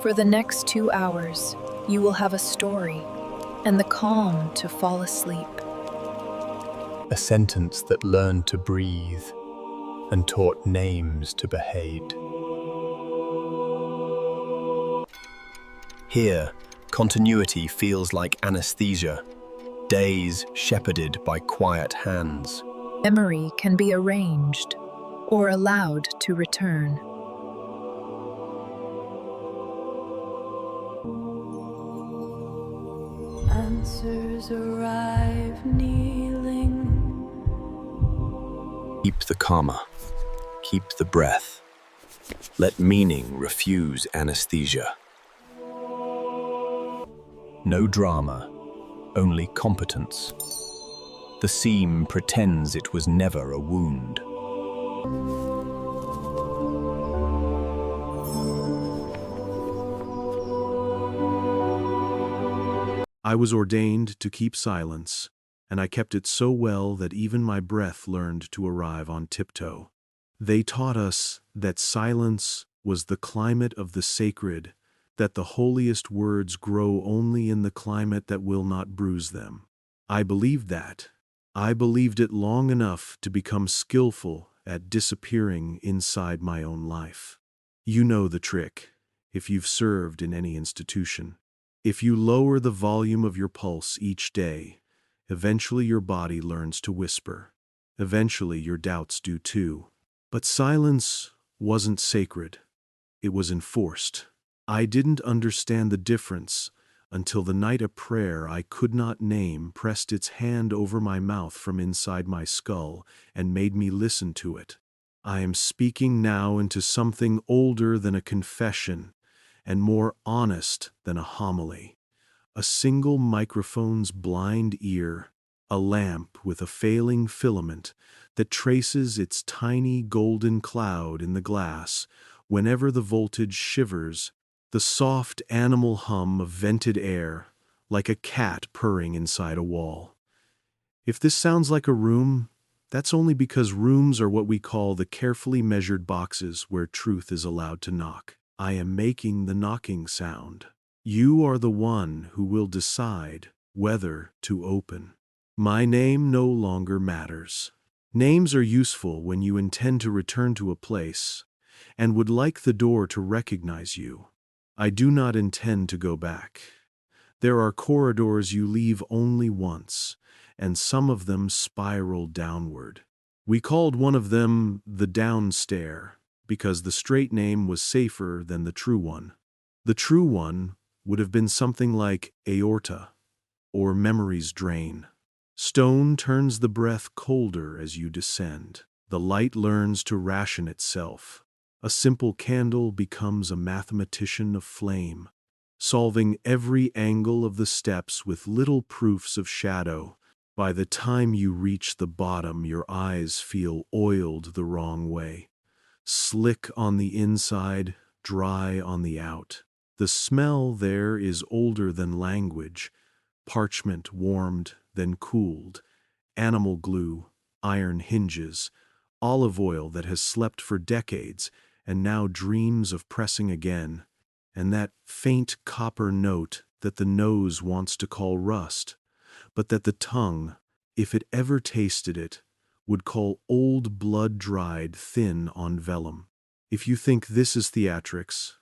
For the next 2 hours, you will have a story and the calm to fall asleep. A sentence that learned to breathe and taught names to behave. Here, continuity feels like anesthesia, days shepherded by quiet hands. Memory can be arranged or allowed to return. Answers arrive kneeling. Keep the karma, keep the breath. Let meaning refuse anesthesia. No drama, only competence. The seam pretends it was never a wound. I was ordained to keep silence, and I kept it so well that even my breath learned to arrive on tiptoe. They taught us that silence was the climate of the sacred, that the holiest words grow only in the climate that will not bruise them. I believed that. I believed it long enough to become skillful at disappearing inside my own life. You know the trick, if you've served in any institution. If you lower the volume of your pulse each day, eventually your body learns to whisper. Eventually your doubts do too. But silence wasn't sacred. It was enforced. I didn't understand the difference until the night a prayer I could not name pressed its hand over my mouth from inside my skull and made me listen to it. I am speaking now into something older than a confession and more honest than a homily. A single microphone's blind ear, a lamp with a failing filament that traces its tiny golden cloud in the glass whenever the voltage shivers, the soft animal hum of vented air, like a cat purring inside a wall. If this sounds like a room, that's only because rooms are what we call the carefully measured boxes where truth is allowed to knock. I am making the knocking sound. You are the one who will decide whether to open. My name no longer matters. Names are useful when you intend to return to a place and would like the door to recognize you. I do not intend to go back. There are corridors you leave only once, and some of them spiral downward. We called one of them the down stair, because the straight name was safer than the true one. The true one would have been something like aorta or memory's drain. Stone turns the breath colder as you descend. The light learns to ration itself. A simple candle becomes a mathematician of flame, solving every angle of the steps with little proofs of shadow. By the time you reach the bottom, your eyes feel oiled the wrong way. Slick on the inside, dry on the out. The smell there is older than language, parchment warmed, then cooled, animal glue, iron hinges, olive oil that has slept for decades and now dreams of pressing again, and that faint copper note that the nose wants to call rust, but that the tongue, if it ever tasted it, would call old blood dried thin on vellum. If you think this is theatrics,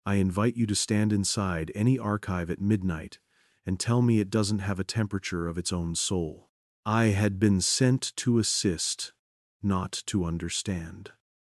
I invite you to stand inside any archive at midnight and tell me it doesn't have a temperature of its own soul. I had been sent to assist, not to understand.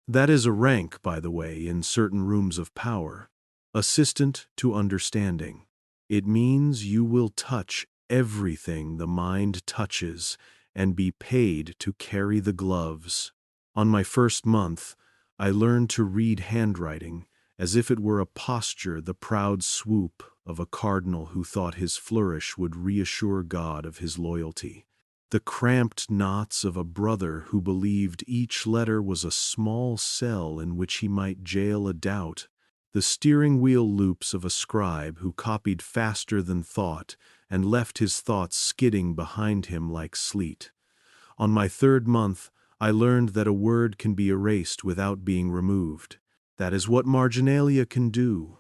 That is a rank, by the way, in certain rooms of power. Assistant to understanding. It means you will touch everything the mind touches and be paid to carry the gloves. On my first month, I learned to read handwriting as if it were a posture, the proud swoop of a cardinal who thought his flourish would reassure God of his loyalty. The cramped knots of a brother who believed each letter was a small cell in which he might jail a doubt. The steering wheel loops of a scribe who copied faster than thought and left his thoughts skidding behind him like sleet. On my third month, I learned that a word can be erased without being removed. That is what marginalia can do.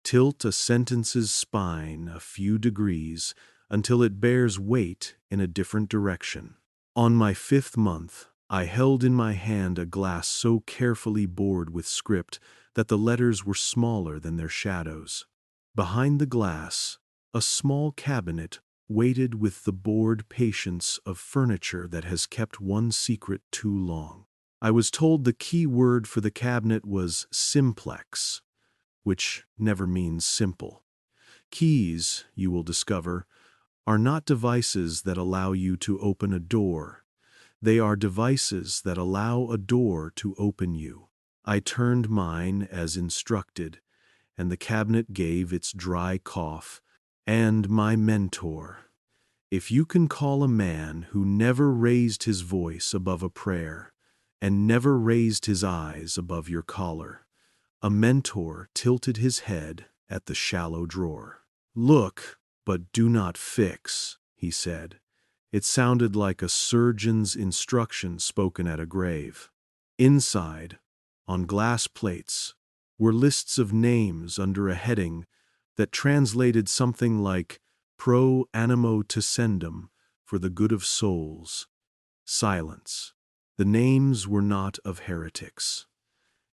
Tilt a sentence's spine a few degrees until it bears weight in a different direction. On my 5th month, I held in my hand a glass so carefully bored with script that the letters were smaller than their shadows. Behind the glass, a small cabinet waited with the bored patience of furniture that has kept one secret too long. I was told the key word for the cabinet was simplex, which never means simple. Keys, you will discover, are not devices that allow you to open a door. They are devices that allow a door to open you. I turned mine as instructed, and the cabinet gave its dry cough. And my mentor, if you can call a man who never raised his voice above a prayer and never raised his eyes above your collar, a mentor tilted his head at the shallow drawer. "Look, but do not fix," he said. It sounded like a surgeon's instruction spoken at a grave. Inside, on glass plates, were lists of names under a heading that translated something like pro animo tessendum, for the good of souls. Silence. The names were not of heretics.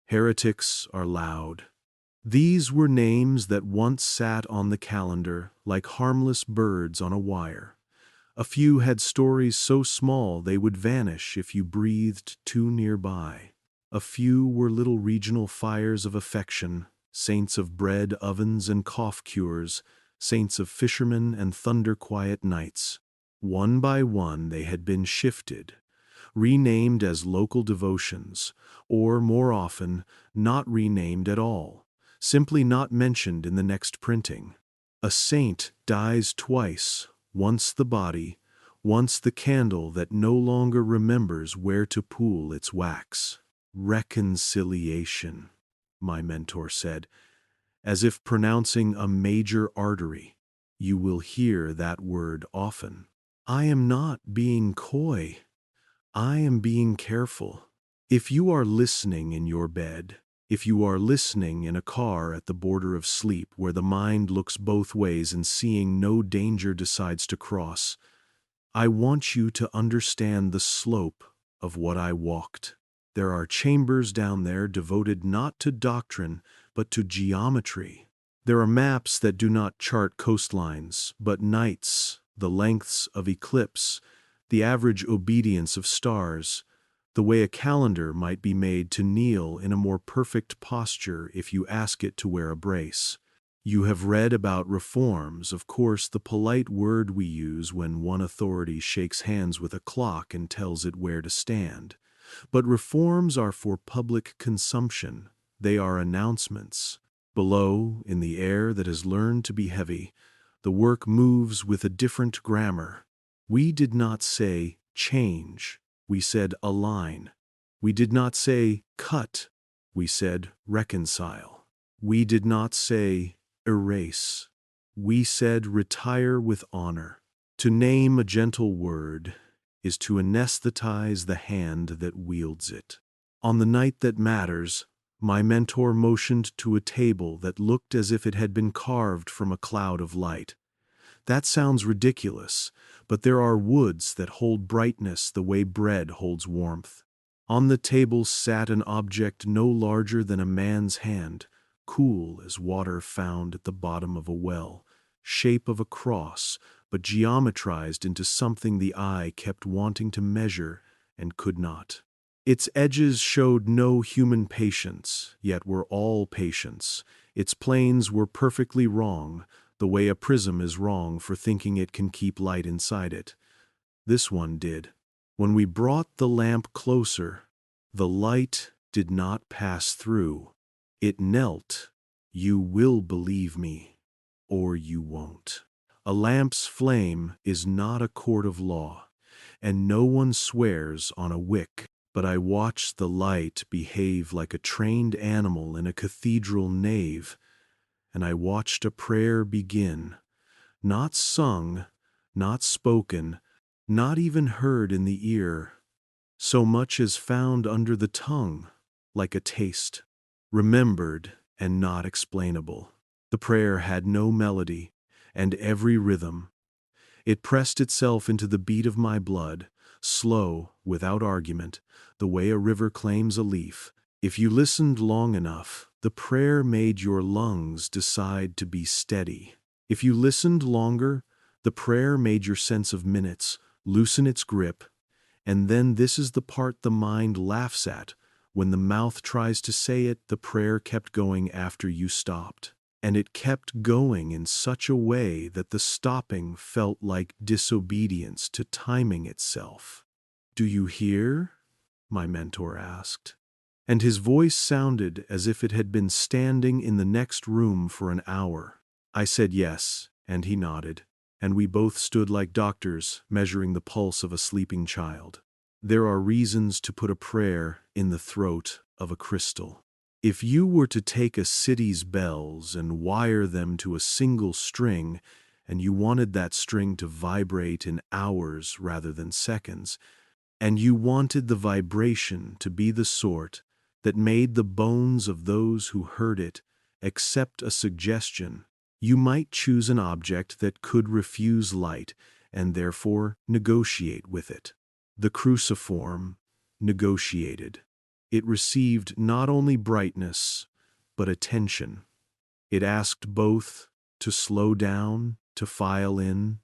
Heretics are loud. These were names that once sat on the calendar like harmless birds on a wire. A few had stories so small they would vanish if you breathed too nearby. A few were little regional fires of affection, saints of bread ovens and cough cures, saints of fishermen and thunder-quiet nights. One by one they had been shifted, renamed as local devotions, or, more often, not renamed at all, simply not mentioned in the next printing. A saint dies twice, once the body, once the candle that no longer remembers where to pool its wax. Reconciliation, my mentor said, as if pronouncing a major artery. You will hear that word often. I am not being coy. I am being careful. If you are listening in your bed, if you are listening in a car at the border of sleep where the mind looks both ways and seeing no danger decides to cross, I want you to understand the slope of what I walked. There are chambers down there devoted not to doctrine, but to geometry. There are maps that do not chart coastlines, but nights, the lengths of eclipse, the average obedience of stars, the way a calendar might be made to kneel in a more perfect posture if you ask it to wear a brace. You have read about reforms, of course, the polite word we use when one authority shakes hands with a clock and tells it where to stand. But reforms are for public consumption. They are announcements. Below, in the air that has learned to be heavy, the work moves with a different grammar. We did not say change. We said align. We did not say cut. We said reconcile. We did not say erase. We said retire with honor. To name a gentle word is to anesthetize the hand that wields it. On the night that matters, my mentor motioned to a table that looked as if it had been carved from a cloud of light. That sounds ridiculous, but there are woods that hold brightness the way bread holds warmth. On the table sat an object no larger than a man's hand, cool as water found at the bottom of a well, shape of a cross, but geometrized into something the eye kept wanting to measure and could not. Its edges showed no human patience, yet were all patience. Its planes were perfectly wrong, the way a prism is wrong for thinking it can keep light inside it. This one did. When we brought the lamp closer, the light did not pass through. It knelt. You will believe me, or you won't. A lamp's flame is not a court of law, and no one swears on a wick. But I watched the light behave like a trained animal in a cathedral nave, and I watched a prayer begin, not sung, not spoken, not even heard in the ear, so much as found under the tongue, like a taste, remembered and not explainable. The prayer had no melody, and every rhythm. It pressed itself into the beat of my blood, slow, without argument, the way a river claims a leaf. If you listened long enough, the prayer made your lungs decide to be steady. If you listened longer, the prayer made your sense of minutes loosen its grip. And then this is the part the mind laughs at. When the mouth tries to say it, the prayer kept going after you stopped. And it kept going in such a way that the stopping felt like disobedience to timing itself. "Do you hear?" my mentor asked. And his voice sounded as if it had been standing in the next room for an hour. I said yes, and he nodded, and we both stood like doctors measuring the pulse of a sleeping child. There are reasons to put a prayer in the throat of a crystal. If you were to take a city's bells and wire them to a single string, and you wanted that string to vibrate in hours rather than seconds, and you wanted the vibration to be the sort that made the bones of those who heard it accept a suggestion, you might choose an object that could refuse light and therefore negotiate with it. The cruciform negotiated. It received not only brightness, but attention. It asked both to slow down, to file in,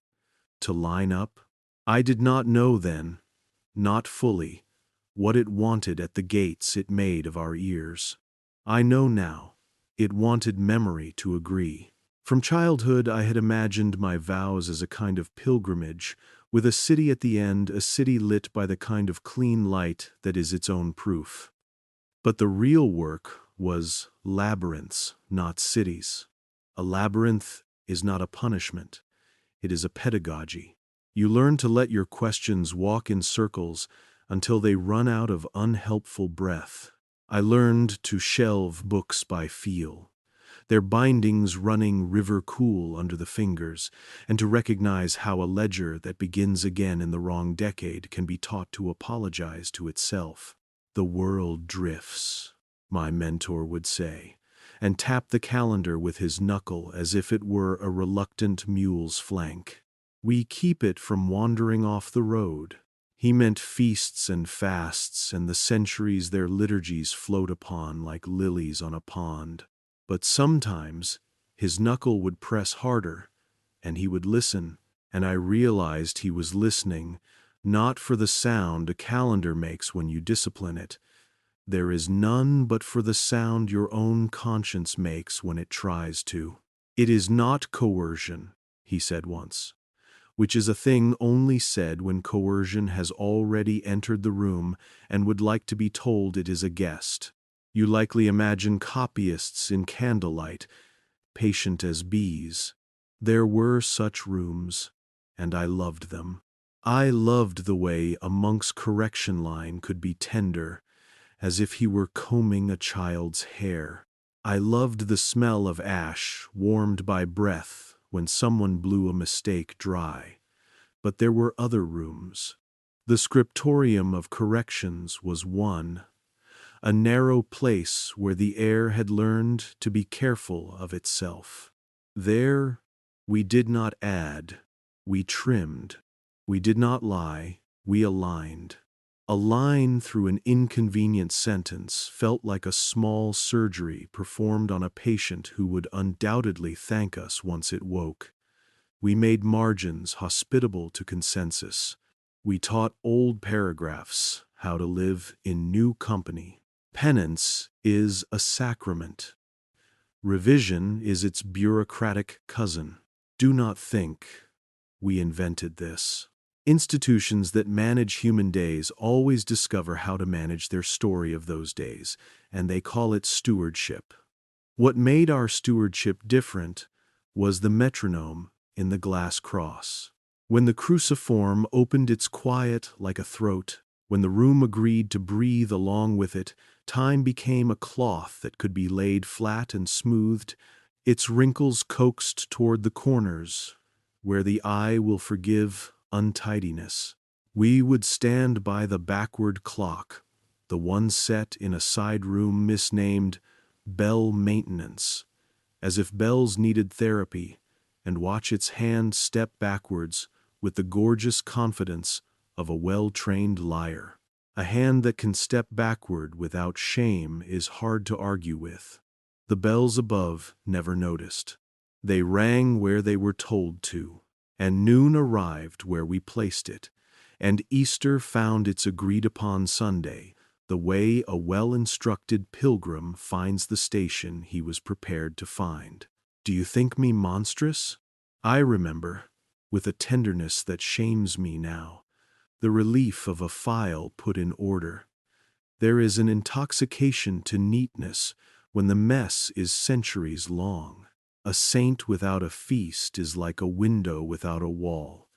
to line up. I did not know then, not fully, what it wanted at the gates it made of our ears. I know now. It wanted memory to agree. From childhood I had imagined my vows as a kind of pilgrimage, with a city at the end, a city lit by the kind of clean light that is its own proof. But the real work was labyrinths, not cities. A labyrinth is not a punishment. It is a pedagogy. You learn to let your questions walk in circles until they run out of unhelpful breath. I learned to shelve books by feel, their bindings running river cool under the fingers, and to recognize how a ledger that begins again in the wrong decade can be taught to apologize to itself. "The world drifts," my mentor would say, and tap the calendar with his knuckle as if it were a reluctant mule's flank. "We keep it from wandering off the road." He meant feasts and fasts and the centuries their liturgies float upon like lilies on a pond. But sometimes his knuckle would press harder, and he would listen, and I realized he was listening, not for the sound a calendar makes when you discipline it. There is none but for the sound your own conscience makes when it tries to. "It is not coercion," he said once, which is a thing only said when coercion has already entered the room and would like to be told it is a guest. You likely imagine copyists in candlelight, patient as bees. There were such rooms, and I loved them. I loved the way a monk's correction line could be tender, as if he were combing a child's hair. I loved the smell of ash warmed by breath when someone blew a mistake dry. But there were other rooms. The scriptorium of corrections was one, a narrow place where the air had learned to be careful of itself. There we did not add, we trimmed. We did not lie, we aligned. A line through an inconvenient sentence felt like a small surgery performed on a patient who would undoubtedly thank us once it woke. We made margins hospitable to consensus. We taught old paragraphs how to live in new company. Penance is a sacrament. Revision is its bureaucratic cousin. Do not think we invented this. Institutions that manage human days always discover how to manage their story of those days, and they call it stewardship. What made our stewardship different was the metronome in the glass cross. When the cruciform opened its quiet like a throat, when the room agreed to breathe along with it, time became a cloth that could be laid flat and smoothed, its wrinkles coaxed toward the corners, where the eye will forgive untidiness. We would stand by the backward clock, the one set in a side room misnamed bell maintenance, as if bells needed therapy, and watch its hand step backwards with the gorgeous confidence of a well-trained liar. A hand that can step backward without shame is hard to argue with. The bells above never noticed. They rang where they were told to, and noon arrived where we placed it, and Easter found its agreed-upon Sunday, the way a well-instructed pilgrim finds the station he was prepared to find. Do you think me monstrous? I remember, with a tenderness that shames me now, the relief of a file put in order. There is an intoxication to neatness when the mess is centuries long. A saint without a feast is like a window without a wall.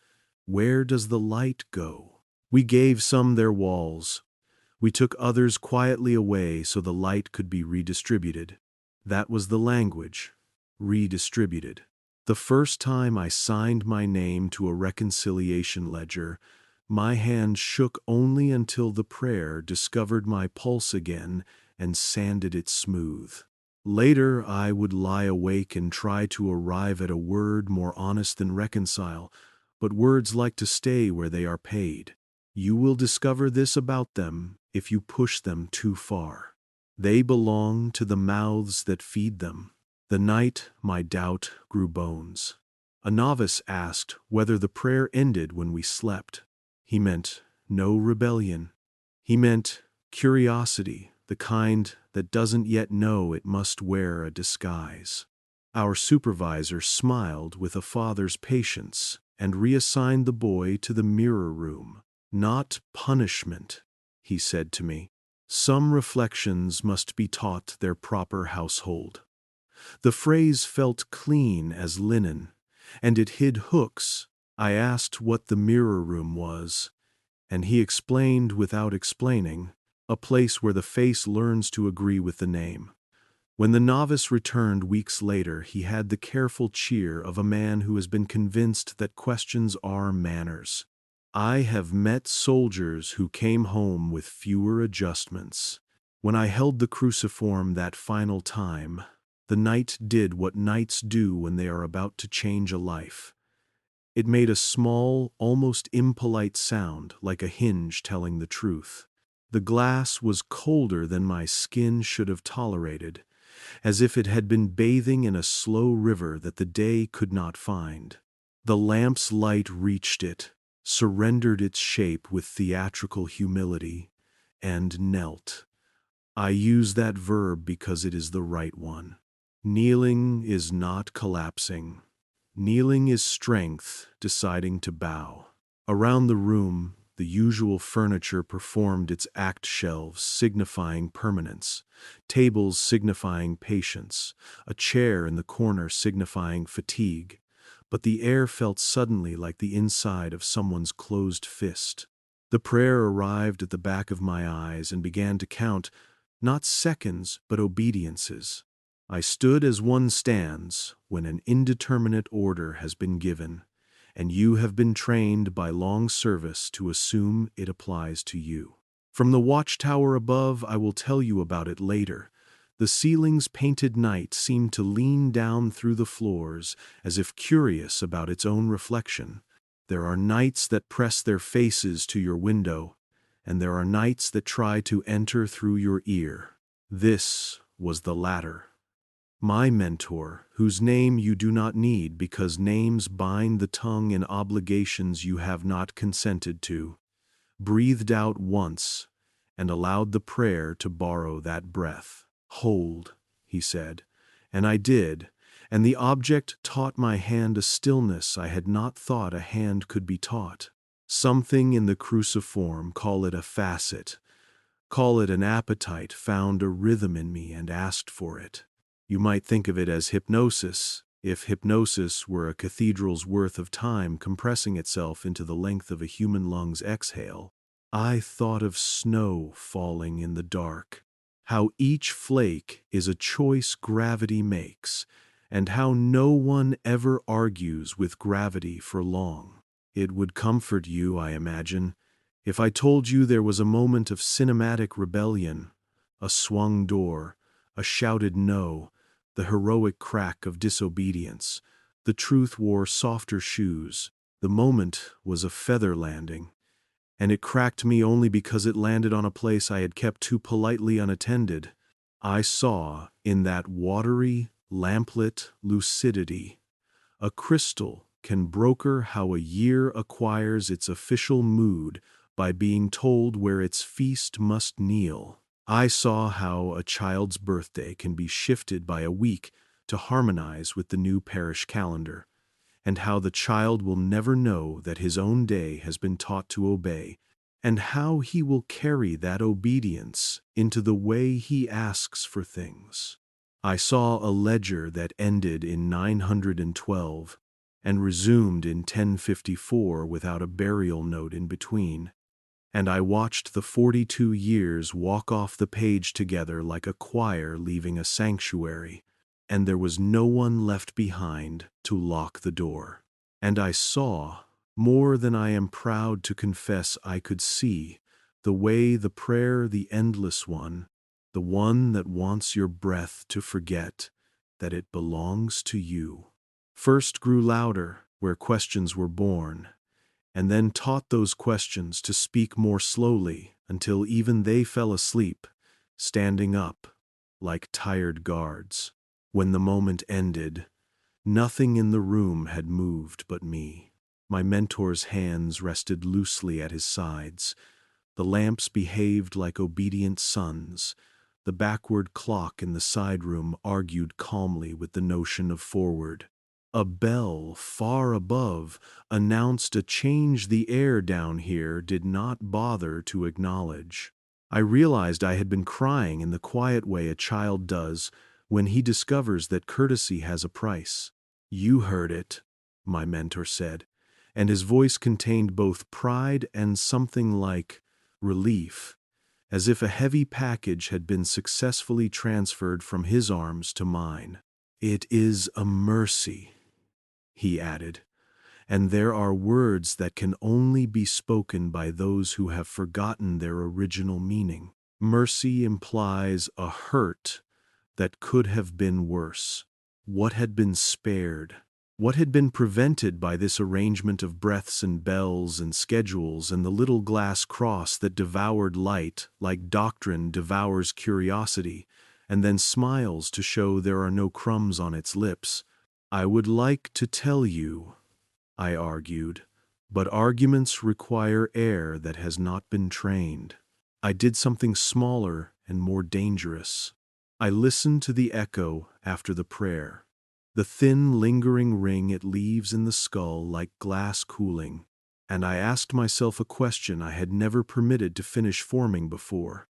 Where does the light go? We gave some their walls. We took others quietly away so the light could be redistributed. That was the language. Redistributed. The first time I signed my name to a reconciliation ledger, my hand shook only until the prayer discovered my pulse again and sanded it smooth. Later I would lie awake and try to arrive at a word more honest than reconcile, but words like to stay where they are paid. You will discover this about them if you push them too far. They belong to the mouths that feed them. The night my doubt grew bones. A novice asked whether the prayer ended when we slept. He meant no rebellion. He meant curiosity, the kind that doesn't yet know it must wear a disguise. Our supervisor smiled with a father's patience and reassigned the boy to the mirror room. Not punishment, he said to me. Some reflections must be taught their proper household. The phrase felt clean as linen, and it hid hooks. I asked what the mirror room was, and he explained without explaining, a place where the face learns to agree with the name. When the novice returned weeks later, he had the careful cheer of a man who has been convinced that questions are manners. I have met soldiers who came home with fewer adjustments. When I held the cruciform that final time, the knight did what knights do when they are about to change a life. It made a small, almost impolite sound, like a hinge telling the truth. The glass was colder than my skin should have tolerated, as if it had been bathing in a slow river that the day could not find. The lamp's light reached it, surrendered its shape with theatrical humility, and knelt. I use that verb because it is the right one. Kneeling is not collapsing. Kneeling is strength deciding to bow. Around the room, the usual furniture performed its act, shelves signifying permanence, tables signifying patience, a chair in the corner signifying fatigue, but the air felt suddenly like the inside of someone's closed fist. The prayer arrived at the back of my eyes and began to count, not seconds, but obediences. I stood as one stands when an indeterminate order has been given, and you have been trained by long service to assume it applies to you. From the watchtower above, I will tell you about it later. The ceiling's painted night seemed to lean down through the floors as if curious about its own reflection. There are nights that press their faces to your window, and there are nights that try to enter through your ear. This was the latter. My mentor, whose name you do not need because names bind the tongue in obligations you have not consented to, breathed out once and allowed the prayer to borrow that breath. Hold, he said, and I did, and the object taught my hand a stillness I had not thought a hand could be taught. Something in the cruciform, call it a facet, call it an appetite, found a rhythm in me and asked for it. You might think of it as hypnosis, if hypnosis were a cathedral's worth of time compressing itself into the length of a human lung's exhale. I thought of snow falling in the dark, how each flake is a choice gravity makes, and how no one ever argues with gravity for long. It would comfort you, I imagine, if I told you there was a moment of cinematic rebellion, a swung door, a shouted no, the heroic crack of disobedience. The truth wore softer shoes. The moment was a feather landing, and it cracked me only because it landed on a place I had kept too politely unattended. I saw, in that watery, lamplit lucidity, a crystal can broker how a year acquires its official mood by being told where its feast must kneel. I saw how a child's birthday can be shifted by a week to harmonize with the new parish calendar, and how the child will never know that his own day has been taught to obey, and how he will carry that obedience into the way he asks for things. I saw a ledger that ended in 912 and resumed in 1054 without a burial note in between, and I watched the 42 years walk off the page together like a choir leaving a sanctuary, and there was no one left behind to lock the door. And I saw, more than I am proud to confess I could see, the way the prayer, the endless one, the one that wants your breath to forget that it belongs to you, first grew louder where questions were born, and then taught those questions to speak more slowly until even they fell asleep, standing up like tired guards. When the moment ended, nothing in the room had moved but me. My mentor's hands rested loosely at his sides. The lamps behaved like obedient sons. The backward clock in the side room argued calmly with the notion of forward. A bell far above announced a change the air down here did not bother to acknowledge. I realized I had been crying in the quiet way a child does when he discovers that courtesy has a price. "You heard it," my mentor said, and his voice contained both pride and something like relief, as if a heavy package had been successfully transferred from his arms to mine. "It is a mercy," he added, "and there are words that can only be spoken by those who have forgotten their original meaning. Mercy implies a hurt that could have been worse. What had been spared? What had been prevented by this arrangement of breaths and bells and schedules and the little glass cross that devoured light like doctrine devours curiosity and then smiles to show there are no crumbs on its lips? I would like to tell you, I argued, but arguments require air that has not been trained. I did something smaller and more dangerous. I listened to the echo after the prayer, the thin, lingering ring it leaves in the skull like glass cooling, and I asked myself a question I had never permitted to finish forming before.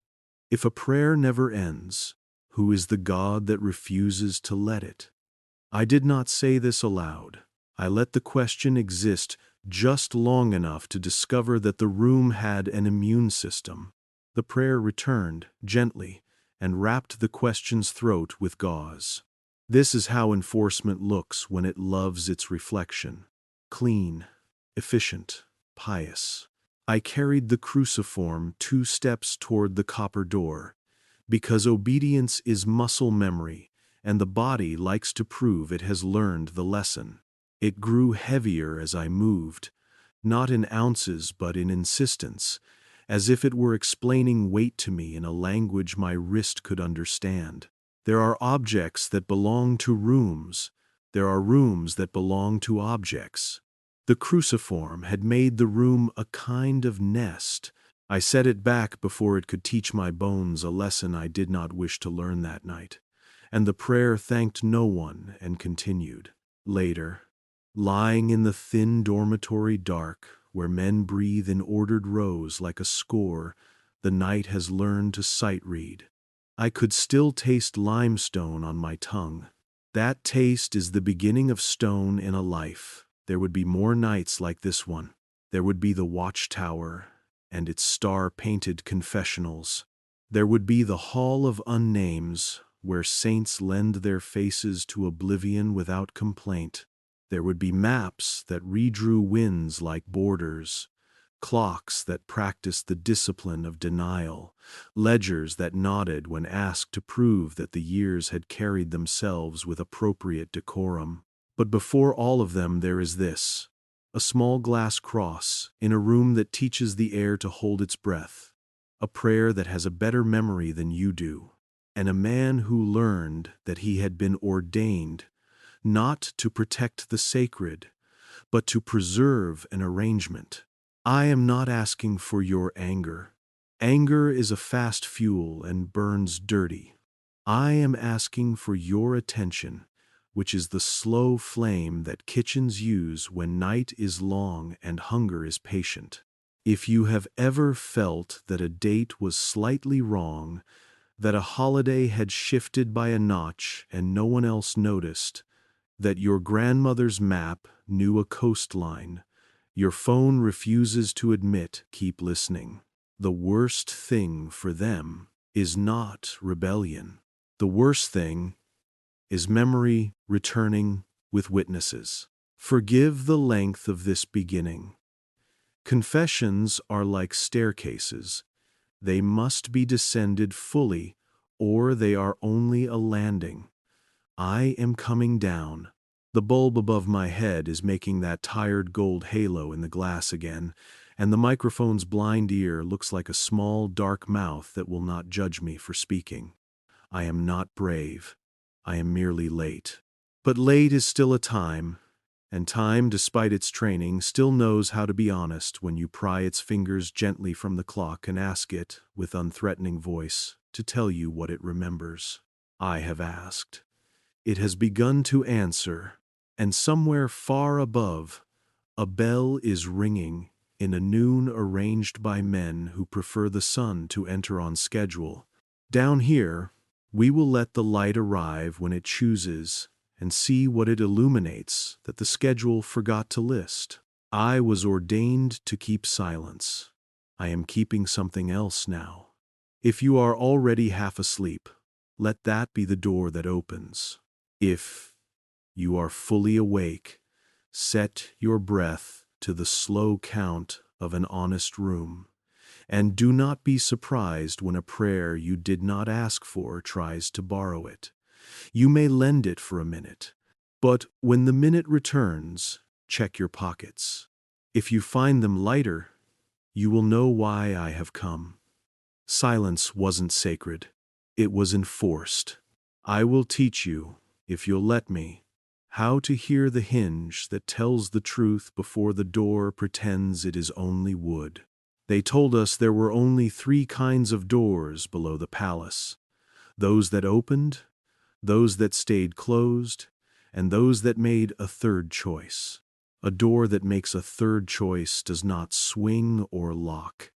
If a prayer never ends, who is the God that refuses to let it? I did not say this aloud. I let the question exist just long enough to discover that the room had an immune system. The prayer returned, gently, and wrapped the question's throat with gauze. This is how enforcement looks when it loves its reflection. Clean, efficient, pious. I carried the cruciform 2 steps toward the copper door, because obedience is muscle memory, and the body likes to prove it has learned the lesson. It grew heavier as I moved, not in ounces but in insistence, as if it were explaining weight to me in a language my wrist could understand. There are objects that belong to rooms. There are rooms that belong to objects. The cruciform had made the room a kind of nest. I set it back before it could teach my bones a lesson I did not wish to learn that night, and the prayer thanked no one and continued. Later, lying in the thin dormitory dark, where men breathe in ordered rows like a score, the night has learned to sight read. I could still taste limestone on my tongue. That taste is the beginning of stone in a life. There would be more nights like this one. There would be the Watchtower and its star-painted confessionals. There would be the Hall of Unnames, where saints lend their faces to oblivion without complaint. There would be maps that redrew winds like borders, clocks that practiced the discipline of denial, ledgers that nodded when asked to prove that the years had carried themselves with appropriate decorum. But before all of them there is this, a small glass cross in a room that teaches the air to hold its breath, a prayer that has a better memory than you do, and a man who learned that he had been ordained not to protect the sacred, but to preserve an arrangement. I am not asking for your anger. Anger is a fast fuel and burns dirty. I am asking for your attention, which is the slow flame that kitchens use when night is long and hunger is patient. If you have ever felt that a date was slightly wrong, that a holiday had shifted by a notch and no one else noticed, that your grandmother's map knew a coastline, your phone refuses to admit, keep listening. The worst thing for them is not rebellion. The worst thing is memory returning with witnesses. Forgive the length of this beginning. Confessions are like staircases. They must be descended fully, or they are only a landing. I am coming down. The bulb above my head is making that tired gold halo in the glass again, and the microphone's blind ear looks like a small, dark mouth that will not judge me for speaking. I am not brave. I am merely late. But late is still a time, and time, despite its training, still knows how to be honest when you pry its fingers gently from the clock and ask it, with unthreatening voice, to tell you what it remembers. I have asked. It has begun to answer, and somewhere far above, a bell is ringing in a noon arranged by men who prefer the sun to enter on schedule. Down here, we will let the light arrive when it chooses and see what it illuminates that the schedule forgot to list. I was ordained to keep silence. I am keeping something else now. If you are already half asleep, let that be the door that opens. If you are fully awake, set your breath to the slow count of an honest room, and do not be surprised when a prayer you did not ask for tries to borrow it. You may lend it for a minute, but when the minute returns, check your pockets. If you find them lighter, you will know why I have come. Silence wasn't sacred. It was enforced. I will teach you, if you'll let me, how to hear the hinge that tells the truth before the door pretends it is only wood. They told us there were only 3 kinds of doors below the palace: those that opened, those that stayed closed, and those that made a third choice. A door that makes a third choice does not swing or lock.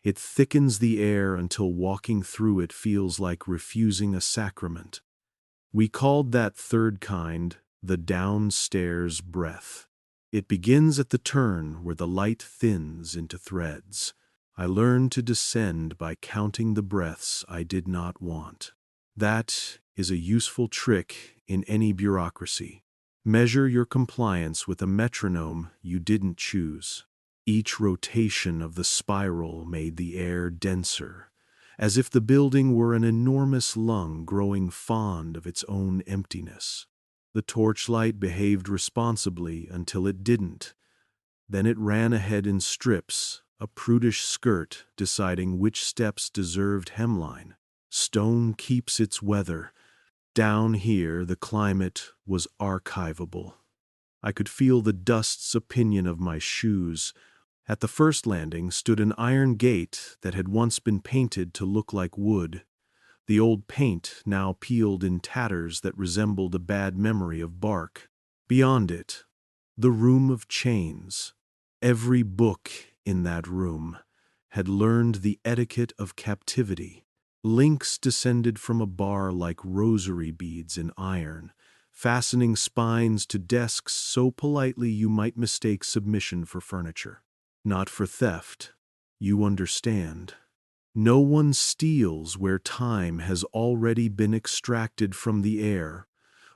It thickens the air until walking through it feels like refusing a sacrament. We called that third kind the downstairs breath. It begins at the turn where the light thins into threads. I learned to descend by counting the breaths I did not want. That is a useful trick in any bureaucracy. Measure your compliance with a metronome you didn't choose. Each rotation of the spiral made the air denser, as if the building were an enormous lung growing fond of its own emptiness. The torchlight behaved responsibly until it didn't. Then it ran ahead in strips, a prudish skirt deciding which steps deserved hemline. Stone keeps its weather. Down here, the climate was archivable. I could feel the dust's opinion of my shoes. At the first landing stood an iron gate that had once been painted to look like wood. The old paint now peeled in tatters that resembled a bad memory of bark. Beyond it, the room of chains. Every book in that room had learned the etiquette of captivity. Links descended from a bar like rosary beads in iron, fastening spines to desks so politely you might mistake submission for furniture. Not for theft, you understand. No one steals where time has already been extracted from the air,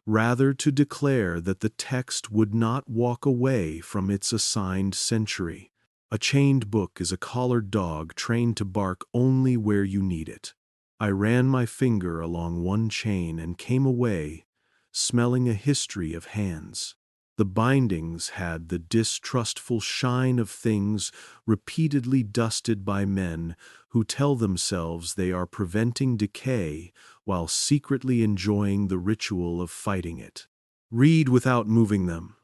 rather to declare that the text would not walk away from its assigned century. A chained book is a collared dog trained to bark only where you need it. I ran my finger along one chain and came away, smelling a history of hands. The bindings had the distrustful shine of things repeatedly dusted by men who tell themselves they are preventing decay while secretly enjoying the ritual of fighting it. "Read without moving them,"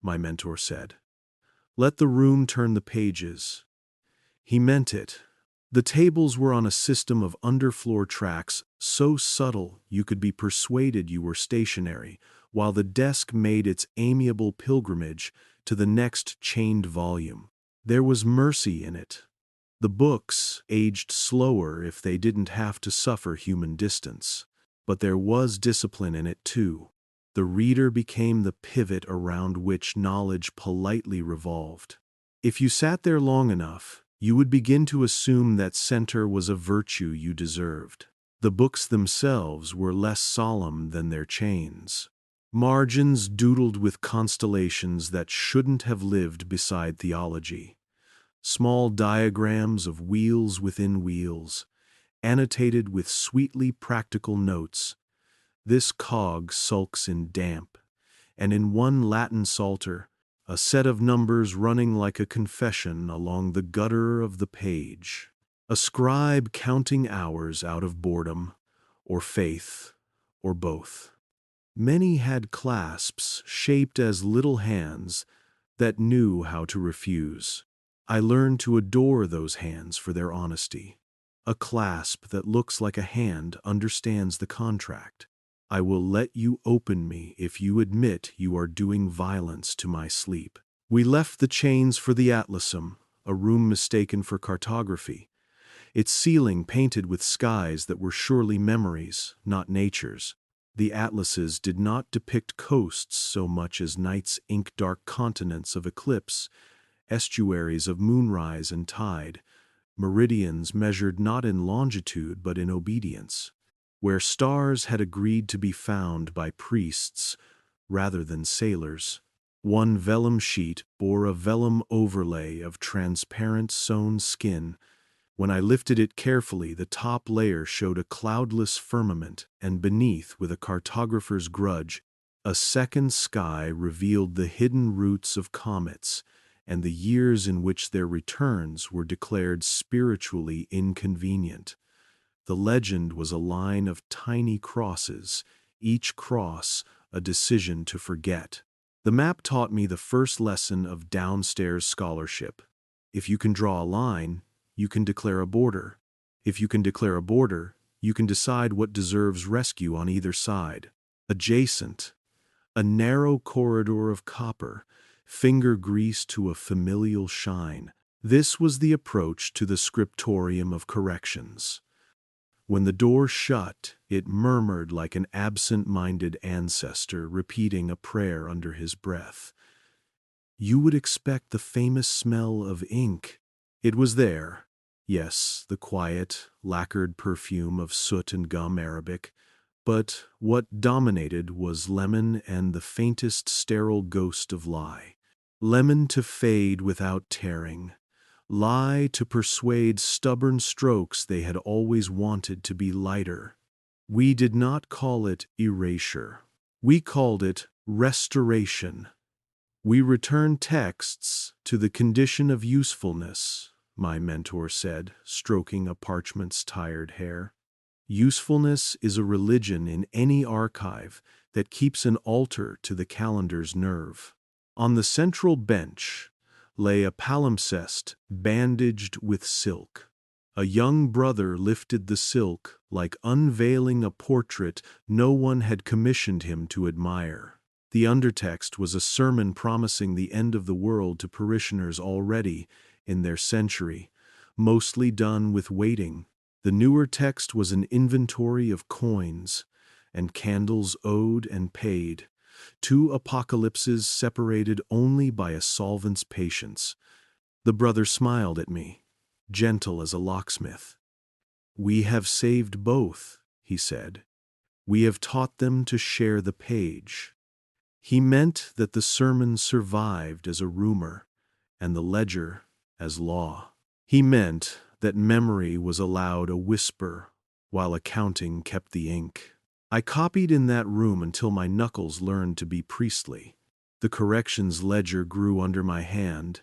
my mentor said. "Let the room turn the pages." He meant it. The tables were on a system of underfloor tracks so subtle you could be persuaded you were stationary, while the desk made its amiable pilgrimage to the next chained volume. There was mercy in it. The books aged slower if they didn't have to suffer human distance. But there was discipline in it too. The reader became the pivot around which knowledge politely revolved. If you sat there long enough, you would begin to assume that center was a virtue you deserved. The books themselves were less solemn than their chains. Margins doodled with constellations that shouldn't have lived beside theology. Small diagrams of wheels within wheels, annotated with sweetly practical notes. This cog sulks in damp, and in one Latin psalter, a set of numbers running like a confession along the gutter of the page. A scribe counting hours out of boredom, or faith, or both. Many had clasps shaped as little hands that knew how to refuse. I learned to adore those hands for their honesty. A clasp that looks like a hand understands the contract. I will let you open me if you admit you are doing violence to my sleep. We left the chains for the Atlasum, a room mistaken for cartography, its ceiling painted with skies that were surely memories, not nature's. The atlases did not depict coasts so much as night's ink-dark continents of eclipse, estuaries of moonrise and tide, meridians measured not in longitude but in obedience, where stars had agreed to be found by priests rather than sailors. One vellum sheet bore a vellum overlay of transparent sewn skin. When I lifted it carefully, the top layer showed a cloudless firmament, and beneath, with a cartographer's grudge, a second sky revealed the hidden routes of comets and the years in which their returns were declared spiritually inconvenient. The legend was a line of tiny crosses, each cross a decision to forget. The map taught me the first lesson of downstairs scholarship. If you can draw a line, you can declare a border. If you can declare a border, you can decide what deserves rescue on either side. Adjacent, a narrow corridor of copper, finger grease to a familial shine. This was the approach to the scriptorium of corrections. When the door shut, it murmured like an absent-minded ancestor repeating a prayer under his breath. You would expect the famous smell of ink. It was there. Yes, the quiet, lacquered perfume of soot and gum Arabic. But what dominated was lemon and the faintest sterile ghost of lye. Lemon to fade without tearing. Lye to persuade stubborn strokes they had always wanted to be lighter. We did not call it erasure. We called it restoration. We returned texts to the condition of usefulness, my mentor said, stroking a parchment's tired hair. Usefulness is a religion in any archive that keeps an altar to the calendar's nerve. On the central bench lay a palimpsest bandaged with silk. A young brother lifted the silk like unveiling a portrait no one had commissioned him to admire. The undertext was a sermon promising the end of the world to parishioners already in their century, mostly done with waiting. The newer text was an inventory of coins and candles owed and paid, two apocalypses separated only by a solvent's patience. The brother smiled at me, gentle as a locksmith. We have saved both, he said. We have taught them to share the page. He meant that the sermon survived as a rumor, and the ledger as law. He meant that memory was allowed a whisper, while accounting kept the ink. I copied in that room until my knuckles learned to be priestly. The corrections ledger grew under my hand,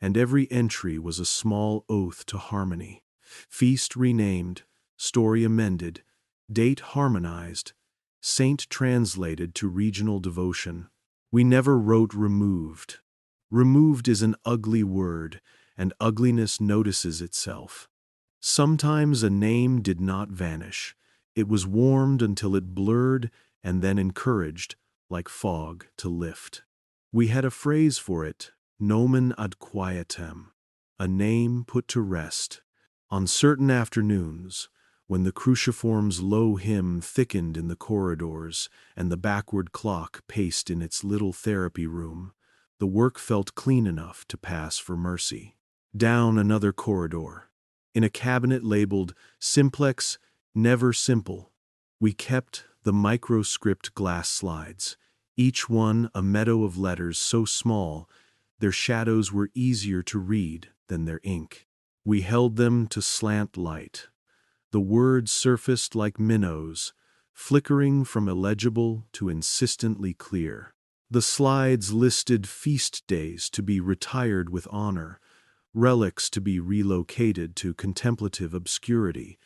and every entry was a small oath to harmony. Feast renamed, story amended, date harmonized, saint translated to regional devotion. We never wrote removed. Removed is an ugly word, and ugliness notices itself. Sometimes a name did not vanish. It was warmed until it blurred and then encouraged, like fog, to lift. We had a phrase for it, nomen ad quietem, a name put to rest. On certain afternoons, when the Cruciform's low hymn thickened in the corridors and the backward clock paced in its little therapy room, the work felt clean enough to pass for mercy. Down another corridor, in a cabinet labeled Simplex, Never Simple, we kept the microscript glass slides, each one a meadow of letters so small their shadows were easier to read than their ink. We held them to slant light. The words surfaced like minnows, flickering from illegible to insistently clear. The slides listed feast days to be retired with honor, relics to be relocated to contemplative obscurity,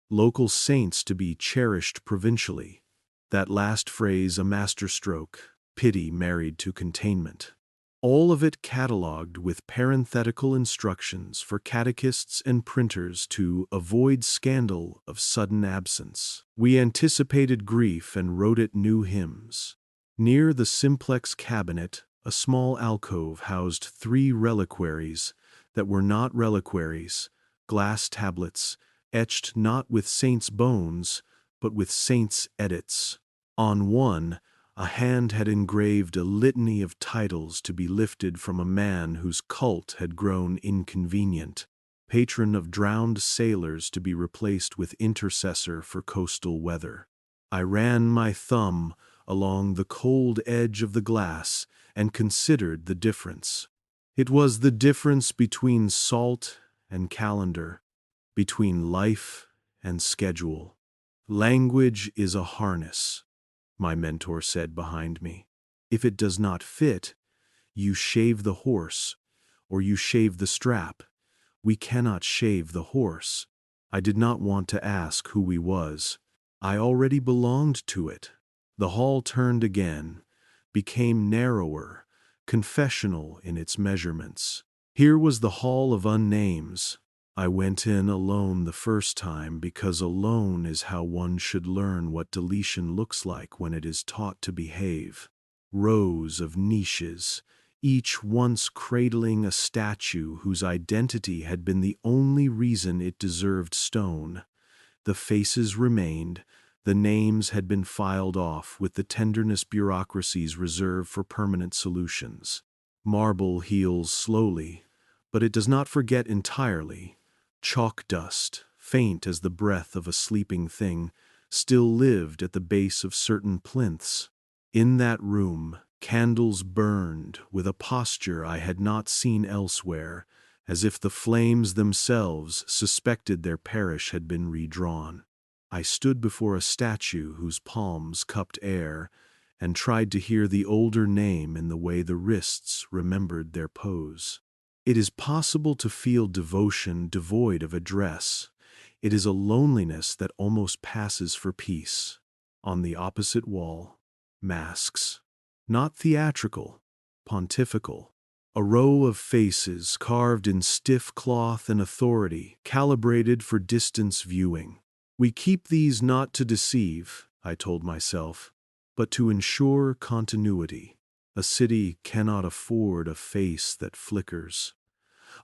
local saints to be cherished provincially. That last phrase a masterstroke, pity married to containment. All of it catalogued with parenthetical instructions for catechists and printers to avoid scandal of sudden absence. We anticipated grief and wrote it new hymns. Near the simplex cabinet, a small alcove housed 3 reliquaries that were not reliquaries, glass tablets, etched not with saints' bones, but with saints' edits. On one, a hand had engraved a litany of titles to be lifted from a man whose cult had grown inconvenient, patron of drowned sailors to be replaced with intercessor for coastal weather. I ran my thumb along the cold edge of the glass and considered the difference. It was the difference between salt and calendar, between life and schedule. Language is a harness, my mentor said behind me. If it does not fit, you shave the horse, or you shave the strap. We cannot shave the horse. I did not want to ask who we was. I already belonged to it. The hall turned again, became narrower, confessional in its measurements. Here was the hall of Unnames. I went in alone the first time because alone is how one should learn what deletion looks like when it is taught to behave. Rows of niches, each once cradling a statue whose identity had been the only reason it deserved stone. The faces remained, the names had been filed off with the tenderness bureaucracies reserve for permanent solutions. Marble heals slowly, but it does not forget entirely. Chalk dust, faint as the breath of a sleeping thing, still lived at the base of certain plinths. In that room, candles burned with a posture I had not seen elsewhere, as if the flames themselves suspected their parish had been redrawn. I stood before a statue whose palms cupped air and tried to hear the older name in the way the wrists remembered their pose. It is possible to feel devotion devoid of address. It is a loneliness that almost passes for peace. On the opposite wall, masks. Not theatrical, pontifical. A row of faces carved in stiff cloth and authority, calibrated for distance viewing. We keep these not to deceive, I told myself, but to ensure continuity. A city cannot afford a face that flickers.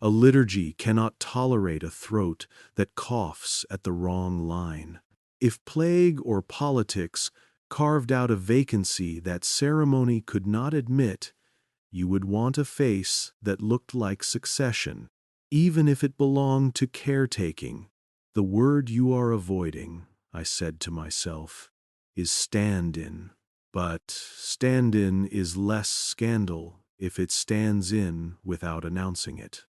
A liturgy cannot tolerate a throat that coughs at the wrong line. If plague or politics carved out a vacancy that ceremony could not admit, you would want a face that looked like succession, even if it belonged to caretaking. The word you are avoiding, I said to myself, is stand-in. But stand-in is less scandal if it stands in without announcing it.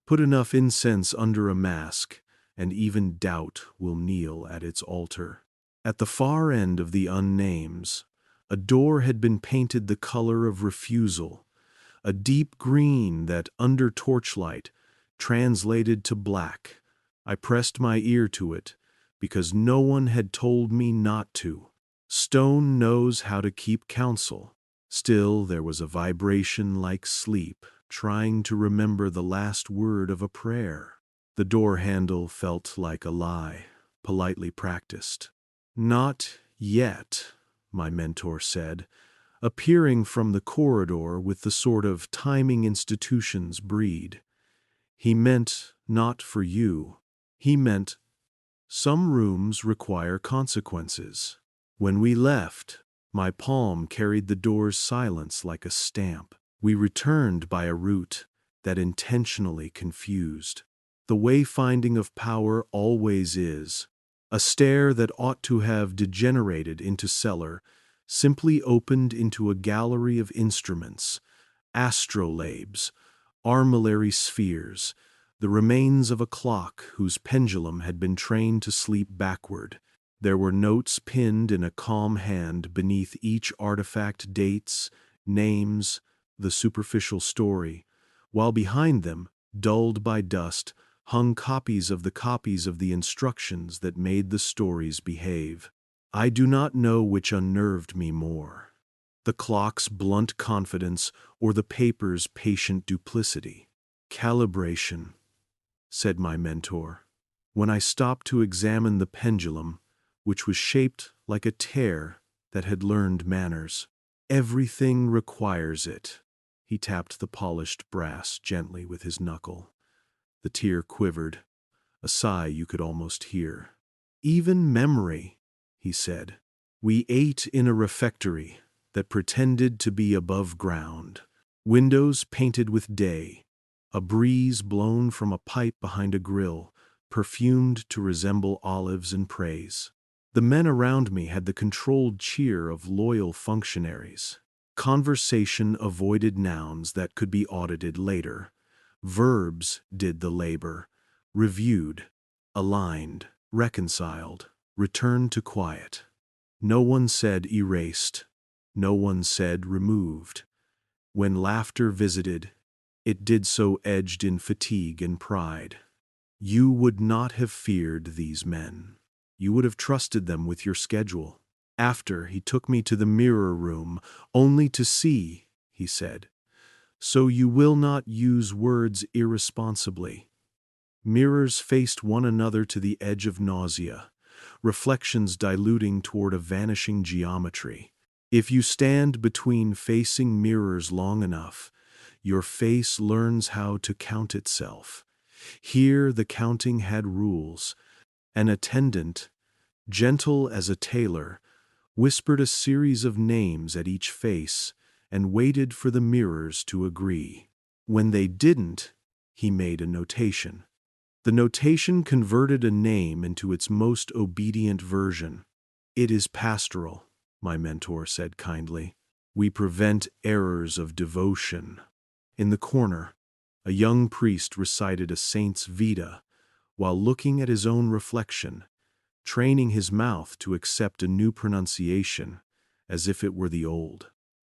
Put enough incense under a mask, and even doubt will kneel at its altar. At the far end of the Unnames, a door had been painted the color of refusal, a deep green that, under torchlight, translated to black. I pressed my ear to it, because no one had told me not to. Stone knows how to keep counsel. Still, there was a vibration like sleep, trying to remember the last word of a prayer. The door handle felt like a lie, politely practiced. "Not yet," my mentor said, appearing from the corridor with the sort of timing institutions breed. He meant not for you. He meant some rooms require consequences. When we left, my palm carried the door's silence like a stamp. We returned by a route that intentionally confused. The wayfinding of power always is. A stair that ought to have degenerated into cellar simply opened into a gallery of instruments, astrolabes, armillary spheres, the remains of a clock whose pendulum had been trained to sleep backward. There were notes pinned in a calm hand beneath each artifact, dates, names, the superficial story, while behind them, dulled by dust, hung copies of the instructions that made the stories behave. I do not know which unnerved me more, the clock's blunt confidence or the paper's patient duplicity. "Calibration," said my mentor. When I stopped to examine the pendulum, which was shaped like a tear that had learned manners. "Everything requires it." He tapped the polished brass gently with his knuckle. The tear quivered, a sigh you could almost hear. "Even memory," he said. "We ate in a refectory that pretended to be above ground, windows painted with day, a breeze blown from a pipe behind a grill, perfumed to resemble olives and praise. The men around me had the controlled cheer of loyal functionaries. Conversation avoided nouns that could be audited later. Verbs did the labor, reviewed, aligned, reconciled, returned to quiet. No one said erased. No one said removed. When laughter visited, it did so edged in fatigue and pride. You would not have feared these men. You would have trusted them with your schedule. After, he took me to the mirror room, only to see, he said, "So you will not use words irresponsibly." Mirrors faced one another to the edge of nausea, reflections diluting toward a vanishing geometry. If you stand between facing mirrors long enough, your face learns how to count itself. Here the counting had rules. An attendant, gentle as a tailor, whispered a series of names at each face and waited for the mirrors to agree. When they didn't, he made a notation. The notation converted a name into its most obedient version. "It is pastoral," my mentor said kindly. "We prevent errors of devotion." In the corner, a young priest recited a saint's vita while looking at his own reflection, training his mouth to accept a new pronunciation as if it were the old.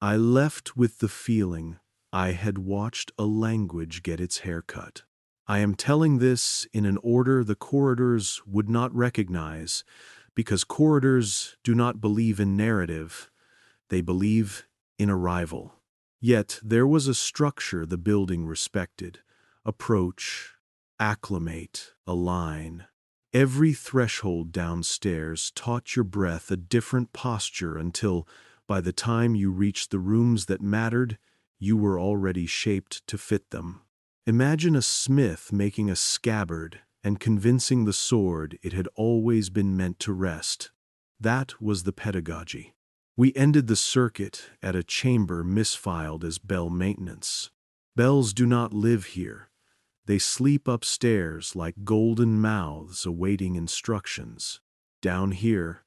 I left with the feeling I had watched a language get its haircut. I am telling this in an order the corridors would not recognize, because corridors do not believe in narrative, they believe in arrival. Yet there was a structure the building respected: approach, acclimate, align. Every threshold downstairs taught your breath a different posture until, by the time you reached the rooms that mattered, you were already shaped to fit them. Imagine a smith making a scabbard and convincing the sword it had always been meant to rest. That was the pedagogy. We ended the circuit at a chamber misfiled as bell maintenance. Bells do not live here. They sleep upstairs like golden mouths awaiting instructions. Down here,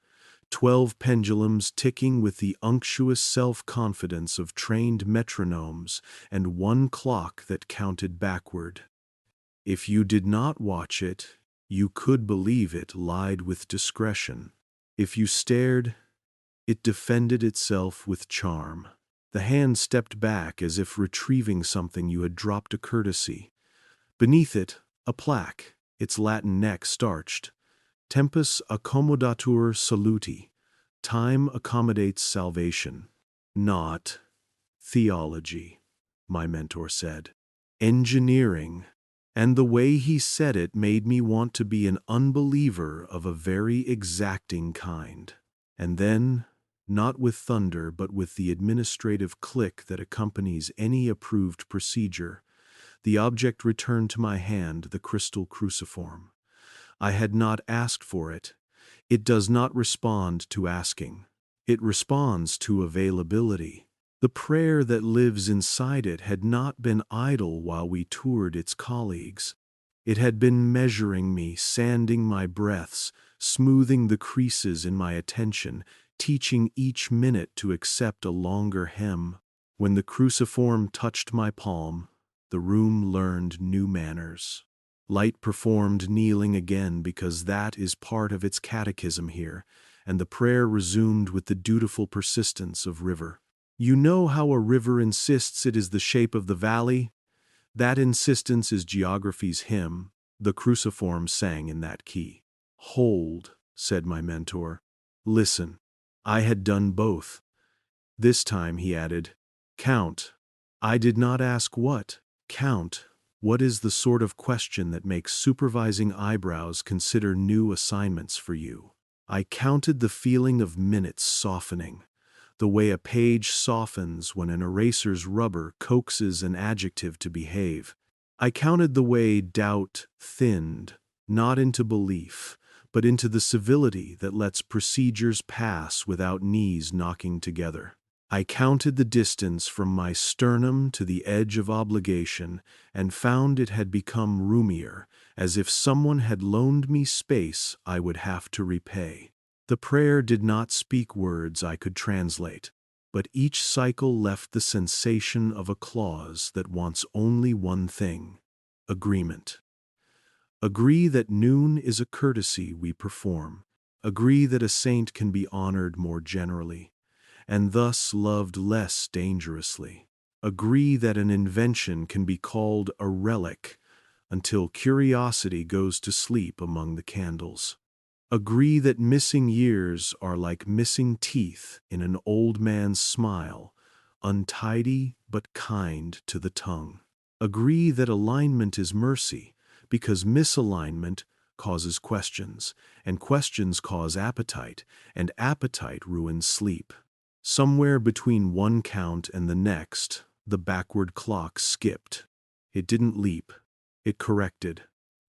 12 pendulums ticking with the unctuous self-confidence of trained metronomes and one clock that counted backward. If you did not watch it, you could believe it lied with discretion. If you stared, it defended itself with charm. The hand stepped back as if retrieving something you had dropped a courtesy. Beneath it, a plaque, its Latin neck starched. Tempus accommodatur saluti. Time accommodates salvation. Not theology, my mentor said. Engineering. And the way he said it made me want to be an unbeliever of a very exacting kind. And then, not with thunder but with the administrative click that accompanies any approved procedure, the object returned to my hand, the crystal cruciform. I had not asked for it. It does not respond to asking. It responds to availability. The prayer that lives inside it had not been idle while we toured its colleagues. It had been measuring me, sanding my breaths, smoothing the creases in my attention, teaching each minute to accept a longer hem. When the cruciform touched my palm, the room learned new manners. Light performed kneeling again because that is part of its catechism here, and the prayer resumed with the dutiful persistence of river. You know how a river insists it is the shape of the valley? That insistence is geography's hymn. The cruciform sang in that key. Hold, said my mentor. Listen. I had done both. This time, he added, count. I did not ask what. Count. What is the sort of question that makes supervising eyebrows consider new assignments for you? I counted the feeling of minutes softening, the way a page softens when an eraser's rubber coaxes an adjective to behave. I counted the way doubt thinned, not into belief, but into the civility that lets procedures pass without knees knocking together. I counted the distance from my sternum to the edge of obligation and found it had become roomier, as if someone had loaned me space I would have to repay. The prayer did not speak words I could translate, but each cycle left the sensation of a clause that wants only one thing: agreement. Agree that noon is a courtesy we perform. Agree that a saint can be honored more generally, and thus loved less dangerously. Agree that an invention can be called a relic until curiosity goes to sleep among the candles. Agree that missing years are like missing teeth in an old man's smile, untidy but kind to the tongue. Agree that alignment is mercy, because misalignment causes questions, and questions cause appetite, and appetite ruins sleep. Somewhere between one count and the next, the backward clock skipped. It didn't leap. It corrected.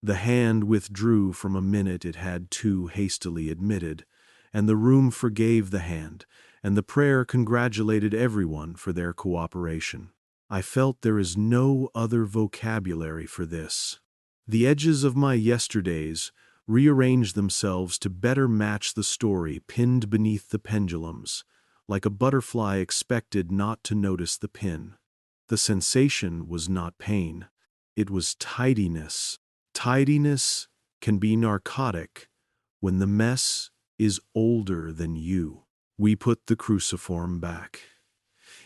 The hand withdrew from a minute it had too hastily admitted, and the room forgave the hand, and the prayer congratulated everyone for their cooperation. I felt there is no other vocabulary for this. The edges of my yesterdays rearranged themselves to better match the story pinned beneath the pendulums, like a butterfly expected not to notice the pin. The sensation was not pain. It was tidiness. Tidiness can be narcotic when the mess is older than you. We put the cruciform back.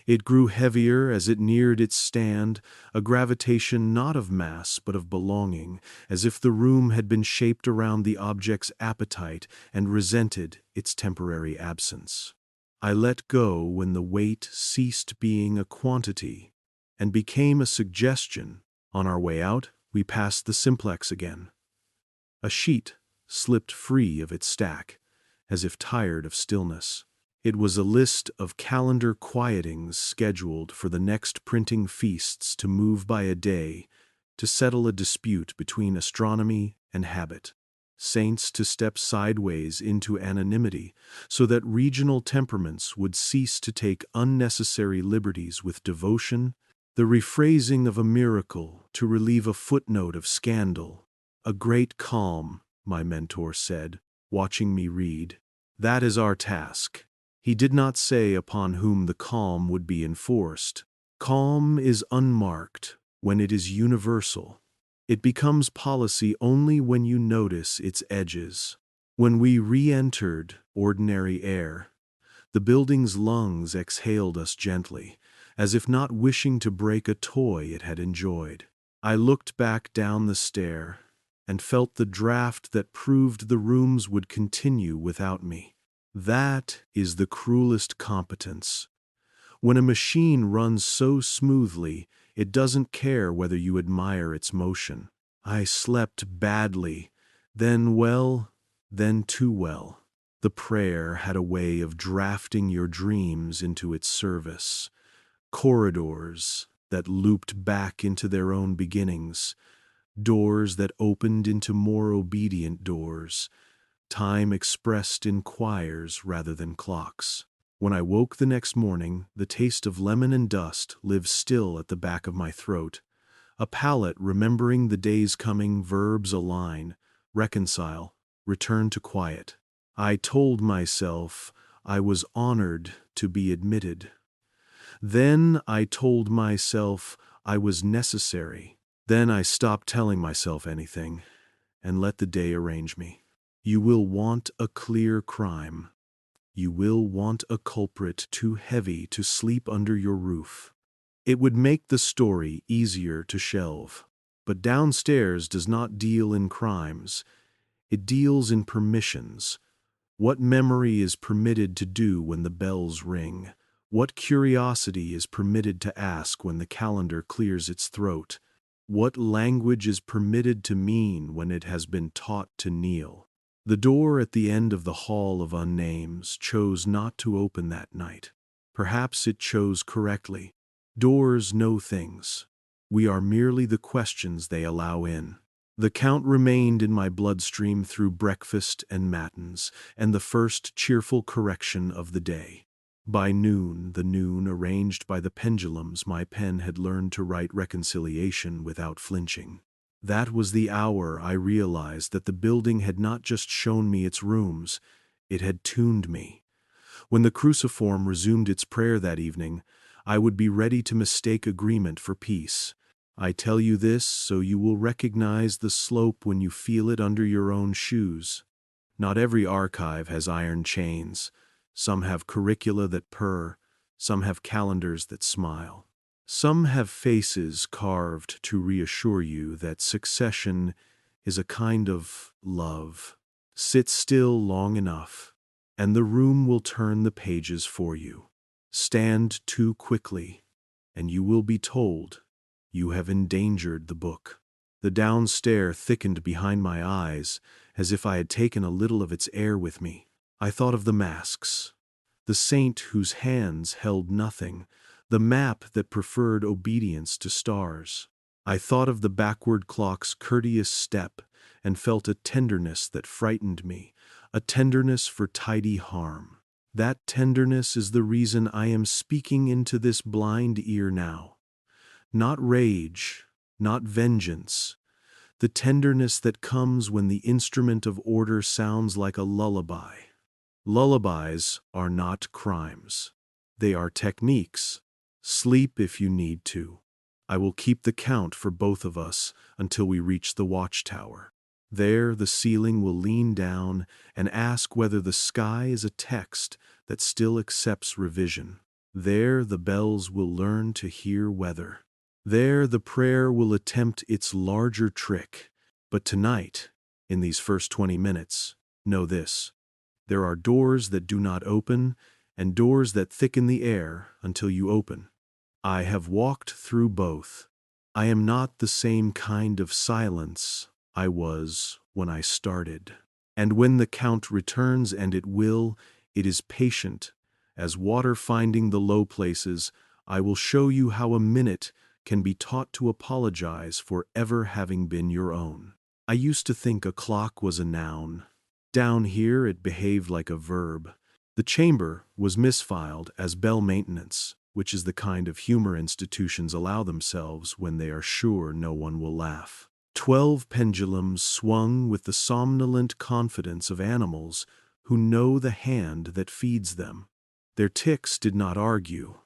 It grew heavier as it neared its stand, a gravitation not of mass but of belonging, as if the room had been shaped around the object's appetite and resented its temporary absence. I let go when the weight ceased being a quantity and became a suggestion. On our way out, we passed the simplex again. A sheet slipped free of its stack, as if tired of stillness. It was a list of calendar quietings scheduled for the next printing feasts to move by a day to settle a dispute between astronomy and habit. Saints to step sideways into anonymity so that regional temperaments would cease to take unnecessary liberties with devotion, the rephrasing of a miracle to relieve a footnote of scandal. A great calm, my mentor said, watching me read. That is our task. He did not say upon whom the calm would be enforced. Calm is unmarked when it is universal. It becomes policy only when you notice its edges. When we re-entered ordinary air, the building's lungs exhaled us gently, as if not wishing to break a toy it had enjoyed. I looked back down the stair and felt the draft that proved the rooms would continue without me. That is the cruelest competence. When a machine runs so smoothly, it doesn't care whether you admire its motion. I slept badly, then well, then too well. The prayer had a way of drafting your dreams into its service. Corridors that looped back into their own beginnings, doors that opened into more obedient doors, time expressed in choirs rather than clocks. When I woke the next morning, the taste of lemon and dust lived still at the back of my throat. A palate remembering the day's coming, verbs align, reconcile, return to quiet. I told myself I was honored to be admitted. Then I told myself I was necessary. Then I stopped telling myself anything and let the day arrange me. You will want a clear crime. You will want a culprit too heavy to sleep under your roof. It would make the story easier to shelve. But downstairs does not deal in crimes. It deals in permissions. What memory is permitted to do when the bells ring? What curiosity is permitted to ask when the calendar clears its throat? What language is permitted to mean when it has been taught to kneel? The door at the end of the hall of Unnames chose not to open that night. Perhaps it chose correctly. Doors know things. We are merely the questions they allow in. The count remained in my bloodstream through breakfast and matins, and the first cheerful correction of the day. By noon, the noon arranged by the pendulums, my pen had learned to write reconciliation without flinching. That was the hour I realized that the building had not just shown me its rooms, it had tuned me. When the Cruciform resumed its prayer that evening, I would be ready to mistake agreement for peace. I tell you this so you will recognize the slope when you feel it under your own shoes. Not every archive has iron chains. Some have curricula that purr. Some have calendars that smile. Some have faces carved to reassure you that succession is a kind of love. Sit still long enough, and the room will turn the pages for you. Stand too quickly, and you will be told you have endangered the book. The downstair thickened behind my eyes, as if I had taken a little of its air with me. I thought of the masks, the saint whose hands held nothing, the map that preferred obedience to stars. I thought of the backward clock's courteous step and felt a tenderness that frightened me, a tenderness for tidy harm. That tenderness is the reason I am speaking into this blind ear now. Not rage, not vengeance, the tenderness that comes when the instrument of order sounds like a lullaby. Lullabies are not crimes. They are techniques. Sleep if you need to. I will keep the count for both of us until we reach the watchtower. There the ceiling will lean down and ask whether the sky is a text that still accepts revision. There the bells will learn to hear weather. There the prayer will attempt its larger trick. But tonight, in these first 20 minutes, know this. There are doors that do not open and doors that thicken the air until you open. I have walked through both. I am not the same kind of silence I was when I started. And when the count returns, and it will, it is patient. As water finding the low places, I will show you how a minute can be taught to apologize for ever having been your own. I used to think a clock was a noun. Down here it behaved like a verb. The chamber was misfiled as bell maintenance, which is the kind of humor institutions allow themselves when they are sure no one will laugh. 12 pendulums swung with the somnolent confidence of animals who know the hand that feeds them. Their ticks did not argue.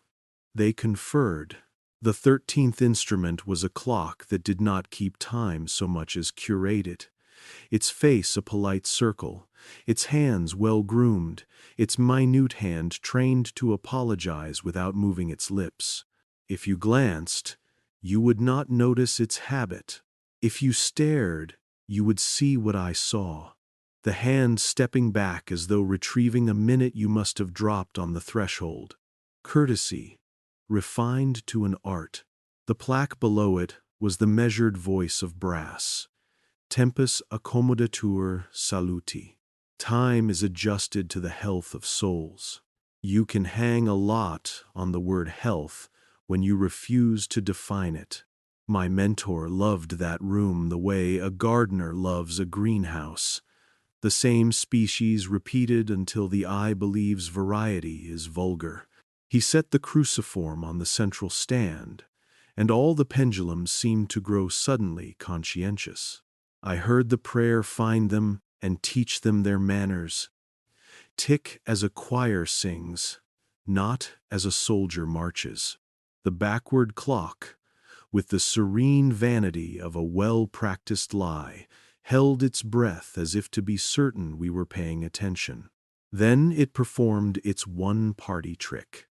They conferred. The 13th instrument was a clock that did not keep time so much as curate it. Its face a polite circle, its hands well-groomed, its minute hand trained to apologize without moving its lips. If you glanced, you would not notice its habit. If you stared, you would see what I saw. The hand stepping back as though retrieving a minute you must have dropped on the threshold. Courtesy, refined to an art. The plaque below it was the measured voice of brass. Tempus accommodatur saluti. Time is adjusted to the health of souls. You can hang a lot on the word health when you refuse to define it. My mentor loved that room the way a gardener loves a greenhouse. The same species repeated until the eye believes variety is vulgar. He set the cruciform on the central stand, and all the pendulums seemed to grow suddenly conscientious. I heard the prayer find them and teach them their manners. Tick as a choir sings, not as a soldier marches. The backward clock, with the serene vanity of a well-practiced lie, held its breath as if to be certain we were paying attention. Then it performed its one-party trick.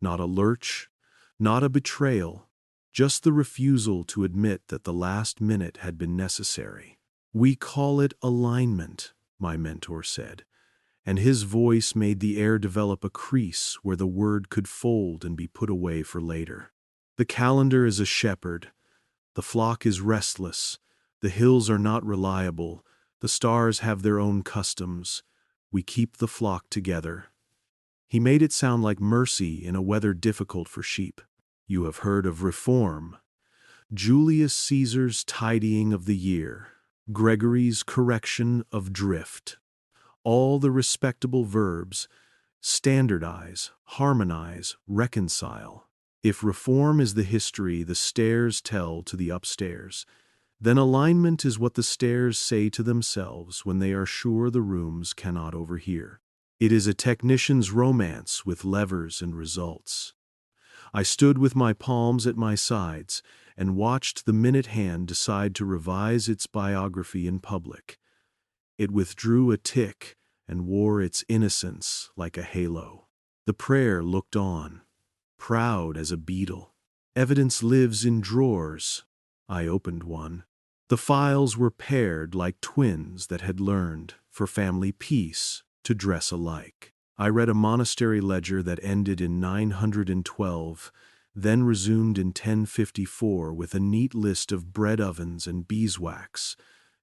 Not a lurch, not a betrayal, just the refusal to admit that the last minute had been necessary. "We call it alignment," my mentor said, and his voice made the air develop a crease where the word could fold and be put away for later. The calendar is a shepherd. The flock is restless. The hills are not reliable. The stars have their own customs. We keep the flock together. He made it sound like mercy in a weather difficult for sheep. You have heard of reform, Julius Caesar's tidying of the year, Gregory's correction of drift. All the respectable verbs: standardize, harmonize, reconcile. If reform is the history the stairs tell to the upstairs, then alignment is what the stairs say to themselves when they are sure the rooms cannot overhear. It is a technician's romance with levers and results. I stood with my palms at my sides and watched the minute hand decide to revise its biography in public. It withdrew a tick and wore its innocence like a halo. The prayer looked on, proud as a beetle. Evidence lives in drawers. I opened one. The files were paired like twins that had learned, for family peace, to dress alike. I read a monastery ledger that ended in 912, then resumed in 1054 with a neat list of bread ovens and beeswax.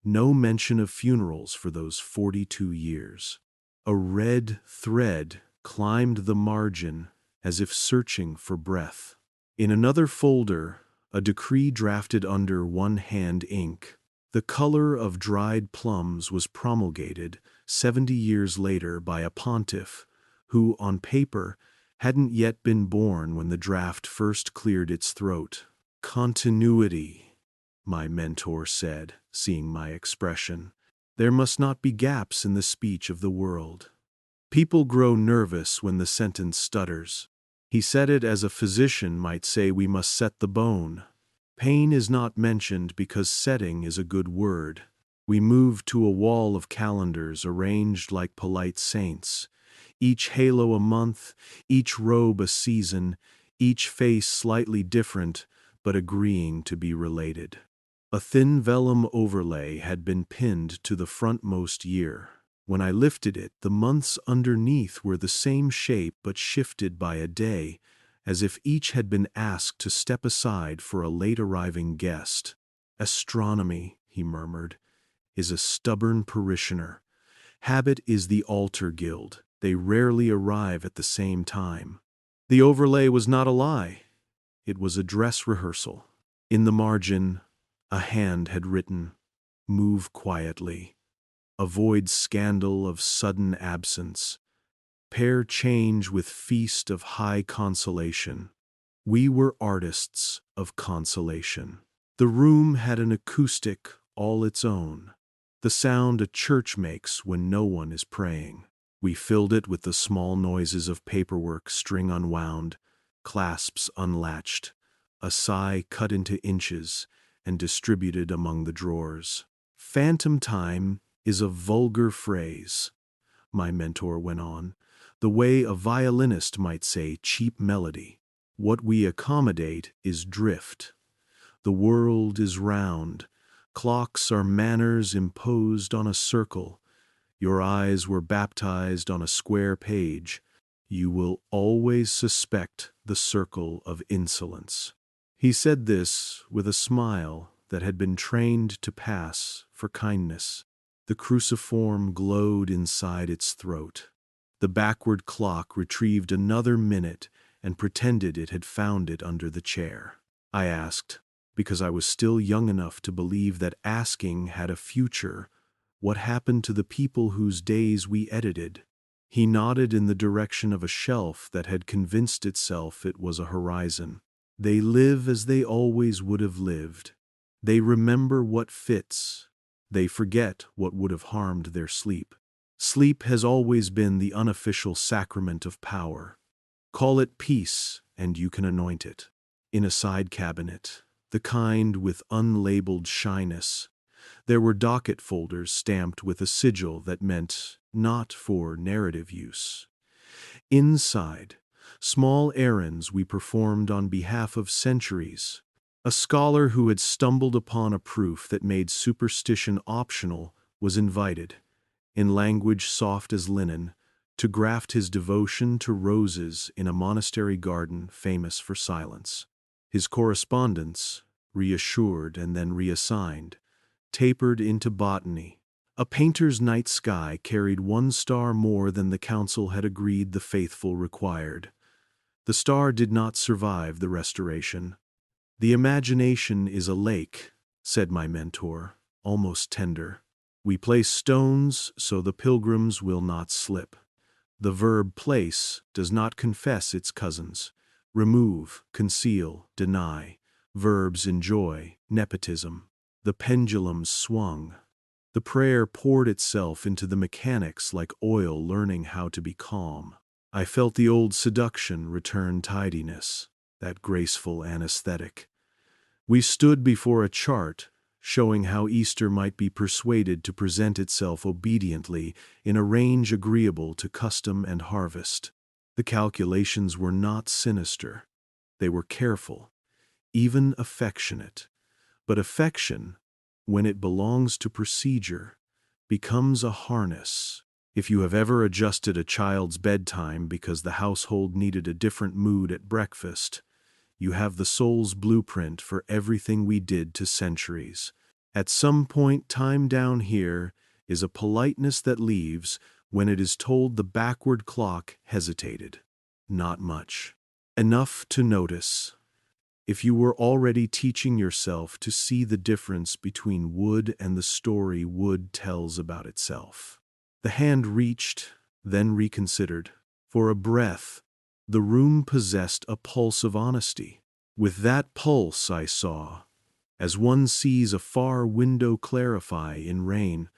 No mention of funerals for those 42 years. A red thread climbed the margin as if searching for breath. In another folder, a decree drafted under one-hand ink. The color of dried plums was promulgated 70 years later by a pontiff who, on paper, hadn't yet been born when the draft first cleared its throat. Continuity, my mentor said, seeing my expression. There must not be gaps in the speech of the world. People grow nervous when the sentence stutters. He said it as a physician might say we must set the bone. Pain is not mentioned because setting is a good word. We moved to a wall of calendars arranged like polite saints, each halo a month, each robe a season, each face slightly different, but agreeing to be related. A thin vellum overlay had been pinned to the frontmost year. When I lifted it, the months underneath were the same shape but shifted by a day, as if each had been asked to step aside for a late-arriving guest. Astronomy, he murmured, is a stubborn parishioner. Habit is the altar guild. They rarely arrive at the same time. The overlay was not a lie. It was a dress rehearsal. In the margin, a hand had written, "Move quietly. Avoid scandal of sudden absence. Pair change with feast of high consolation." We were artists of consolation. The room had an acoustic all its own, the sound a church makes when no one is praying. We filled it with the small noises of paperwork, string unwound, clasps unlatched, a sigh cut into inches and distributed among the drawers. Phantom time is a vulgar phrase, my mentor went on, the way a violinist might say cheap melody. What we accommodate is drift. The world is round. Clocks are manners imposed on a circle. Your eyes were baptized on a square page. You will always suspect the circle of insolence. He said this with a smile that had been trained to pass for kindness. The cruciform glowed inside its throat. The backward clock retrieved another minute and pretended it had found it under the chair. I asked, because I was still young enough to believe that asking had a future, what happened to the people whose days we edited? He nodded in the direction of a shelf that had convinced itself it was a horizon. They live as they always would have lived. They remember what fits. They forget what would have harmed their sleep. Sleep has always been the unofficial sacrament of power. Call it peace, and you can anoint it. In a side cabinet, the kind with unlabeled shyness, there were docket folders stamped with a sigil that meant not for narrative use. Inside, small errands we performed on behalf of centuries. A scholar who had stumbled upon a proof that made superstition optional was invited, in language soft as linen, to graft his devotion to roses in a monastery garden famous for silence. His correspondence, reassured and then reassigned, tapered into botany. A painter's night sky carried 1 star more than the council had agreed the faithful required. The star did not survive the restoration. The imagination is a lake, said my mentor, almost tender. We place stones so the pilgrims will not slip. The verb place does not confess its cousins. Remove, conceal, deny. Verbs enjoy, nepotism. The pendulum swung. The prayer poured itself into the mechanics like oil learning how to be calm. I felt the old seduction return tidiness, that graceful anesthetic. We stood before a chart showing how Easter might be persuaded to present itself obediently in a range agreeable to custom and harvest. The calculations were not sinister. They were careful, even affectionate. But affection, when it belongs to procedure, becomes a harness. If you have ever adjusted a child's bedtime because the household needed a different mood at breakfast, you have the soul's blueprint for everything we did to centuries. At some point, time down here is a politeness that leaves when it is told the backward clock hesitated. Not much. Enough to notice. If you were already teaching yourself to see the difference between wood and the story wood tells about itself. The hand reached, then reconsidered. For a breath, the room possessed a pulse of honesty. With that pulse I saw, as one sees a far window clarify in rain,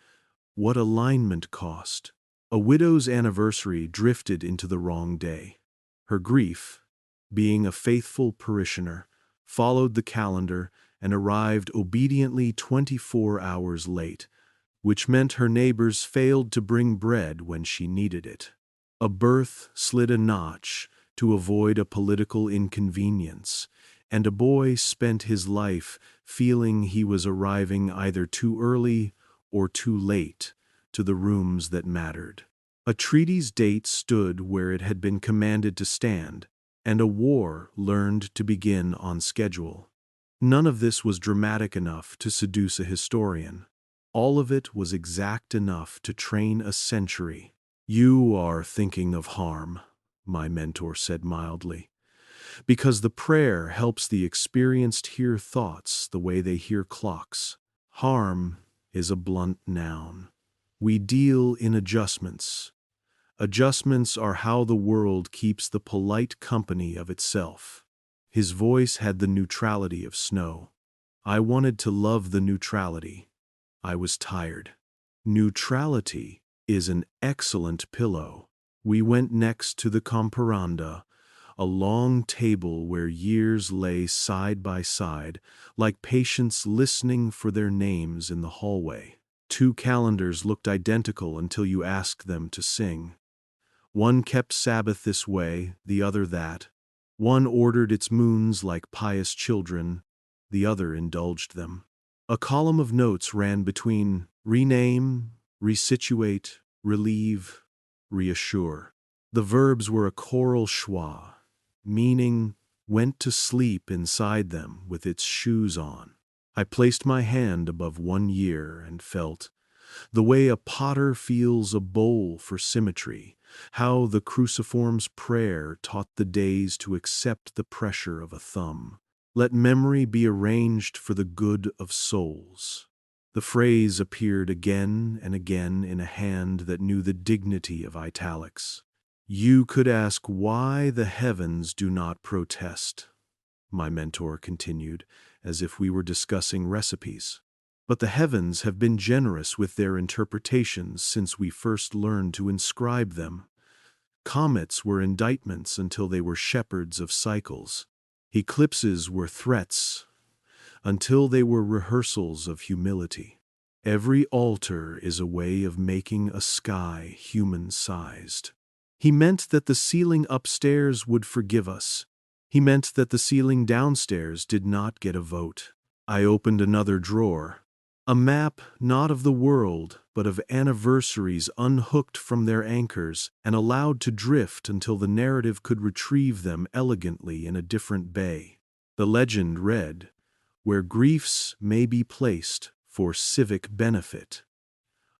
what alignment cost. A widow's anniversary drifted into the wrong day. Her grief, being a faithful parishioner, followed the calendar and arrived obediently 24 hours late, which meant her neighbors failed to bring bread when she needed it. A birth slid a notch to avoid a political inconvenience, and a boy spent his life feeling he was arriving either too early or too late to the rooms that mattered. A treaty's date stood where it had been commanded to stand, and a war learned to begin on schedule. None of this was dramatic enough to seduce a historian. All of it was exact enough to train a century. You are thinking of harm, my mentor said mildly, because the prayer helps the experienced hear thoughts the way they hear clocks. Harm is a blunt noun. We deal in adjustments. Adjustments are how the world keeps the polite company of itself. His voice had the neutrality of snow. I wanted to love the neutrality. I was tired. Neutrality is an excellent pillow. We went next to the comparanda, a long table where years lay side by side, like patients listening for their names in the hallway. 2 calendars looked identical until you asked them to sing. One kept Sabbath this way, the other that. One ordered its moons like pious children, the other indulged them. A column of notes ran between rename, resituate, relieve, reassure. The verbs were a choral schwa, meaning went to sleep inside them with its shoes on. I placed my hand above 1 year and felt the way a potter feels a bowl for symmetry, how the Cruciform's prayer taught the days to accept the pressure of a thumb. Let memory be arranged for the good of souls. The phrase appeared again and again in a hand that knew the dignity of italics. You could ask why the heavens do not protest, my mentor continued, as if we were discussing recipes. But the heavens have been generous with their interpretations since we first learned to inscribe them. Comets were indictments until they were shepherds of cycles. Eclipses were threats until they were rehearsals of humility. Every altar is a way of making a sky human-sized. He meant that the ceiling upstairs would forgive us. He meant that the ceiling downstairs did not get a vote. I opened another drawer. A map not of the world, but of anniversaries unhooked from their anchors and allowed to drift until the narrative could retrieve them elegantly in a different bay. The legend read, "Where griefs may be placed for civic benefit."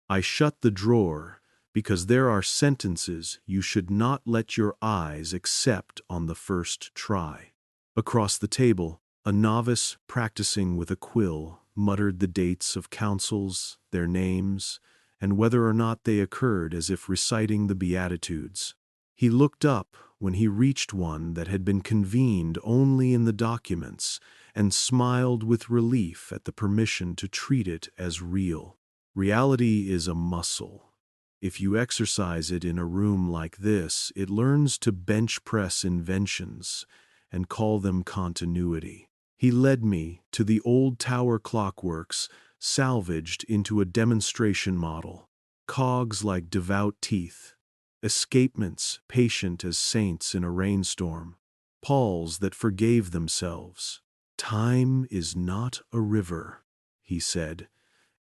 I shut the drawer because there are sentences you should not let your eyes accept on the first try. Across the table, a novice practicing with a quill muttered the dates of councils, their names, and whether or not they occurred as if reciting the Beatitudes. He looked up when he reached one that had been convened only in the documents and smiled with relief at the permission to treat it as real. Reality is a muscle. If you exercise it in a room like this, it learns to bench press inventions and call them continuity. He led me to the old tower clockworks, salvaged into a demonstration model, cogs like devout teeth, escapements patient as saints in a rainstorm, palls that forgave themselves. Time is not a river, he said,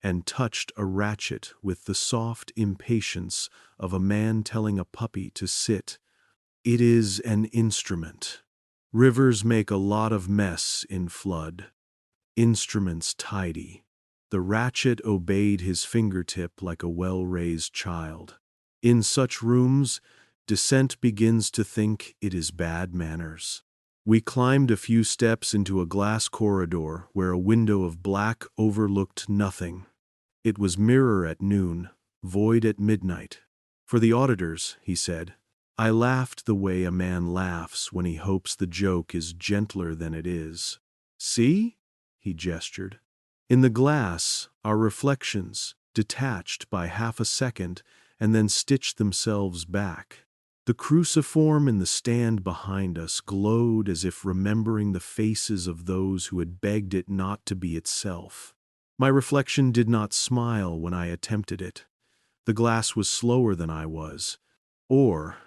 and touched a ratchet with the soft impatience of a man telling a puppy to sit. It is an instrument. Rivers make a lot of mess in flood. Instruments tidy. The ratchet obeyed his fingertip like a well-raised child. In such rooms, dissent begins to think it is bad manners. We climbed a few steps into a glass corridor where a window of black overlooked nothing. It was mirror at noon, void at midnight. For the auditors, he said. I laughed the way a man laughs when he hopes the joke is gentler than it is. See? He gestured. In the glass are reflections, detached by half a second and then stitched themselves back. The cruciform in the stand behind us glowed as if remembering the faces of those who had begged it not to be itself. My reflection did not smile when I attempted it. The glass was slower than I was, or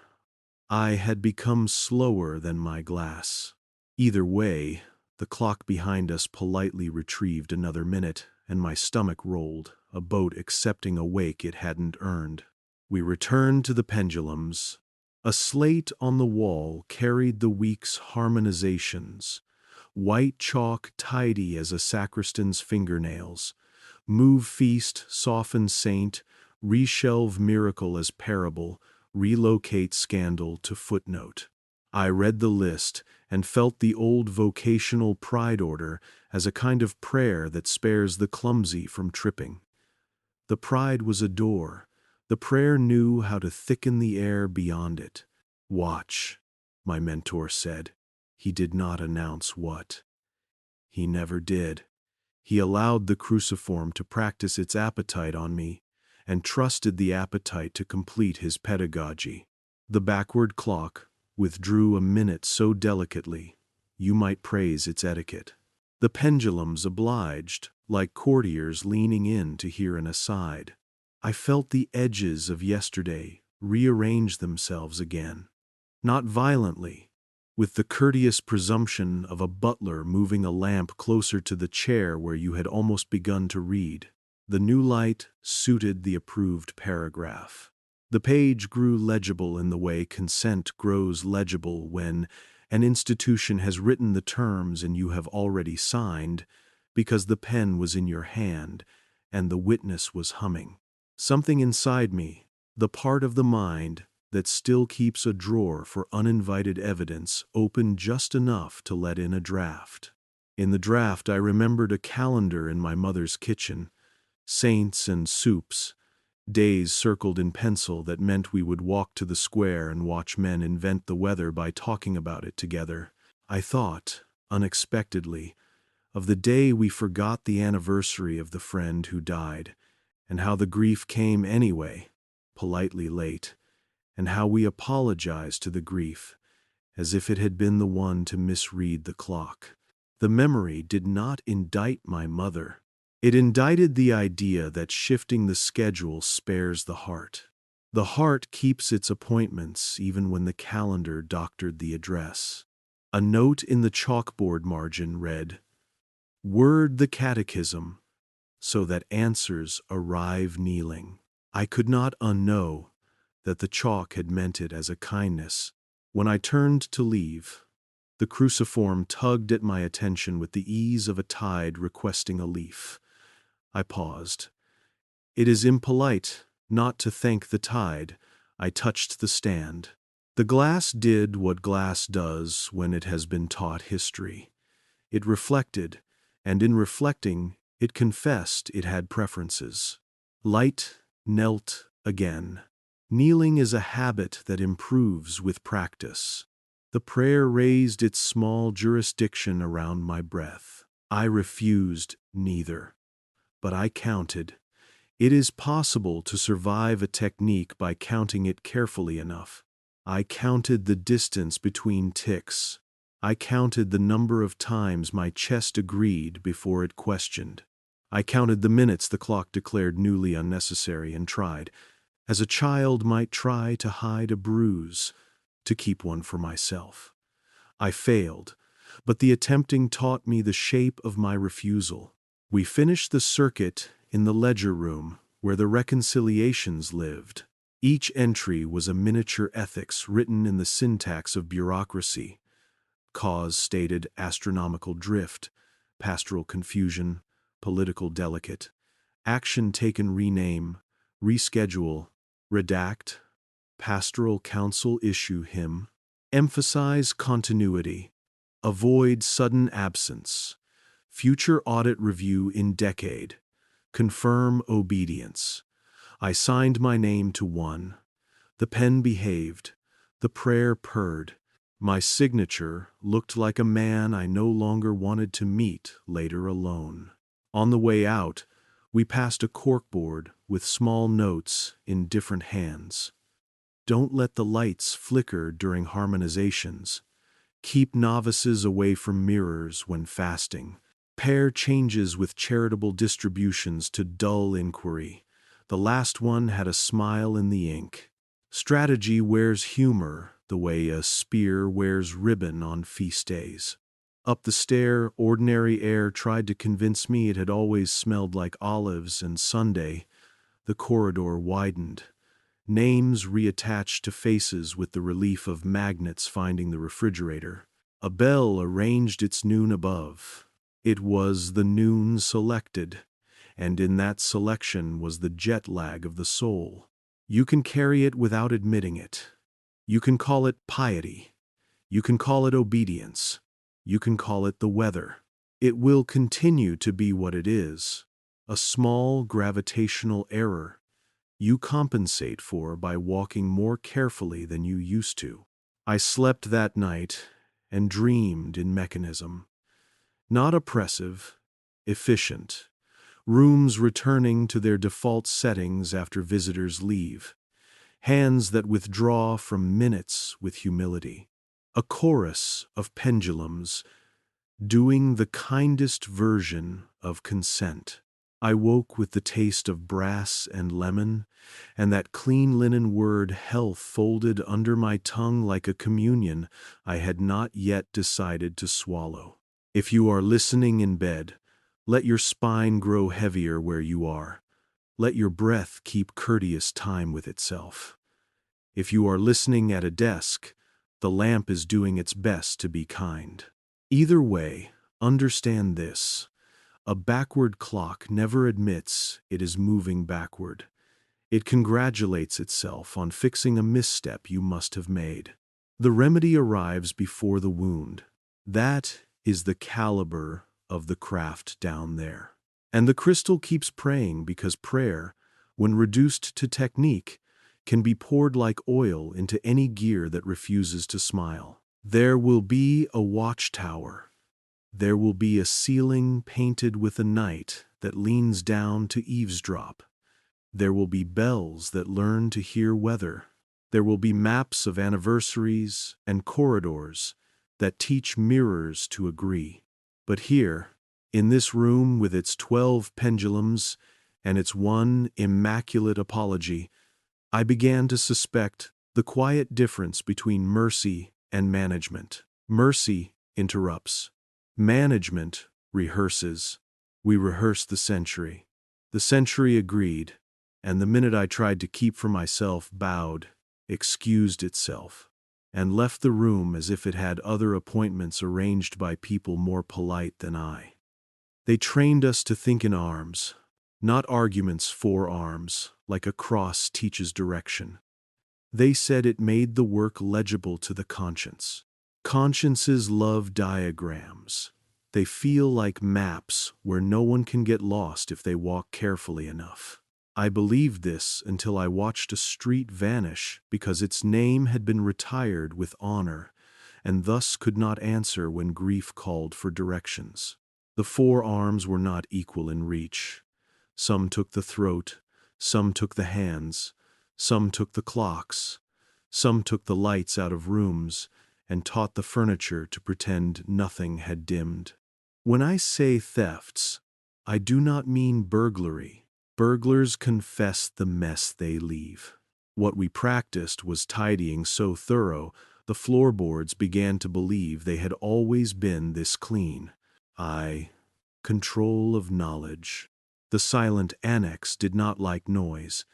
I had become slower than my glass. Either way, the clock behind us politely retrieved another minute, and my stomach rolled, a boat accepting a wake it hadn't earned. We returned to the pendulums. A slate on the wall carried the week's harmonizations, white chalk tidy as a sacristan's fingernails, move feast, soften saint, reshelve miracle as parable, relocate scandal to footnote. I read the list and felt the old vocational pride order as a kind of prayer that spares the clumsy from tripping. The pride was a door. The prayer knew how to thicken the air beyond it. Watch, my mentor said. He did not announce what. He never did. He allowed the cruciform to practice its appetite on me, and trusted the appetite to complete his pedagogy. The backward clock, withdrew a minute so delicately, you might praise its etiquette. The pendulums obliged, like courtiers leaning in to hear an aside. I felt the edges of yesterday rearrange themselves again, not violently, with the courteous presumption of a butler moving a lamp closer to the chair where you had almost begun to read. The new light suited the approved paragraph. The page grew legible in the way consent grows legible when an institution has written the terms and you have already signed, because the pen was in your hand and the witness was humming. Something inside me, the part of the mind that still keeps a drawer for uninvited evidence, opened just enough to let in a draft. In the draft I remembered a calendar in my mother's kitchen, saints and soups, days circled in pencil that meant we would walk to the square and watch men invent the weather by talking about it together. I thought, unexpectedly, of the day we forgot the anniversary of the friend who died, and how the grief came anyway, politely late, and how we apologized to the grief, as if it had been the one to misread the clock. The memory did not indict my mother. It indicted the idea that shifting the schedule spares the heart. The heart keeps its appointments even when the calendar doctored the address. A note in the chalkboard margin read, "Word the Catechism, so that answers arrive kneeling." I could not unknow that the chalk had meant it as a kindness. When I turned to leave, the cruciform tugged at my attention with the ease of a tide requesting a leaf. I paused. It is impolite not to thank the tide. I touched the stand. The glass did what glass does when it has been taught history. It reflected, and in reflecting, it confessed it had preferences. Light knelt again. Kneeling is a habit that improves with practice. The prayer raised its small jurisdiction around my breath. I refused neither. But I counted. It is possible to survive a technique by counting it carefully enough. I counted the distance between ticks. I counted the number of times my chest agreed before it questioned. I counted the minutes the clock declared newly unnecessary and tried, as a child might try to hide a bruise, to keep one for myself. I failed, but the attempting taught me the shape of my refusal. We finished the circuit in the ledger room where the reconciliations lived. Each entry was a miniature ethics written in the syntax of bureaucracy. Cause stated astronomical drift, pastoral confusion, political delicate. Action taken rename, reschedule, redact, pastoral council issue hymn. Emphasize continuity, avoid sudden absence. Future audit review in decade. Confirm obedience. I signed my name to one. The pen behaved. The prayer purred. My signature looked like a man I no longer wanted to meet later alone. On the way out, we passed a corkboard with small notes in different hands. Don't let the lights flicker during harmonizations. Keep novices away from mirrors when fasting. Pair changes with charitable distributions to dull inquiry. The last one had a smile in the ink. Strategy wears humor the way a spear wears ribbon on feast days. Up the stair, ordinary air tried to convince me it had always smelled like olives and Sunday. The corridor widened. Names reattached to faces with the relief of magnets finding the refrigerator. A bell arranged its noon above. It was the noon selected, and in that selection was the jet lag of the soul. You can carry it without admitting it. You can call it piety. You can call it obedience. You can call it the weather. It will continue to be what it is, a small gravitational error you compensate for by walking more carefully than you used to. I slept that night and dreamed in mechanism. Not oppressive, efficient. Rooms returning to their default settings after visitors leave. hands that withdraw from minutes with humility. A chorus of pendulums, doing the kindest version of consent. I woke with the taste of brass and lemon, and that clean linen word health folded under my tongue like a communion I had not yet decided to swallow. If you are listening in bed, let your spine grow heavier where you are. Let your breath keep courteous time with itself. If you are listening at a desk, the lamp is doing its best to be kind. Either way, understand this. A backward clock never admits it is moving backward. It congratulates itself on fixing a misstep you must have made. The remedy arrives before the wound. That is the caliber of the craft down there. And the crystal keeps praying because prayer, when reduced to technique, can be poured like oil into any gear that refuses to smile. There will be a watchtower. There will be a ceiling painted with a night that leans down to eavesdrop. There will be bells that learn to hear weather. There will be maps of anniversaries and corridors that teach mirrors to agree. But here, in this room with its 12 pendulums and its one immaculate apology, I began to suspect the quiet difference between mercy and management. Mercy interrupts. Management rehearses. We rehearsed the century. The century agreed, and the minute I tried to keep for myself bowed, excused itself, and left the room as if it had other appointments arranged by people more polite than I. They trained us to think in arms, not arguments for arms, like a cross teaches direction. They said it made the work legible to the conscience. Consciences love diagrams. They feel like maps where no one can get lost if they walk carefully enough. I believed this until I watched a street vanish because its name had been retired with honor and thus could not answer when grief called for directions. The 4 arms were not equal in reach. Some took the throat, some took the hands, some took the clocks, some took the lights out of rooms and taught the furniture to pretend nothing had dimmed. When I say thefts, I do not mean burglary. Burglars confess the mess they leave. What we practiced was tidying so thorough the floorboards began to believe they had always been this clean. Control of knowledge. The silent annex did not like noise.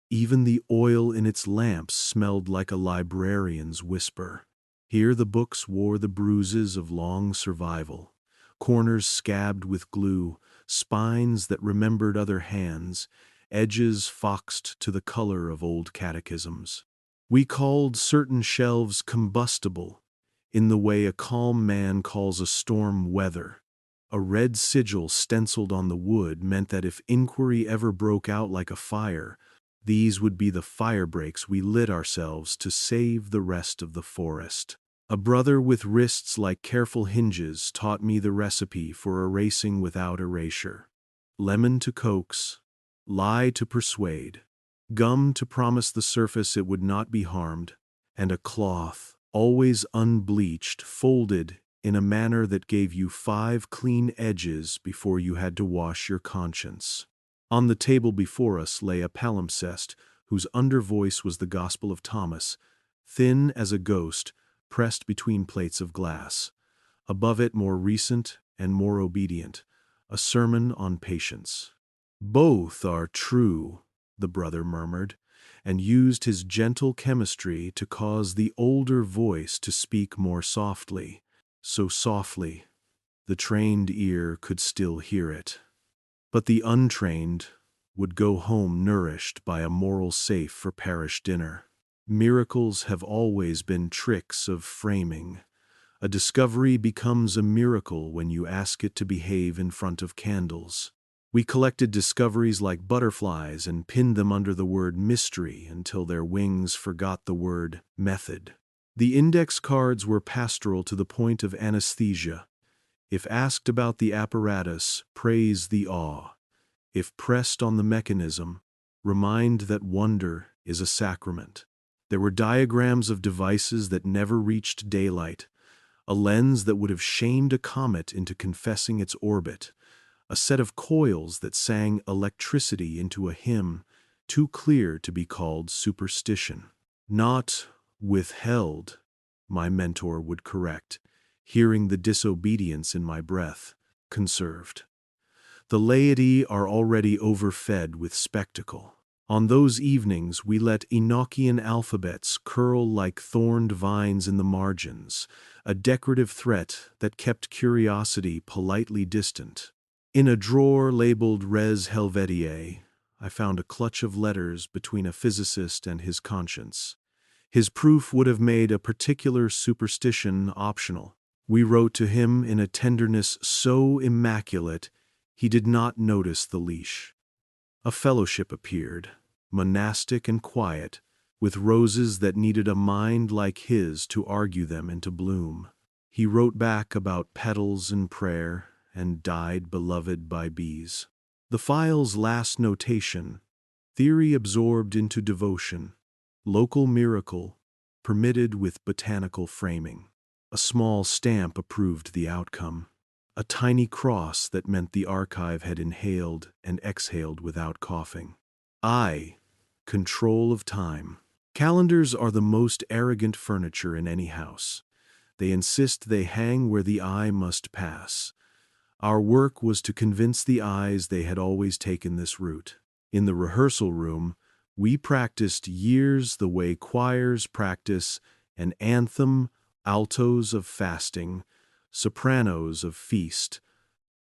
Even the oil in its lamps smelled like a librarian's whisper. Here the books wore the bruises of long survival, corners scabbed with glue, spines that remembered other hands, edges foxed to the color of old catechisms. We called certain shelves combustible, in the way a calm man calls a storm weather. A red sigil stenciled on the wood meant that if inquiry ever broke out like a fire, these would be the firebreaks we lit ourselves to save the rest of the forest. A brother with wrists like careful hinges taught me the recipe for erasing without erasure. Lemon to coax, lie to persuade, gum to promise the surface it would not be harmed, and a cloth, always unbleached, folded in a manner that gave you 5 clean edges before you had to wash your conscience. On the table before us lay a palimpsest, whose undervoice was the Gospel of Thomas, thin as a ghost, pressed between plates of glass. Above it, more recent and more obedient, a sermon on patience. Both are true, the brother murmured, and used his gentle chemistry to cause the older voice to speak more softly. So softly, the trained ear could still hear it. But the untrained would go home nourished by a moral safe for parish dinner. Miracles have always been tricks of framing. A discovery becomes a miracle when you ask it to behave in front of candles. We collected discoveries like butterflies and pinned them under the word mystery until their wings forgot the word method. The index cards were pastoral to the point of anesthesia. If asked about the apparatus, praise the awe. If pressed on the mechanism, remind that wonder is a sacrament. There were diagrams of devices that never reached daylight, a lens that would have shamed a comet into confessing its orbit, a set of coils that sang electricity into a hymn too clear to be called superstition. Not withheld, my mentor would correct, hearing the disobedience in my breath, conserved. The laity are already overfed with spectacle. On those evenings we let Enochian alphabets curl like thorned vines in the margins, a decorative threat that kept curiosity politely distant. In a drawer labeled Res Helvetiae, I found a clutch of letters between a physicist and his conscience. His proof would have made a particular superstition optional. We wrote to him in a tenderness so immaculate he did not notice the leash. A fellowship appeared, monastic and quiet, with roses that needed a mind like his to argue them into bloom. He wrote back about petals and prayer, and died beloved by bees. The file's last notation, theory absorbed into devotion, local miracle, permitted with botanical framing. A small stamp approved the outcome. A tiny cross that meant the archive had inhaled and exhaled without coughing. Control of time. Calendars are the most arrogant furniture in any house. They insist they hang where the eye must pass. Our work was to convince the eyes they had always taken this route. In the rehearsal room, we practiced years the way choirs practice an anthem, altos of fasting, sopranos of feast,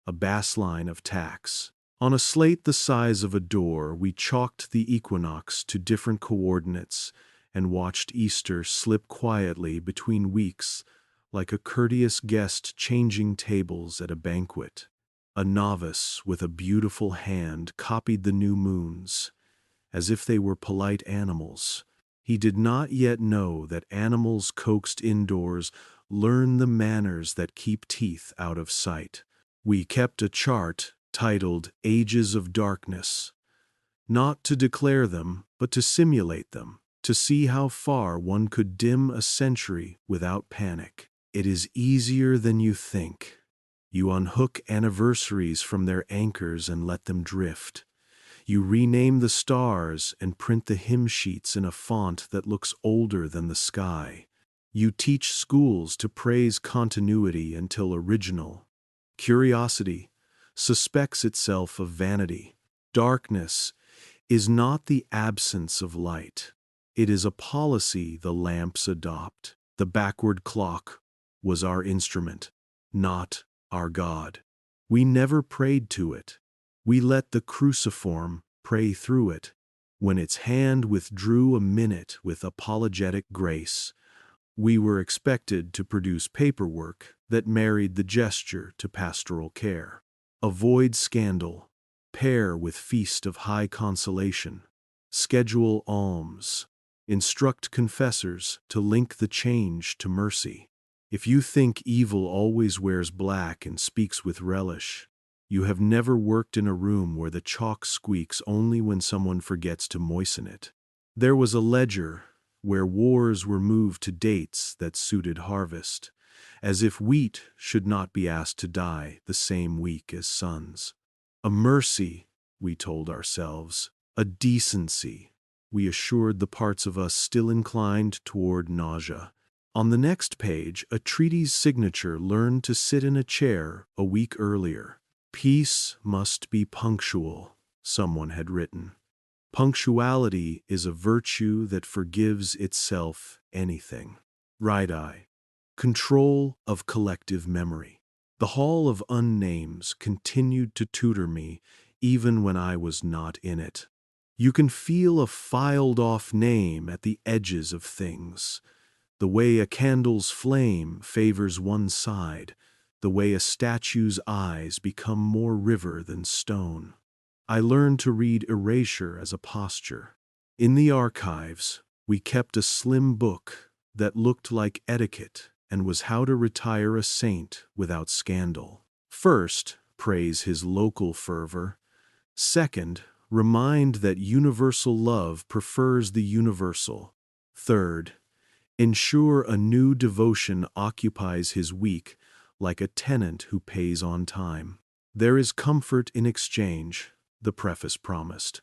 a bass line of tax. On a slate the size of a door, we chalked the equinox to different coordinates and watched Easter slip quietly between weeks like a courteous guest changing tables at a banquet. A novice with a beautiful hand copied the new moons, as if they were polite animals. He did not yet know that animals coaxed indoors learn the manners that keep teeth out of sight. We kept a chart titled Ages of Darkness, not to declare them, but to simulate them, to see how far one could dim a century without panic. It is easier than you think. You unhook anniversaries from their anchors and let them drift. You rename the stars and print the hymn sheets in a font that looks older than the sky. You teach schools to praise continuity until original. Curiosity suspects itself of vanity. Darkness is not the absence of light. It is a policy the lamps adopt. The backward clock was our instrument, not our God. We never prayed to it. We let the cruciform pray through it. When its hand withdrew a minute with apologetic grace, we were expected to produce paperwork that married the gesture to pastoral care. Avoid scandal. Pair with feast of high consolation. Schedule alms. Instruct confessors to link the change to mercy. If you think evil always wears black and speaks with relish, you have never worked in a room where the chalk squeaks only when someone forgets to moisten it. There was a ledger where wars were moved to dates that suited harvest, as if wheat should not be asked to die the same week as sons. A mercy, we told ourselves, a decency, we assured the parts of us still inclined toward nausea. On the next page, a treaty's signature learned to sit in a chair a week earlier. Peace must be punctual, someone had written. Punctuality is a virtue that forgives itself anything. Right eye. Control of collective memory. The Hall of Unnames continued to tutor me even when I was not in it. You can feel a filed-off name at the edges of things. The way a candle's flame favors one side, the way a statue's eyes become more river than stone. I learned to read erasure as a posture. In the archives, we kept a slim book that looked like etiquette and was how to retire a saint without scandal. First, praise his local fervor. Second, remind that universal love prefers the universal. Third, ensure a new devotion occupies his week like a tenant who pays on time. There is comfort in exchange, the preface promised.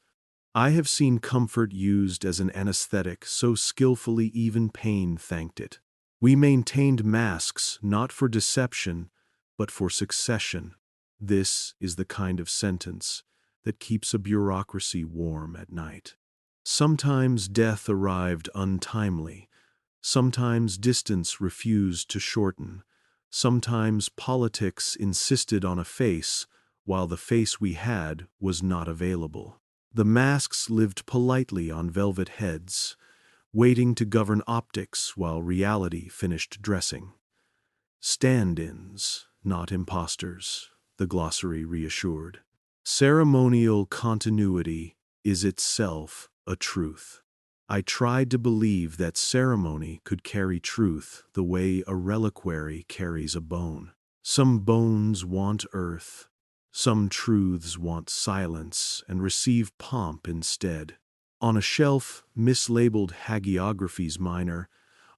I have seen comfort used as an anesthetic so skillfully even pain thanked it. We maintained masks not for deception, but for succession. This is the kind of sentence that keeps a bureaucracy warm at night. Sometimes death arrived untimely. Sometimes distance refused to shorten. Sometimes politics insisted on a face, while the face we had was not available. The masks lived politely on velvet heads, waiting to govern optics while reality finished dressing. Stand-ins, not impostors, the glossary reassured. Ceremonial continuity is itself a truth. I tried to believe that ceremony could carry truth the way a reliquary carries a bone. Some bones want earth, some truths want silence and receive pomp instead. On a shelf mislabeled hagiographies minor,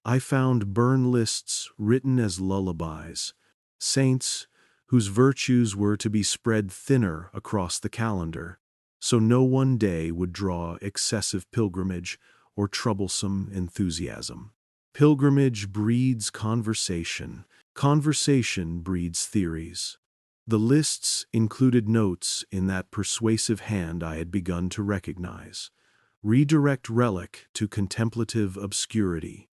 I found burn lists written as lullabies, saints whose virtues were to be spread thinner across the calendar, so no one day would draw excessive pilgrimage or troublesome enthusiasm. Pilgrimage breeds conversation. Conversation breeds theories. The lists included notes in that persuasive hand I had begun to recognize. Redirect relic to contemplative obscurity.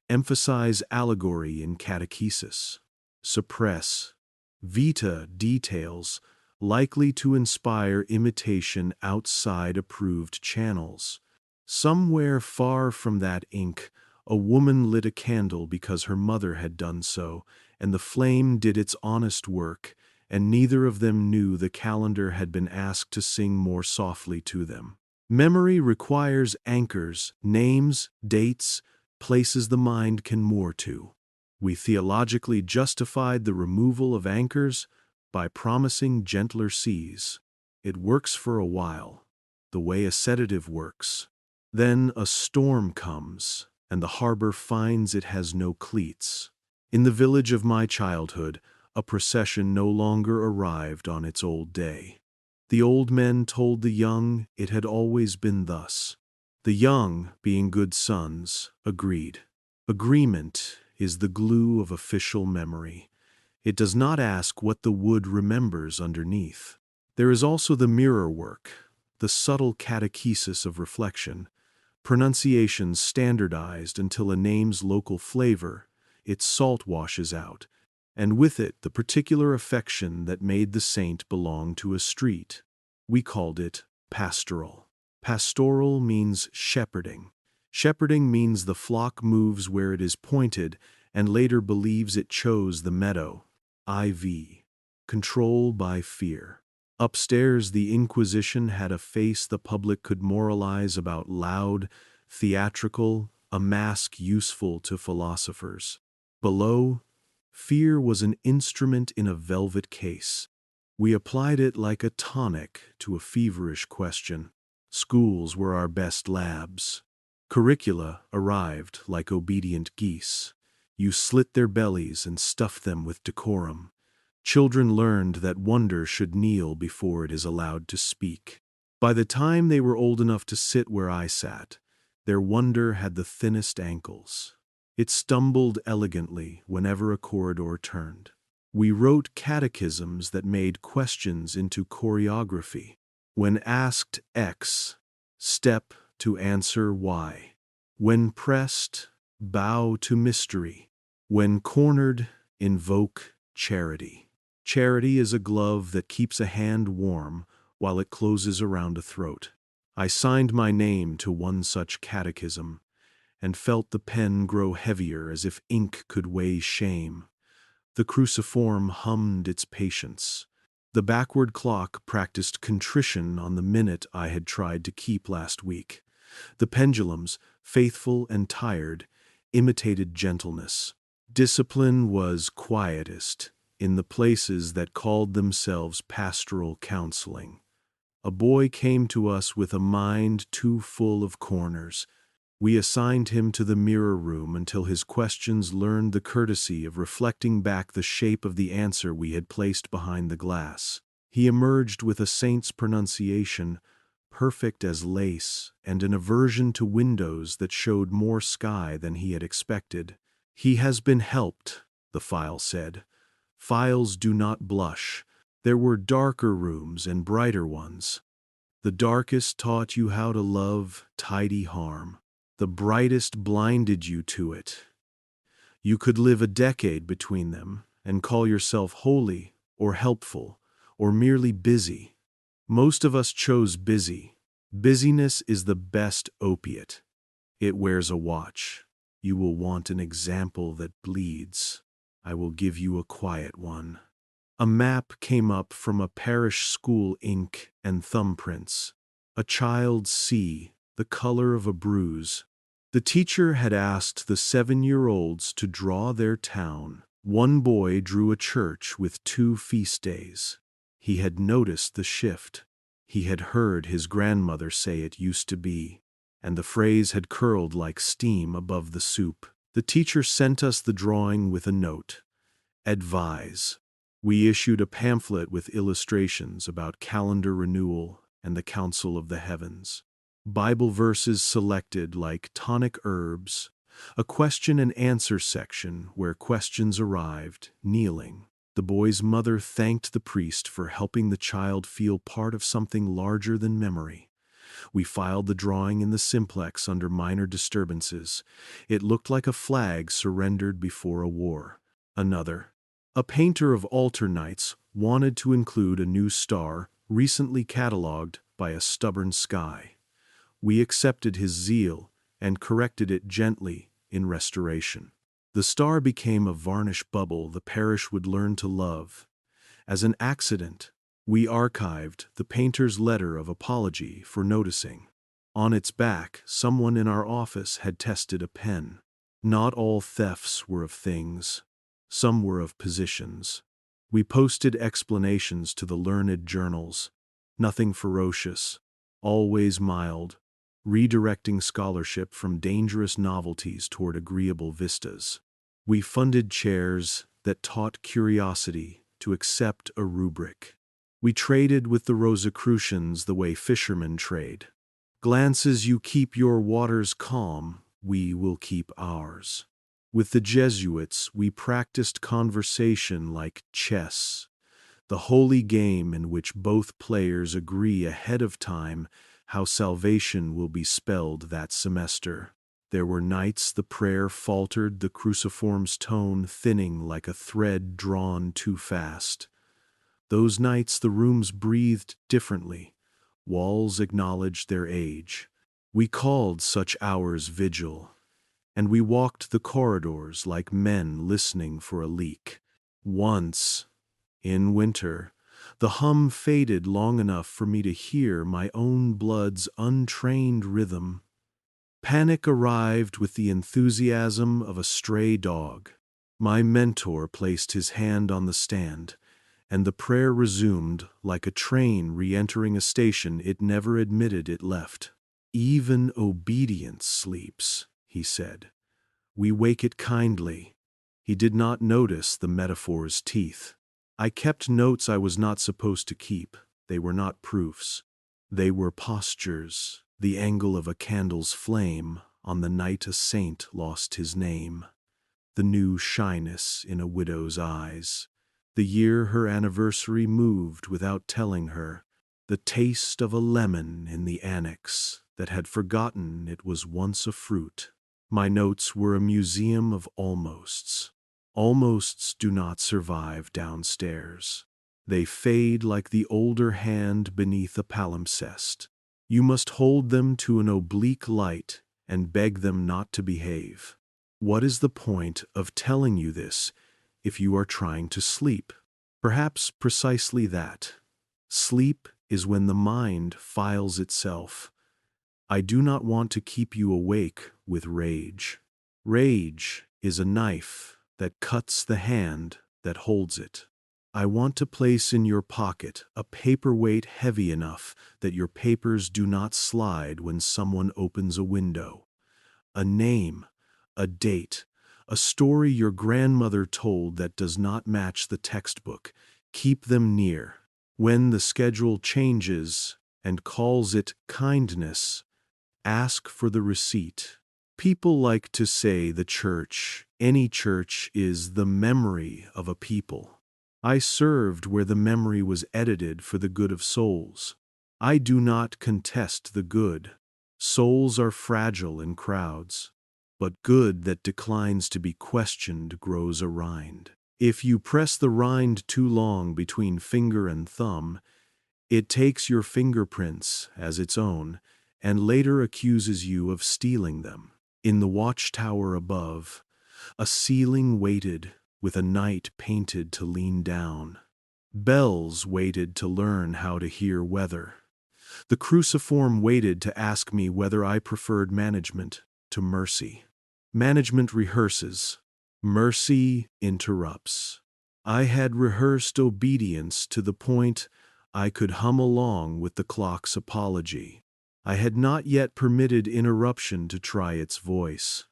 Emphasize allegory in catechesis. Suppress. Vita details likely to inspire imitation outside approved channels. Somewhere far from that ink, a woman lit a candle because her mother had done so, and the flame did its honest work, and neither of them knew the calendar had been asked to sing more softly to them. Memory requires anchors, names, dates, places the mind can moor to. We theologically justified the removal of anchors by promising gentler seas. It works for a while, the way a sedative works. Then a storm comes, and the harbor finds it has no cleats. In the village of my childhood, a procession no longer arrived on its old day. The old men told the young it had always been thus. The young, being good sons, agreed. Agreement is the glue of official memory. It does not ask what the wood remembers underneath. There is also the mirror work, the subtle catechesis of reflection, pronunciations standardized until a name's local flavor, its salt washes out, and with it the particular affection that made the saint belong to a street. We called it pastoral. Pastoral means shepherding. Shepherding means the flock moves where it is pointed and later believes it chose the meadow. IV. Control by fear. Upstairs, the Inquisition had a face the public could moralize about, loud, theatrical, a mask useful to philosophers. Below, fear was an instrument in a velvet case. We applied it like a tonic to a feverish question. Schools were our best labs. Curricula arrived like obedient geese. You slit their bellies and stuffed them with decorum. Children learned that wonder should kneel before it is allowed to speak. By the time they were old enough to sit where I sat, their wonder had the thinnest ankles. It stumbled elegantly whenever a corridor turned. We wrote catechisms that made questions into choreography. When asked X, step to answer Y. When pressed, bow to mystery. When cornered, invoke charity. Charity is a glove that keeps a hand warm while it closes around a throat. I signed my name to one such catechism and felt the pen grow heavier as if ink could weigh shame. The Cruciform hummed its patience. The backward clock practiced contrition on the minute I had tried to keep last week. The pendulums, faithful and tired, imitated gentleness. Discipline was quietest in the places that called themselves pastoral counseling. A boy came to us with a mind too full of corners. We assigned him to the mirror room until his questions learned the courtesy of reflecting back the shape of the answer we had placed behind the glass. He emerged with a saint's pronunciation, perfect as lace, and an aversion to windows that showed more sky than he had expected. "He has been helped," the file said. "Files do not blush. There were darker rooms and brighter ones. The darkest taught you how to love tidy harm. The brightest blinded you to it. You could live a decade between them and call yourself holy or helpful or merely busy. Most of us chose busy. Busyness is the best opiate. It wears a watch. You will want an example that bleeds. I will give you a quiet one." A map came up from a parish school ink and thumbprints. A child's sea, the color of a bruise. The teacher had asked the 7-year-olds to draw their town. One boy drew a church with 2 feast days. He had noticed the shift. He had heard his grandmother say it used to be, and the phrase had curled like steam above the soup. The teacher sent us the drawing with a note. Advise. We issued a pamphlet with illustrations about calendar renewal and the Council of the Heavens. Bible verses selected like tonic herbs, a question and answer section where questions arrived, kneeling. The boy's mother thanked the priest for helping the child feel part of something larger than memory. We filed the drawing in the simplex under minor disturbances. It looked like a flag surrendered before a war. Another. A painter of altar nights wanted to include a new star recently catalogued by a stubborn sky. We accepted his zeal and corrected it gently in restoration. The star became a varnish bubble the parish would learn to love. As an accident, we archived the painter's letter of apology for noticing. On its back, someone in our office had tested a pen. Not all thefts were of things. Some were of positions. We posted explanations to the learned journals. Nothing ferocious, always mild, redirecting scholarship from dangerous novelties toward agreeable vistas. We funded chairs that taught curiosity to accept a rubric. We traded with the Rosicrucians the way fishermen trade. Glances you keep your waters calm, we will keep ours. With the Jesuits, we practiced conversation like chess, the holy game in which both players agree ahead of time how salvation will be spelled that semester. There were nights the prayer faltered, the cruciform's tone thinning like a thread drawn too fast. Those nights the rooms breathed differently. Walls acknowledged their age. We called such hours vigil, and we walked the corridors like men listening for a leak. Once, in winter, the hum faded long enough for me to hear my own blood's untrained rhythm. Panic arrived with the enthusiasm of a stray dog. My mentor placed his hand on the stand, and the prayer resumed like a train re-entering a station it never admitted it left. "Even obedience sleeps," he said. "We wake it kindly." He did not notice the metaphor's teeth. I kept notes I was not supposed to keep. They were not proofs. They were postures, the angle of a candle's flame on the night a saint lost his name, the new shyness in a widow's eyes, the year her anniversary moved without telling her, the taste of a lemon in the annex that had forgotten it was once a fruit. My notes were a museum of almosts. Almosts do not survive downstairs. They fade like the older hand beneath a palimpsest. You must hold them to an oblique light and beg them not to behave. What is the point of telling you this if you are trying to sleep? Perhaps precisely that. Sleep is when the mind files itself. I do not want to keep you awake with rage. Rage is a knife that cuts the hand that holds it. I want to place in your pocket a paperweight heavy enough that your papers do not slide when someone opens a window. A name, a date, a story your grandmother told that does not match the textbook. Keep them near. When the schedule changes and calls it kindness, ask for the receipt. People like to say the church, any church, is the memory of a people. I served where the memory was edited for the good of souls. I do not contest the good. Souls are fragile in crowds, but good that declines to be questioned grows a rind. If you press the rind too long between finger and thumb, it takes your fingerprints as its own and later accuses you of stealing them. In the watchtower above, a ceiling waited with a knight painted to lean down. Bells waited to learn how to hear weather. The cruciform waited to ask me whether I preferred management to mercy. Management rehearses. Mercy interrupts. I had rehearsed obedience to the point I could hum along with the clock's apology. I had not yet permitted interruption to try its voice.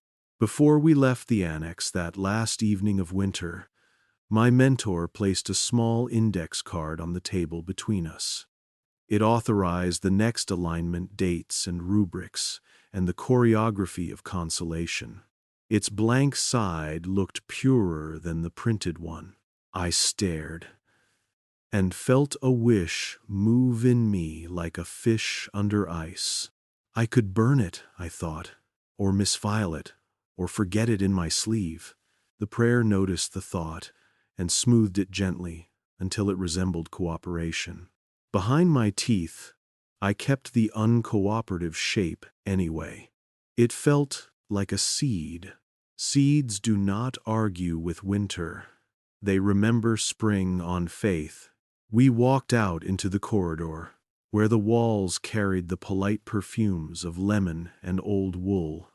Before we left the annex that last evening of winter, my mentor placed a small index card on the table between us. It authorized the next alignment dates and rubrics and the choreography of consolation. Its blank side looked purer than the printed one. I stared and felt a wish move in me like a fish under ice. I could burn it, I thought, or misfile it, or forget it in my sleeve. The prayer noticed the thought and smoothed it gently until it resembled cooperation. Behind my teeth, I kept the uncooperative shape anyway. It felt like a seed. Seeds do not argue with winter. They remember spring on faith. We walked out into the corridor, where the walls carried the polite perfumes of lemon and old wool.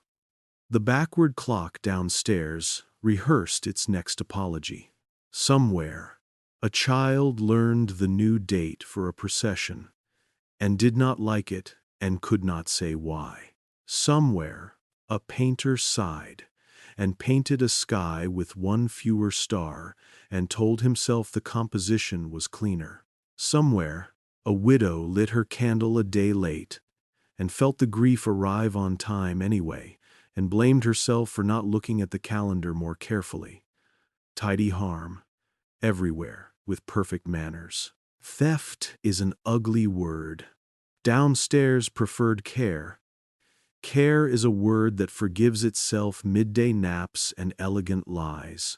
The backward clock downstairs rehearsed its next apology. Somewhere, a child learned the new date for a procession, and did not like it and could not say why. Somewhere, a painter sighed and painted a sky with one fewer star and told himself the composition was cleaner. Somewhere, a widow lit her candle a day late and felt the grief arrive on time anyway and blamed herself for not looking at the calendar more carefully. Tidy harm, everywhere, with perfect manners. Theft is an ugly word. Downstairs preferred care. Care is a word that forgives itself midday naps and elegant lies.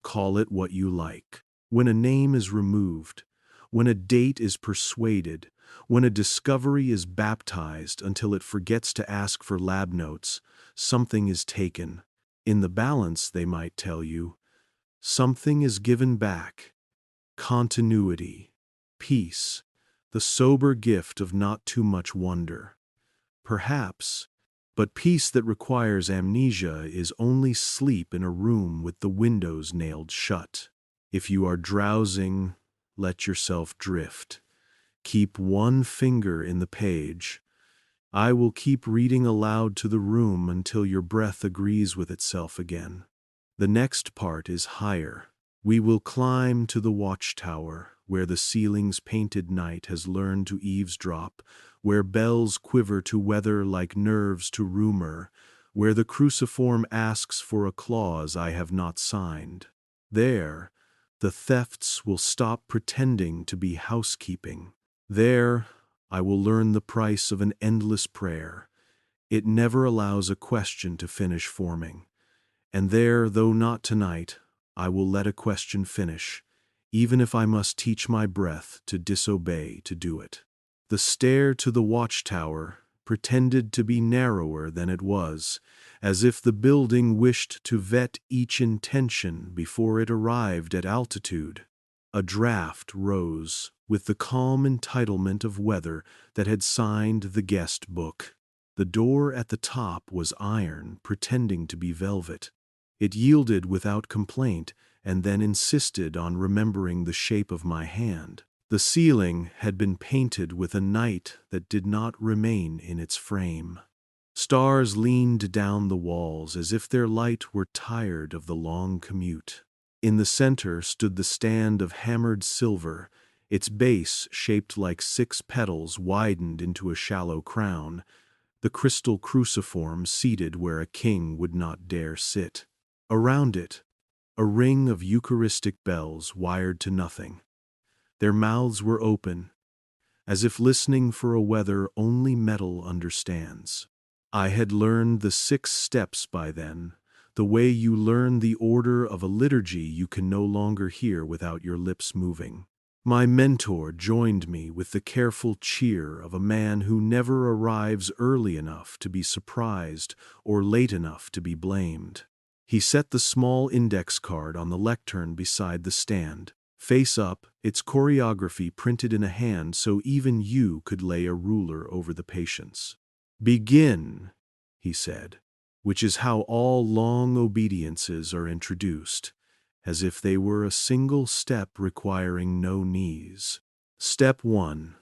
Call it what you like. When a name is removed, when a date is persuaded, when a discovery is baptized until it forgets to ask for lab notes, something is taken. In the balance, they might tell you, something is given back. Continuity, peace, the sober gift of not too much wonder. Perhaps, but peace that requires amnesia is only sleep in a room with the windows nailed shut. If you are drowsing, let yourself drift. Keep one finger in the page. I will keep reading aloud to the room until your breath agrees with itself again. The next part is higher. We will climb to the watchtower, where the ceiling's painted night has learned to eavesdrop, where bells quiver to weather like nerves to rumor, where the cruciform asks for a clause I have not signed. There, the thefts will stop pretending to be housekeeping. There, I will learn the price of an endless prayer. It never allows a question to finish forming. And there, though not tonight, I will let a question finish, even if I must teach my breath to disobey to do it. The stair to the watchtower pretended to be narrower than it was, as if the building wished to vet each intention before it arrived at altitude. A draft rose with the calm entitlement of weather that had signed the guest book. The door at the top was iron, pretending to be velvet. It yielded without complaint, and then insisted on remembering the shape of my hand. The ceiling had been painted with a night that did not remain in its frame. Stars leaned down the walls as if their light were tired of the long commute. In the center stood the stand of hammered silver, its base shaped like 6 petals widened into a shallow crown, the crystal cruciform seated where a king would not dare sit. Around it, a ring of Eucharistic bells wired to nothing. Their mouths were open, as if listening for a weather only metal understands. I had learned the 6 steps by then, the way you learn the order of a liturgy you can no longer hear without your lips moving. My mentor joined me with the careful cheer of a man who never arrives early enough to be surprised or late enough to be blamed. He set the small index card on the lectern beside the stand, face up, its choreography printed in a hand so even you could lay a ruler over the patience. "Begin," he said, which is how all long obediences are introduced, as if they were a single step requiring no knees. Step 1.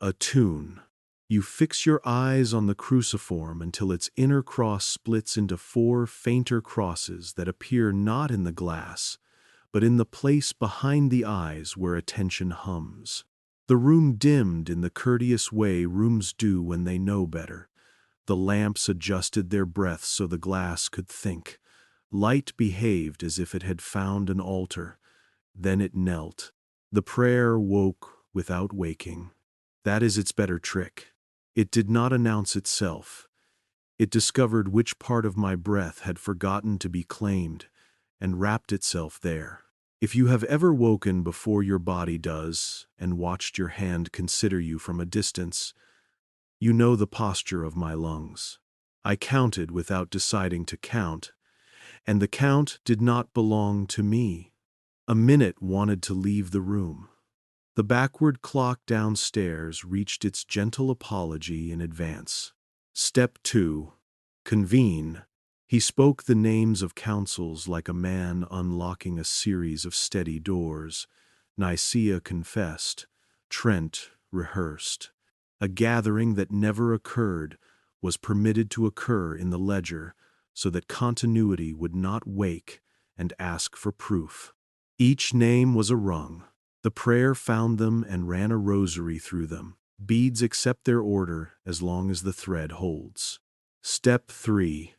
Attune. You fix your eyes on the cruciform until its inner cross splits into 4 fainter crosses that appear not in the glass, but in the place behind the eyes where attention hums. The room dimmed in the courteous way rooms do when they know better. The lamps adjusted their breath so the glass could think. Light behaved as if it had found an altar. Then it knelt. The prayer woke without waking. That is its better trick. It did not announce itself. It discovered which part of my breath had forgotten to be claimed, and wrapped itself there. If you have ever woken before your body does, and watched your hand consider you from a distance, you know the posture of my lungs. I counted without deciding to count, and the count did not belong to me. A minute wanted to leave the room. The backward clock downstairs reached its gentle apology in advance. Step 2. Convene. He spoke the names of councils like a man unlocking a series of steady doors. Nicaea confessed. Trent rehearsed. A gathering that never occurred was permitted to occur in the ledger so that continuity would not wake and ask for proof. Each name was a rung. The prayer found them and ran a rosary through them. Beads accept their order as long as the thread holds. Step 3.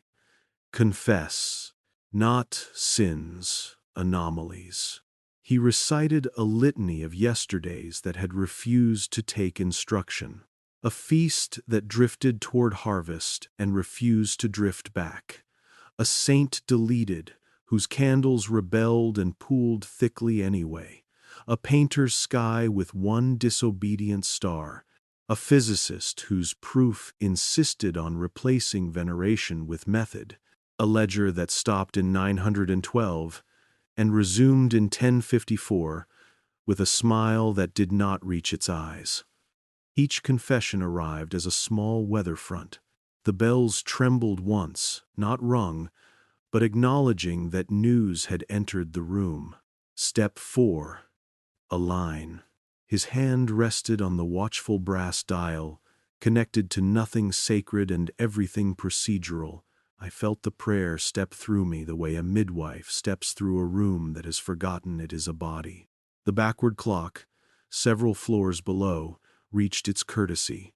Confess, not sins, anomalies. He recited a litany of yesterdays that had refused to take instruction. A feast that drifted toward harvest and refused to drift back. A saint deleted, whose candles rebelled and pooled thickly anyway. A painter's sky with one disobedient star. A physicist whose proof insisted on replacing veneration with method. A ledger that stopped in 912 and resumed in 1054 with a smile that did not reach its eyes. Each confession arrived as a small weather front. The bells trembled once, not rung, but acknowledging that news had entered the room. Step 4. Align. His hand rested on the watchful brass dial, connected to nothing sacred and everything procedural. I felt the prayer step through me the way a midwife steps through a room that has forgotten it is a body. The backward clock, several floors below, reached its courtesy.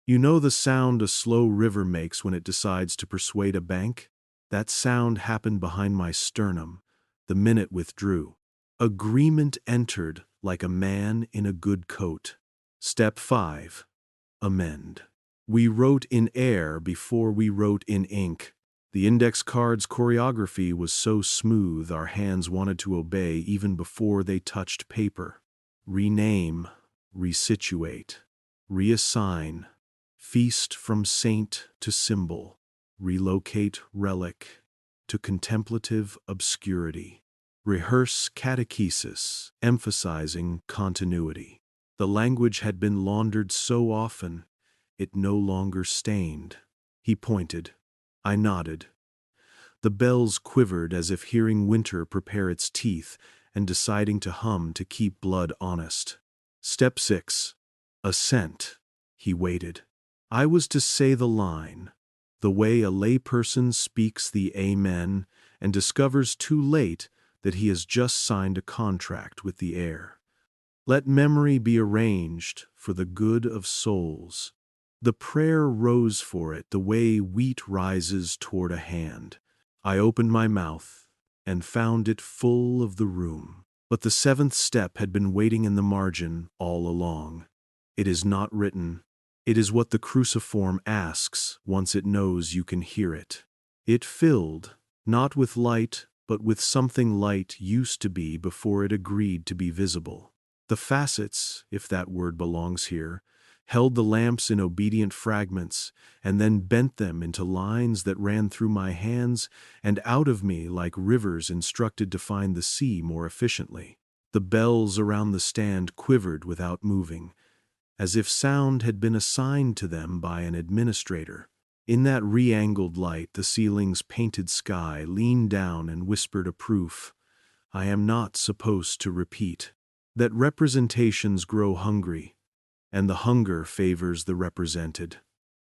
You know the sound a slow river makes when it decides to persuade a bank? That sound happened behind my sternum. The minute withdrew. Agreement entered like a man in a good coat. Step 5. Amend. We wrote in air before we wrote in ink. The index card's choreography was so smooth our hands wanted to obey even before they touched paper. Rename, resituate, reassign, feast from saint to symbol, relocate relic to contemplative obscurity. Rehearse catechesis, emphasizing continuity. The language had been laundered so often, it no longer stained. He pointed. I nodded. The bells quivered as if hearing winter prepare its teeth and deciding to hum to keep blood honest. Step 6. Ascent. He waited. I was to say the line, the way a layperson speaks the Amen and discovers too late that he has just signed a contract with the air. Let memory be arranged for the good of souls. The prayer rose for it the way wheat rises toward a hand. I opened my mouth and found it full of the room. But the 7th step had been waiting in the margin all along. It is not written. It is what the Cruciform asks once it knows you can hear it. It filled, not with light, but with something light used to be before it agreed to be visible. The facets, if that word belongs here, held the lamps in obedient fragments, and then bent them into lines that ran through my hands and out of me like rivers instructed to find the sea more efficiently. The bells around the stand quivered without moving, as if sound had been assigned to them by an administrator. In that re-angled light, the ceiling's painted sky leaned down and whispered a proof I am not supposed to repeat, that representations grow hungry, and the hunger favors the represented.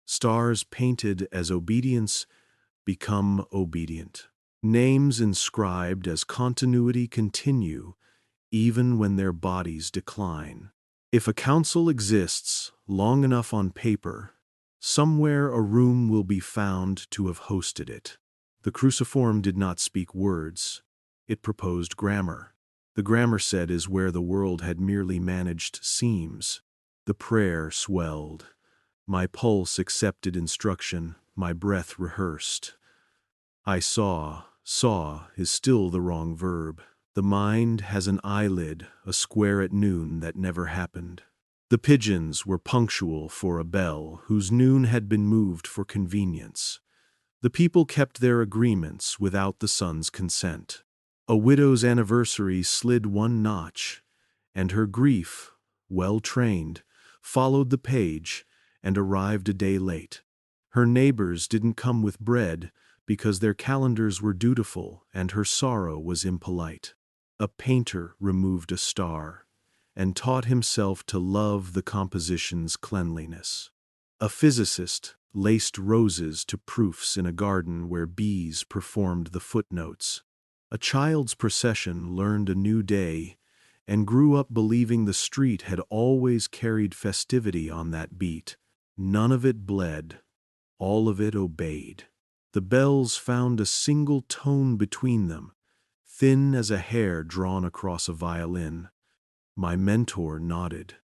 Stars painted as obedience become obedient. Names inscribed as continuity continue, even when their bodies decline. If a council exists long enough on paper, somewhere a room will be found to have hosted it. The Cruciform did not speak words. It proposed grammar. The grammar set is where the world had merely managed seams. The prayer swelled. My pulse accepted instruction, my breath rehearsed. I saw is still the wrong verb. The mind has an eyelid, a square at noon that never happened. The pigeons were punctual for a bell whose noon had been moved for convenience. The people kept their agreements without the sun's consent. A widow's anniversary slid one notch, and her grief, well trained, followed the page and arrived a day late. Her neighbors didn't come with bread because their calendars were dutiful and her sorrow was impolite. A painter removed a star and taught himself to love the composition's cleanliness. A physicist laced roses to proofs in a garden where bees performed the footnotes. A child's procession learned a new day and grew up believing the street had always carried festivity on that beat. None of it bled, all of it obeyed. The bells found a single tone between them, thin as a hair drawn across a violin. My mentor nodded.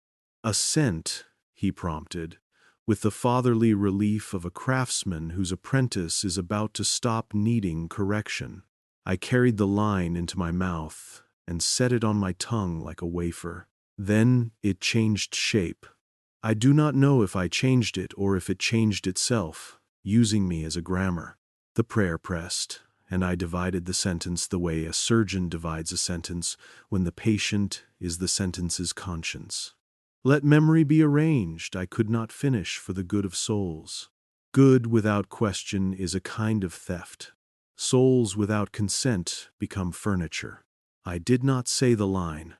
Ascent, he prompted, with the fatherly relief of a craftsman whose apprentice is about to stop needing correction. I carried the line into my mouth and set it on my tongue like a wafer. Then it changed shape. I do not know if I changed it or if it changed itself, using me as a grammar. The prayer pressed, and I divided the sentence the way a surgeon divides a sentence when the patient is the sentence's conscience. Let memory be arranged, I could not finish for the good of souls. Good without question is a kind of theft. Souls without consent become furniture. I did not say the line.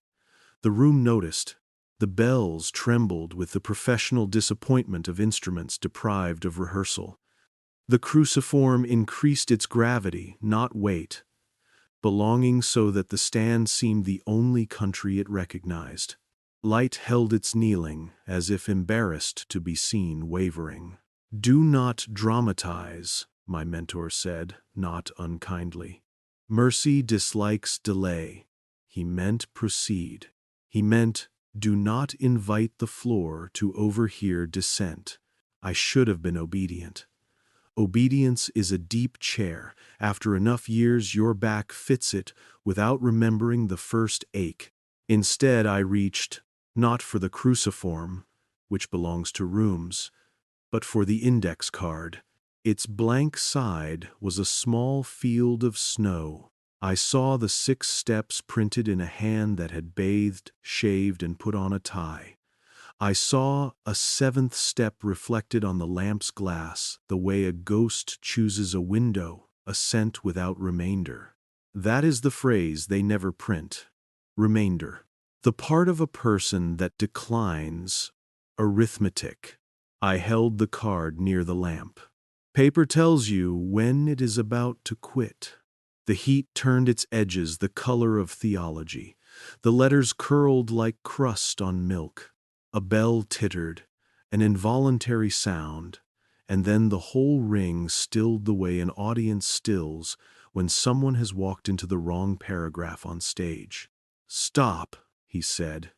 The room noticed. The bells trembled with the professional disappointment of instruments deprived of rehearsal. The Cruciform increased its gravity, not weight, belonging so that the stand seemed the only country it recognized. Light held its kneeling, as if embarrassed to be seen wavering. Do not dramatize, my mentor said, not unkindly. Mercy dislikes delay. He meant proceed. He meant do not invite the floor to overhear dissent. I should have been obedient. Obedience is a deep chair. After enough years, your back fits it without remembering the first ache. Instead, I reached, not for the Cruciform, which belongs to rooms, but for the index card. Its blank side was a small field of snow. I saw the 6 steps printed in a hand that had bathed, shaved, and put on a tie. I saw a 7th step reflected on the lamp's glass, the way a ghost chooses a window assent without remainder. That is the phrase they never print. Remainder. The part of a person that declines. Arithmetic. I held the card near the lamp. Paper tells you when it is about to quit. The heat turned its edges the color of theology. The letters curled like crust on milk. A bell tittered, an involuntary sound, and then the whole ring stilled the way an audience stills when someone has walked into the wrong paragraph on stage. Stop, he said,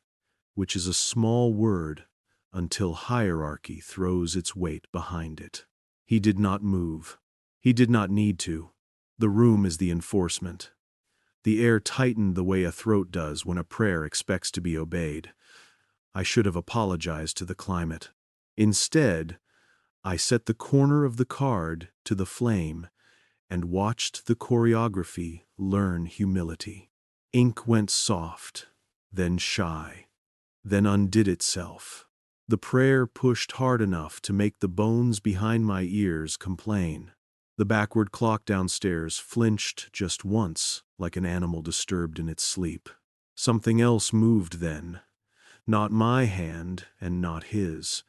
which is a small word until hierarchy throws its weight behind it. He did not move. He did not need to. The room is the enforcement. The air tightened the way a throat does when a prayer expects to be obeyed. I should have apologized to the climate. Instead, I set the corner of the card to the flame and watched the choreography learn humility. Ink went soft, then shy, then undid itself. The prayer pushed hard enough to make the bones behind my ears complain. The backward clock downstairs flinched just once, like an animal disturbed in its sleep. Something else moved then. Not my hand and not his.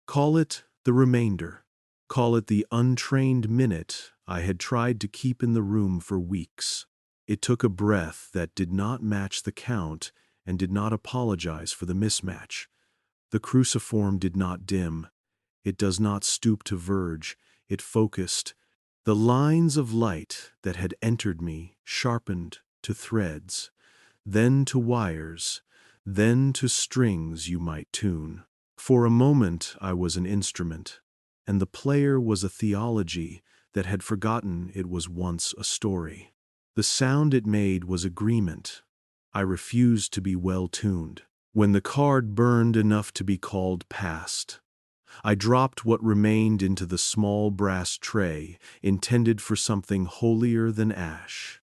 Call it the remainder. Call it the untrained minute I had tried to keep in the room for weeks. It took a breath that did not match the count and did not apologize for the mismatch. The cruciform did not dim. It does not stoop to verge. It focused. The lines of light that had entered me sharpened to threads, then to wires, then to strings you might tune. For a moment I was an instrument, and the player was a theology that had forgotten it was once a story. The sound it made was agreement. I refused to be well-tuned. When the card burned enough to be called past, I dropped what remained into the small brass tray intended for something holier than ash.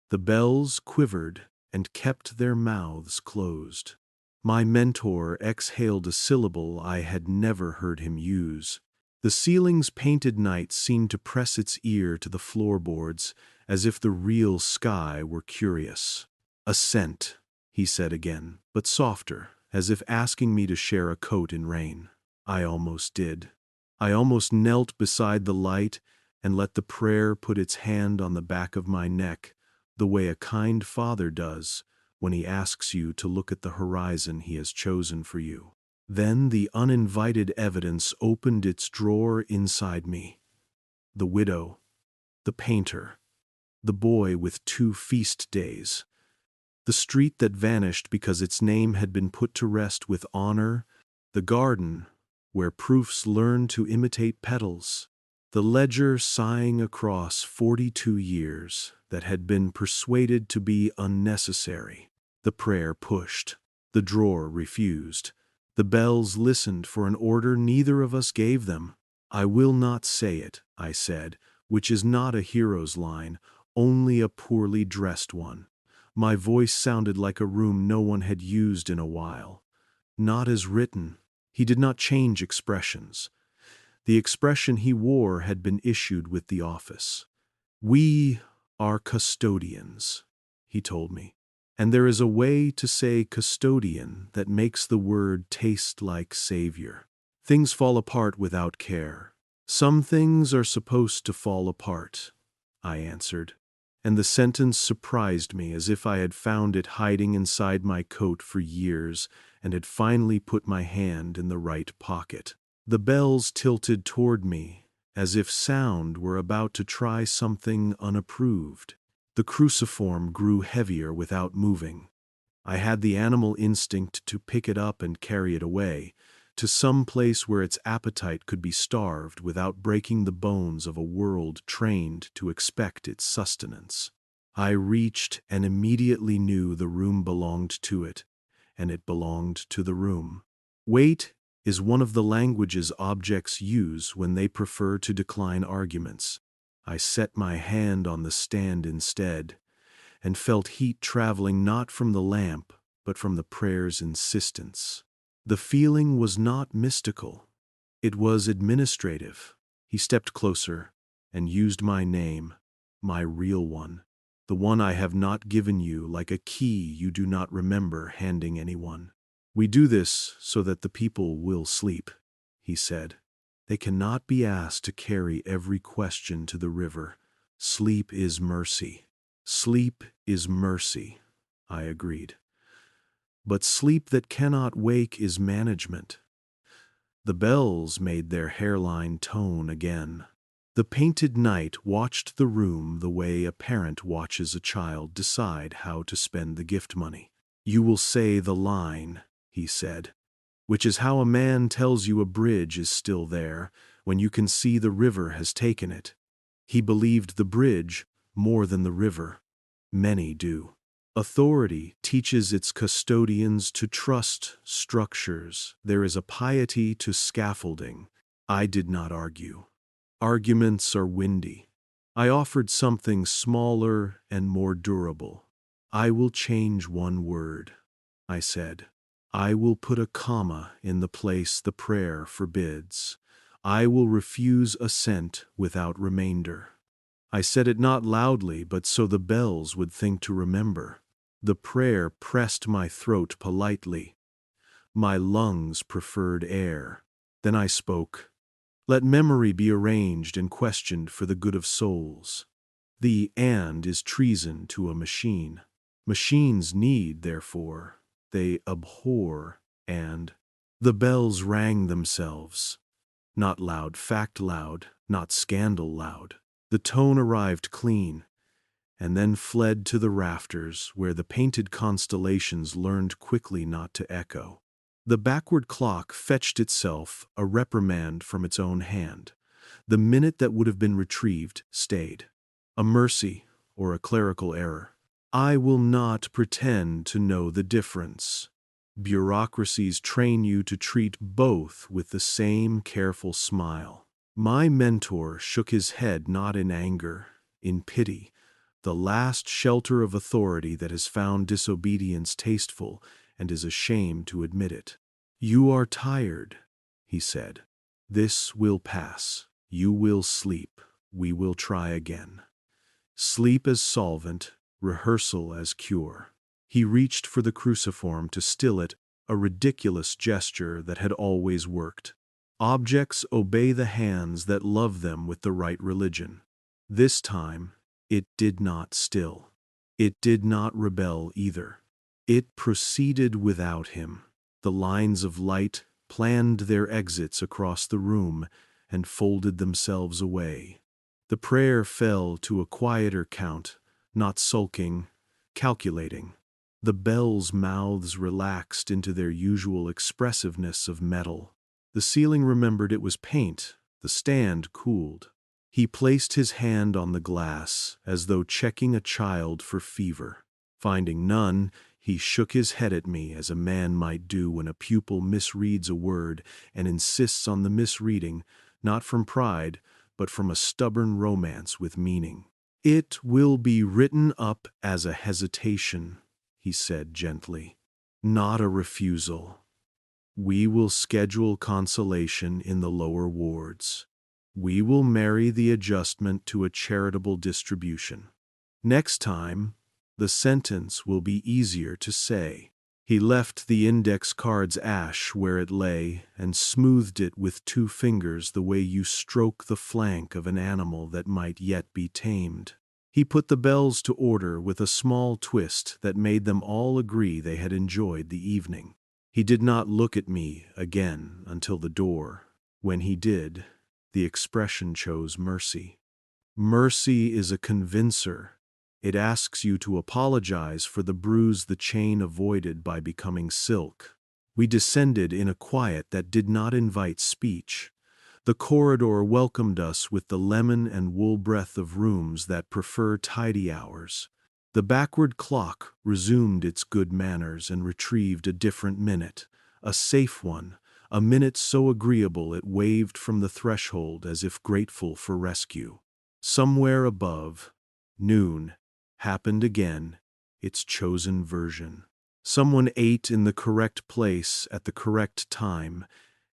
The bells quivered and kept their mouths closed. My mentor exhaled a syllable I had never heard him use. The ceiling's painted night seemed to press its ear to the floorboards as if the real sky were curious. Assent, he said again, but softer, as if asking me to share a coat in rain. I almost did. I almost knelt beside the light and let the prayer put its hand on the back of my neck, the way a kind father does when he asks you to look at the horizon he has chosen for you. Then the uninvited evidence opened its drawer inside me. The widow, the painter, the boy with 2 feast days, the street that vanished because its name had been put to rest with honor, the garden where proofs learn to imitate petals, the ledger sighing across 42 years that had been persuaded to be unnecessary. The prayer pushed. The drawer refused. The bells listened for an order neither of us gave them. I will not say it, I said, which is not a hero's line, only a poorly dressed one. My voice sounded like a room no one had used in a while. Not as written. He did not change expressions. The expression he wore had been issued with the office. We are custodians, he told me. And there is a way to say custodian that makes the word taste like savior. Things fall apart without care. Some things are supposed to fall apart, I answered. And the sentence surprised me as if I had found it hiding inside my coat for years and had finally put my hand in the right pocket. The bells tilted toward me as if sound were about to try something unapproved. The cruciform grew heavier without moving. I had the animal instinct to pick it up and carry it away, to some place where its appetite could be starved without breaking the bones of a world trained to expect its sustenance. I reached and immediately knew the room belonged to it, and it belonged to the room. Wait is one of the languages objects use when they prefer to decline arguments. I set my hand on the stand instead, and felt heat traveling not from the lamp, but from the prayer's insistence. The feeling was not mystical. It was administrative. He stepped closer and used my name. my real one, the one I have not given you, like a key you do not remember handing anyone. We do this so that the people will sleep, he said. They cannot be asked to carry every question to the river. Sleep is mercy. Sleep is mercy, I agreed. But sleep that cannot wake is management. The bells made their hairline tone again. The painted knight watched the room the way a parent watches a child decide how to spend the gift money. You will say the line, he said, which is how a man tells you a bridge is still there when you can see the river has taken it. He believed the bridge more than the river. Many do. Authority teaches its custodians to trust structures. There is a piety to scaffolding. I did not argue. Arguments are windy. I offered something smaller and more durable. I will change one word, I said. I will put a comma in the place the prayer forbids. I will refuse assent without remainder. I said it not loudly, but so the bells would think to remember. The prayer pressed my throat politely. My lungs preferred air. Then I spoke. Let memory be arranged and questioned for the good of souls. The "and" is treason to a machine. Machines need, therefore, they abhor, and the bells rang themselves. Not loud fact loud, not scandal loud. The tone arrived clean, and then fled to the rafters, where the painted constellations learned quickly not to echo. The backward clock fetched itself a reprimand from its own hand. The minute that would have been retrieved stayed. A mercy or a clerical error. I will not pretend to know the difference. Bureaucracies train you to treat both with the same careful smile. My mentor shook his head not in anger, in pity, the last shelter of authority that has found disobedience tasteful and is ashamed to admit it. You are tired, he said. This will pass. You will sleep. We will try again. Sleep as solvent, rehearsal as cure. He reached for the cruciform to still it, a ridiculous gesture that had always worked. Objects obey the hands that love them with the right religion. This time, it did not still. It did not rebel either. It proceeded without him. The lines of light planned their exits across the room and folded themselves away. The prayer fell to a quieter count, not sulking, calculating. The bells' mouths relaxed into their usual expressiveness of metal. The ceiling remembered it was paint. The stand cooled. He placed his hand on the glass, as though checking a child for fever. Finding none, he shook his head at me as a man might do when a pupil misreads a word and insists on the misreading, not from pride, but from a stubborn romance with meaning. It will be written up as a hesitation, he said gently, not a refusal. We will schedule consolation in the lower wards. We will marry the adjustment to a charitable distribution. Next time, the sentence will be easier to say. He left the index card's ash where it lay and smoothed it with 2 fingers the way you stroke the flank of an animal that might yet be tamed. He put the bells to order with a small twist that made them all agree they had enjoyed the evening. He did not look at me again until the door. When he did, the expression chose mercy. Mercy is a convincer. It asks you to apologize for the bruise the chain avoided by becoming silk. We descended in a quiet that did not invite speech. The corridor welcomed us with the lemon and wool breath of rooms that prefer tidy hours. The backward clock resumed its good manners and retrieved a different minute, a safe one, a minute so agreeable it waved from the threshold as if grateful for rescue. Somewhere above, noon, happened again, its chosen version. Someone ate in the correct place at the correct time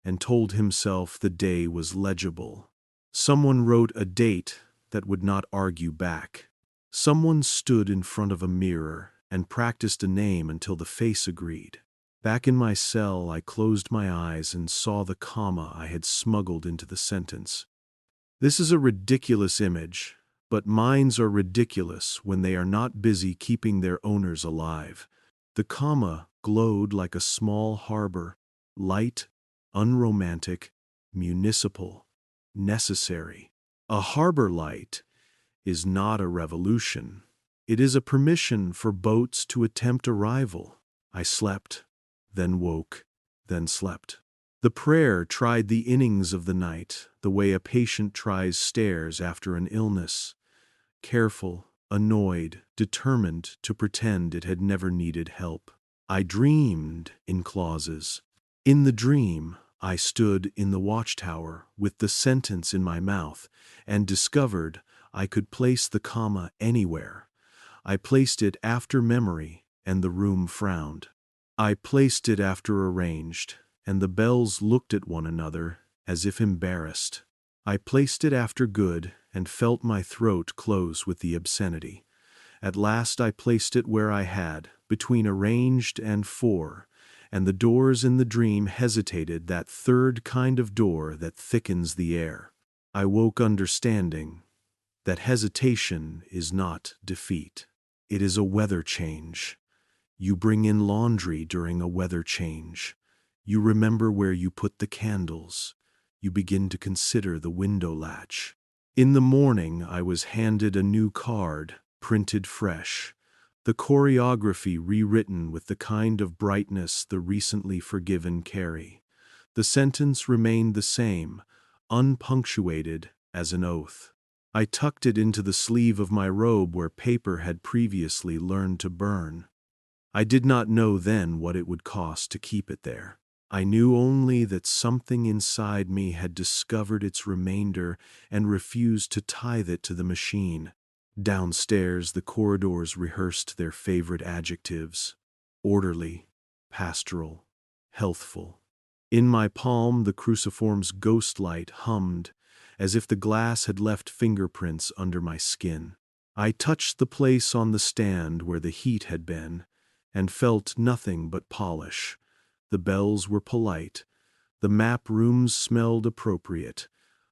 and told himself the day was legible. Someone wrote a date that would not argue back. Someone stood in front of a mirror and practiced a name until the face agreed. Back in my cell, I closed my eyes and saw the comma I had smuggled into the sentence. This is a ridiculous image, but minds are ridiculous when they are not busy keeping their owners alive. The comma glowed like a small harbor, light, unromantic, municipal, necessary. A harbor light is not a revolution. It is a permission for boats to attempt arrival. I slept, then woke, then slept. The prayer tried the innings of the night, the way a patient tries stairs after an illness. Careful, annoyed, determined to pretend it had never needed help. I dreamed in clauses. In the dream, I stood in the watchtower with the sentence in my mouth and discovered I could place the comma anywhere. I placed it after memory, and the room frowned. I placed it after arranged, and the bells looked at one another as if embarrassed. I placed it after good and felt my throat close with the obscenity. At last I placed it where I had, between arranged and for, and the doors in the dream hesitated, that third kind of door that thickens the air. I woke understanding that hesitation is not defeat. It is a weather change. You bring in laundry during a weather change. You remember where you put the candles. You begin to consider the window latch. In the morning, I was handed a new card, printed fresh. The choreography rewritten with the kind of brightness the recently forgiven carry. The sentence remained the same, unpunctuated as an oath. I tucked it into the sleeve of my robe where paper had previously learned to burn. I did not know then what it would cost to keep it there. I knew only that something inside me had discovered its remainder and refused to tithe it to the machine. Downstairs, the corridors rehearsed their favorite adjectives: orderly, pastoral, healthful. In my palm, the cruciform's ghost light hummed, as if the glass had left fingerprints under my skin. I touched the place on the stand where the heat had been, and felt nothing but polish. The bells were polite. The map rooms smelled appropriate.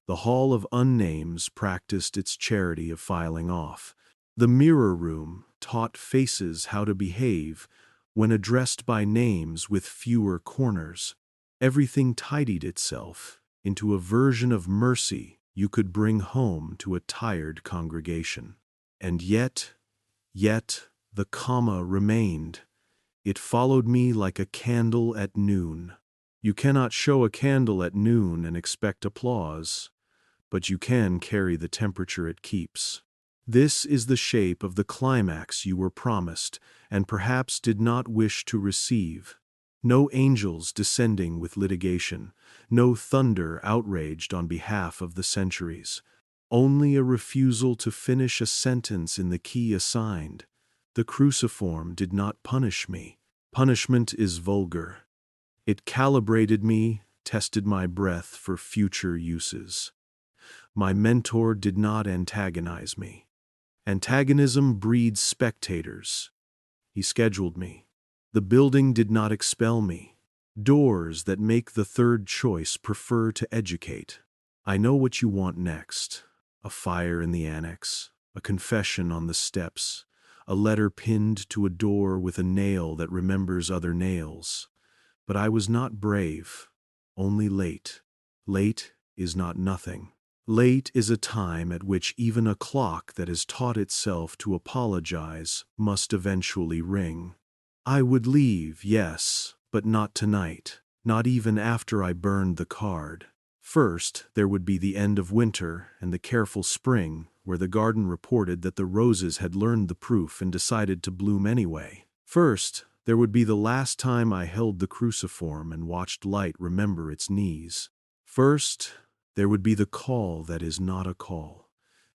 The hall of Unnames practiced its charity of filing off. The mirror room taught faces how to behave when addressed by names with fewer corners. Everything tidied itself into a version of mercy you could bring home to a tired congregation. And yet, the comma remained. It followed me like a candle at noon. You cannot show a candle at noon and expect applause, but you can carry the temperature it keeps. This is the shape of the climax you were promised and perhaps did not wish to receive. No angels descending with litigation, no thunder outraged on behalf of the centuries. Only a refusal to finish a sentence in the key assigned. The cruciform did not punish me. Punishment is vulgar. It calibrated me, tested my breath for future uses. My mentor did not antagonize me. Antagonism breeds spectators. He scheduled me. The building did not expel me. Doors that make the third choice prefer to educate. I know what you want next. A fire in the annex, a confession on the steps, a letter pinned to a door with a nail that remembers other nails. But I was not brave, only late. Late is not nothing. Late is a time at which even a clock that has taught itself to apologize must eventually ring. I would leave, yes, but not tonight, not even after I burned the card. First, there would be the end of winter and the careful spring, where the garden reported that the roses had learned the proof and decided to bloom anyway. First, there would be the last time I held the cruciform and watched light remember its knees. First, there would be the call that is not a call,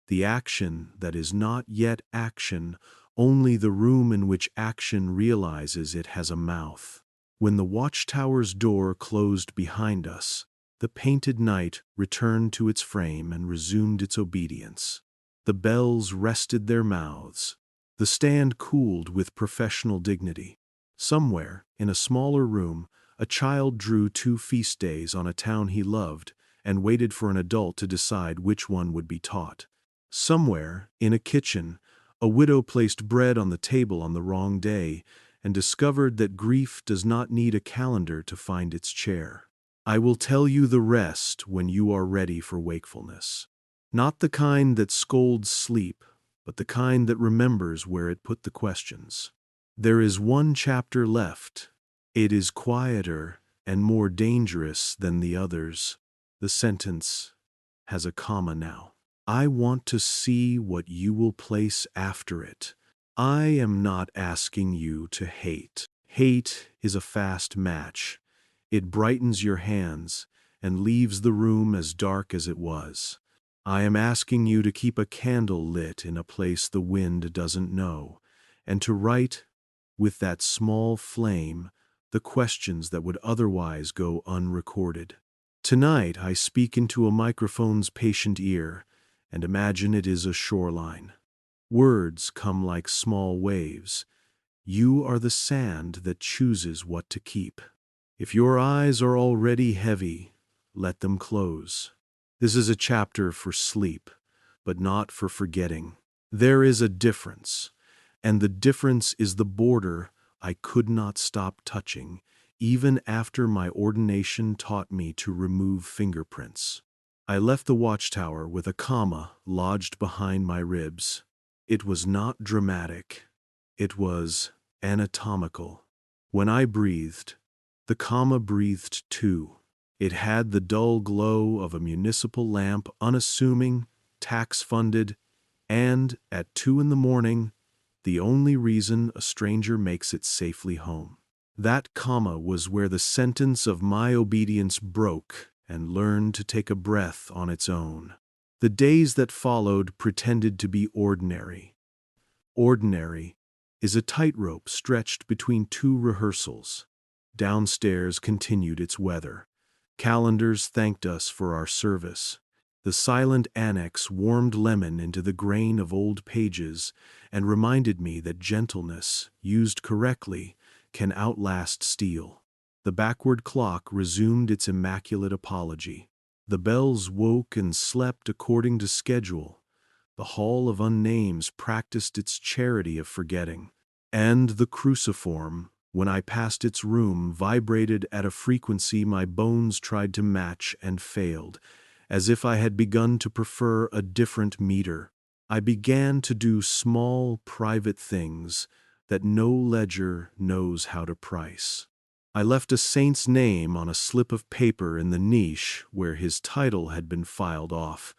the action that is not yet action, only the room in which action realizes it has a mouth. When the watchtower's door closed behind us, the painted night returned to its frame and resumed its obedience. The bells rested their mouths. The stand cooled with professional dignity. Somewhere, in a smaller room, a child drew 2 feast days on a town he loved and waited for an adult to decide which one would be taught. Somewhere, in a kitchen, a widow placed bread on the table on the wrong day and discovered that grief does not need a calendar to find its chair. I will tell you the rest when you are ready for wakefulness. Not the kind that scolds sleep, but the kind that remembers where it put the questions. There is one chapter left. It is quieter and more dangerous than the others. The sentence has a comma now. I want to see what you will place after it. I am not asking you to hate. Hate is a fast match. It brightens your hands and leaves the room as dark as it was. I am asking you to keep a candle lit in a place the wind doesn't know, and to write, with that small flame, the questions that would otherwise go unrecorded. Tonight I speak into a microphone's patient ear, and imagine it is a shoreline. Words come like small waves. You are the sand that chooses what to keep. If your eyes are already heavy, let them close. This is a chapter for sleep, but not for forgetting. There is a difference, and the difference is the border I could not stop touching, even after my ordination taught me to remove fingerprints. I left the watchtower with a comma lodged behind my ribs. It was not dramatic. It was anatomical. When I breathed, the comma breathed too. It had the dull glow of a municipal lamp, unassuming, tax-funded, and, at 2 a.m, the only reason a stranger makes it safely home. That comma was where the sentence of my obedience broke and learned to take a breath on its own. The days that followed pretended to be ordinary. Ordinary is a tightrope stretched between 2 rehearsals. Downstairs continued its weather. Calendars thanked us for our service. The silent annex warmed lemon into the grain of old pages and reminded me that gentleness, used correctly, can outlast steel. The backward clock resumed its immaculate apology. The bells woke and slept according to schedule. The hall of Unnames practiced its charity of forgetting. And the Cruciform, when I passed its room, vibrated at a frequency my bones tried to match and failed, as if I had begun to prefer a different meter. I began to do small, private things that no ledger knows how to price. I left a saint's name on a slip of paper in the niche where his title had been filed off,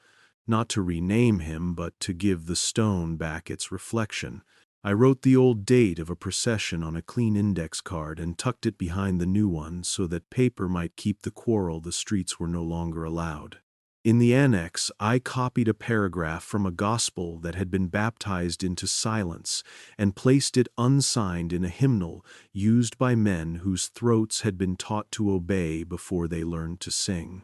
not to rename him, but to give the stone back its reflection. I wrote the old date of a procession on a clean index card and tucked it behind the new one so that paper might keep the quarrel the streets were no longer allowed. In the annex, I copied a paragraph from a gospel that had been baptized into silence and placed it unsigned in a hymnal used by men whose throats had been taught to obey before they learned to sing.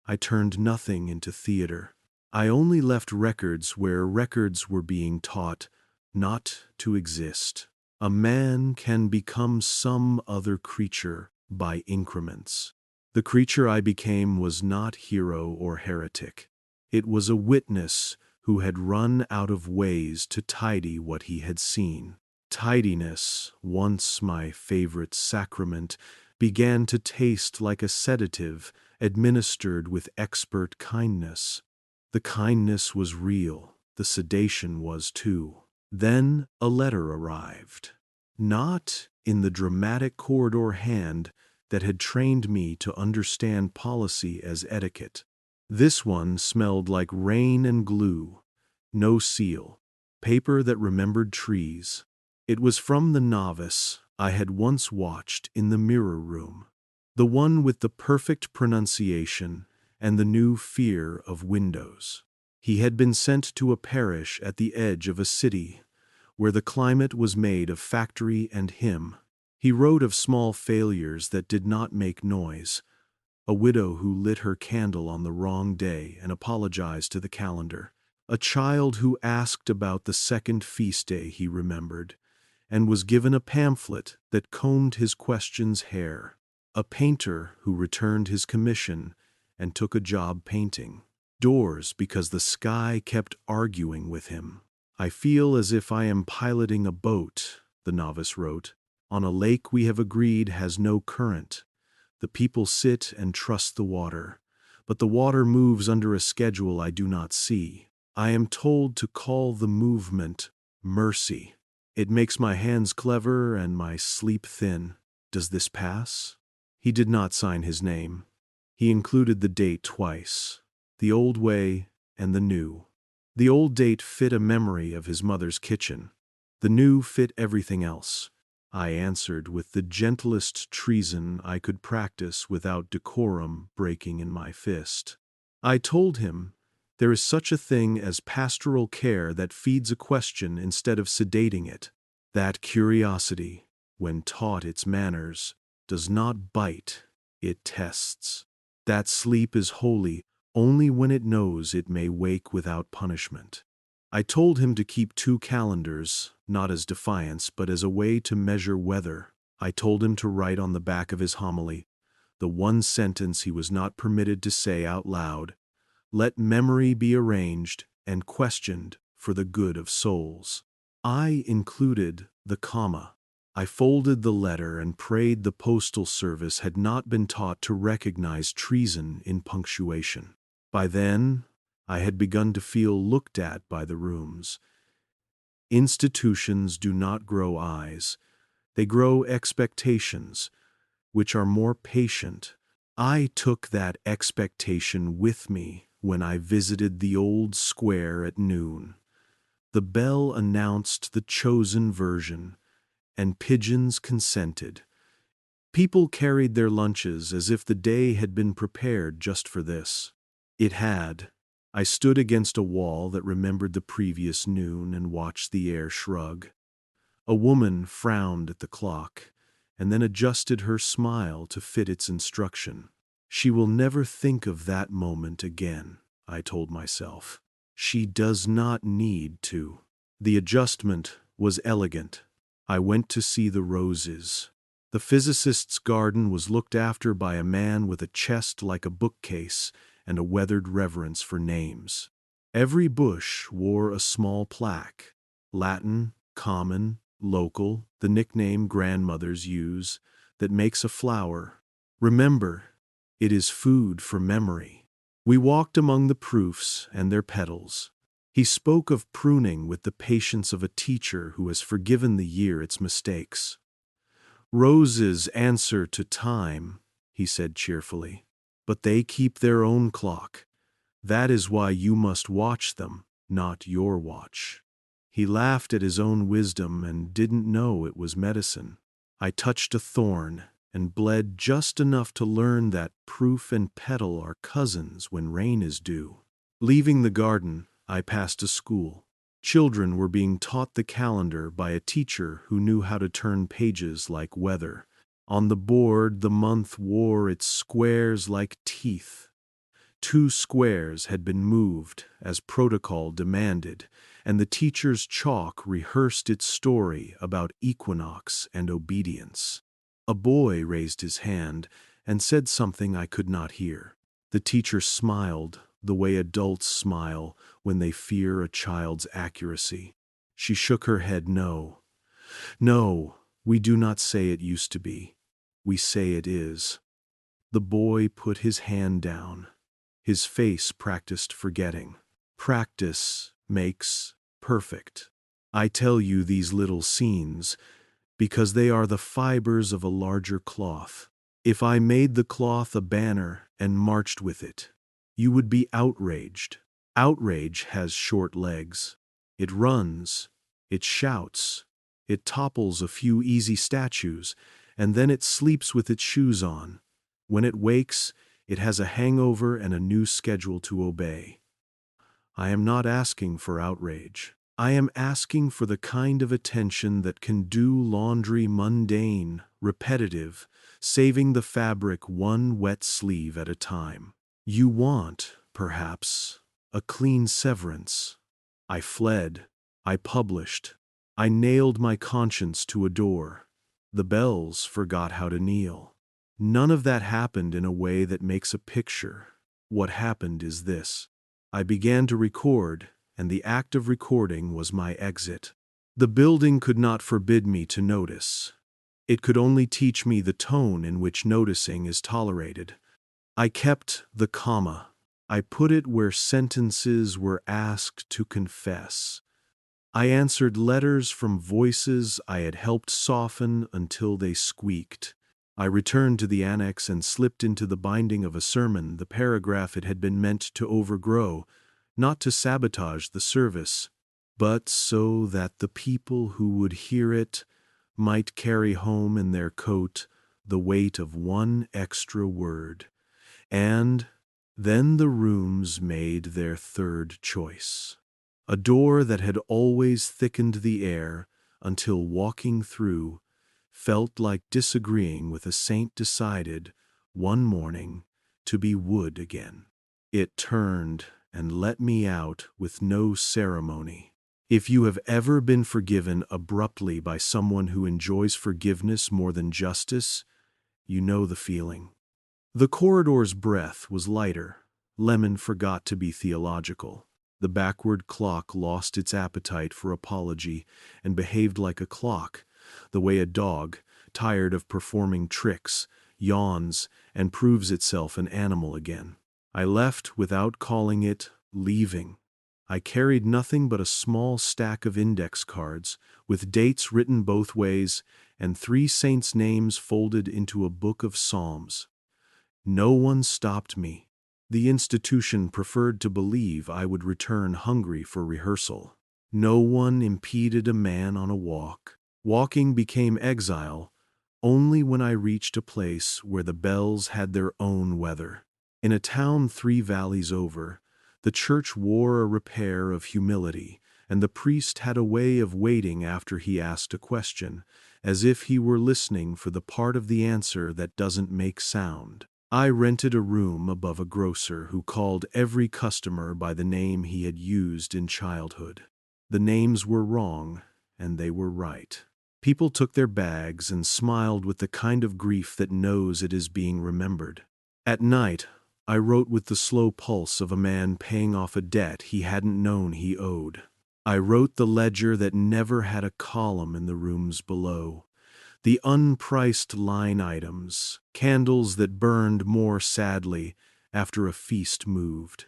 I turned nothing into theater. I only left records where records were being taught not to exist. A man can become some other creature by increments. The creature I became was not hero or heretic. It was a witness who had run out of ways to tidy what he had seen. Tidiness, once my favorite sacrament, began to taste like a sedative administered with expert kindness. The kindness was real, the sedation was too. Then a letter arrived. Not in the dramatic corridor hand that had trained me to understand policy as etiquette. This one smelled like rain and glue. No seal. Paper that remembered trees. It was from the novice I had once watched in the mirror room. The one with the perfect pronunciation and the new fear of windows. He had been sent to a parish at the edge of a city, where the climate was made of factory and hymn. He wrote of small failures that did not make noise, a widow who lit her candle on the wrong day and apologized to the calendar, A child who asked about the second feast day, he remembered, and was given a pamphlet that combed his question's hair. A painter who returned his commission and took a job painting doors because the sky kept arguing with him. I feel as if I am piloting a boat, the novice wrote, on a lake we have agreed has no current. The people sit and trust the water, but the water moves under a schedule I do not see. I am told to call the movement mercy. It makes my hands clever and my sleep thin. Does this pass? He did not sign his name. He included the date twice, the old way and the new. The old date fit a memory of his mother's kitchen. The new fit everything else. I answered with the gentlest treason I could practice without decorum breaking in my fist. I told him there is such a thing as pastoral care that feeds a question instead of sedating it. That curiosity, when taught its manners, does not bite, it tests. That sleep is holy only when it knows it may wake without punishment. I told him to keep 2 calendars, not as defiance, but as a way to measure weather. I told him to write on the back of his homily the one sentence he was not permitted to say out loud: "Let memory be arranged and questioned for the good of souls." I included the comma. I folded the letter and prayed the postal service had not been taught to recognize treason in punctuation. By then, I had begun to feel looked at by the rooms. Institutions do not grow eyes. They grow expectations, which are more patient. I took that expectation with me when I visited the old square at noon. The bell announced the chosen version, and pigeons consented. People carried their lunches as if the day had been prepared just for this. It had. I stood against a wall that remembered the previous noon and watched the air shrug. A woman frowned at the clock, and then adjusted her smile to fit its instruction. She will never think of that moment again, I told myself. She does not need to. The adjustment was elegant. I went to see the roses. The physicist's garden was looked after by a man with a chest like a bookcase and a weathered reverence for names. Every bush wore a small plaque: Latin, common, local, the nickname grandmothers use, that makes a flower. Remember, it is food for memory. We walked among the proofs and their petals. He spoke of pruning with the patience of a teacher who has forgiven the year its mistakes. Roses answer to time, he said cheerfully, but they keep their own clock. That is why you must watch them, not your watch. He laughed at his own wisdom and didn't know it was medicine. I touched a thorn and bled just enough to learn that proof and petal are cousins when rain is due. Leaving the garden, I passed a school. Children were being taught the calendar by a teacher who knew how to turn pages like weather. On the board, the month wore its squares like teeth. 2 squares had been moved, as protocol demanded, and the teacher's chalk rehearsed its story about equinox and obedience. A boy raised his hand and said something I could not hear. The teacher smiled, the way adults smile when they fear a child's accuracy. She shook her head no. No, we do not say it used to be. We say it is. The boy put his hand down. His face practiced forgetting. Practice makes perfect. I tell you these little scenes because they are the fibers of a larger cloth. If I made the cloth a banner and marched with it, you would be outraged. Outrage has short legs. It runs, it shouts, it topples a few easy statues, and then it sleeps with its shoes on. When it wakes, it has a hangover and a new schedule to obey. I am not asking for outrage. I am asking for the kind of attention that can do laundry mundane, repetitive, saving the fabric one wet sleeve at a time. You want, perhaps, a clean severance. I fled, I published, I nailed my conscience to a door. The bells forgot how to kneel. None of that happened in a way that makes a picture. What happened is this. I began to record, and the act of recording was my exit. The building could not forbid me to notice. It could only teach me the tone in which noticing is tolerated. I kept the comma. I put it where sentences were asked to confess. I answered letters from voices I had helped soften until they squeaked. I returned to the annex and slipped into the binding of a sermon, the paragraph it had been meant to overgrow, not to sabotage the service, but so that the people who would hear it might carry home in their coat the weight of one extra word. And then the rooms made their third choice. A door that had always thickened the air until walking through felt like disagreeing with a saint decided, one morning, to be wood again. It turned and let me out with no ceremony. If you have ever been forgiven abruptly by someone who enjoys forgiveness more than justice, you know the feeling. The corridor's breath was lighter. Lemon forgot to be theological. The backward clock lost its appetite for apology and behaved like a clock, the way a dog, tired of performing tricks, yawns and proves itself an animal again. I left without calling it leaving. I carried nothing but a small stack of index cards, with dates written both ways and 3 saints' names folded into a book of psalms. No one stopped me. The institution preferred to believe I would return hungry for rehearsal. No one impeded a man on a walk. Walking became exile only when I reached a place where the bells had their own weather. In a town 3 valleys over, the church wore a repair of humility, and the priest had a way of waiting after he asked a question, as if he were listening for the part of the answer that doesn't make sound. I rented a room above a grocer who called every customer by the name he had used in childhood. The names were wrong, and they were right. People took their bags and smiled with the kind of grief that knows it is being remembered. At night, I wrote with the slow pulse of a man paying off a debt he hadn't known he owed. I wrote the ledger that never had a column in the rooms below. The unpriced line items, candles that burned more sadly after a feast moved.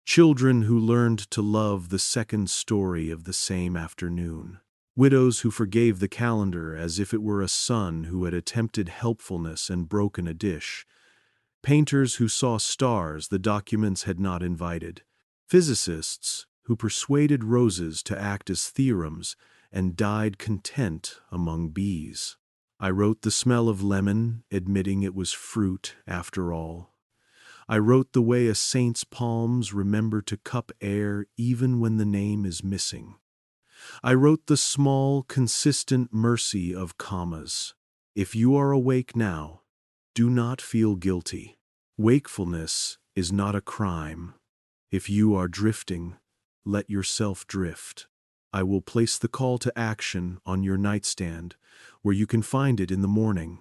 Children who learned to love the second story of the same afternoon. Widows who forgave the calendar as if it were a son who had attempted helpfulness and broken a dish. Painters who saw stars the documents had not invited. Physicists who persuaded roses to act as theorems and died content among bees. I wrote the smell of lemon, admitting it was fruit after all. I wrote the way a saint's palms remember to cup air even when the name is missing. I wrote the small, consistent mercy of commas. If you are awake now, do not feel guilty. Wakefulness is not a crime. If you are drifting, let yourself drift. I will place the call to action on your nightstand, where you can find it in the morning.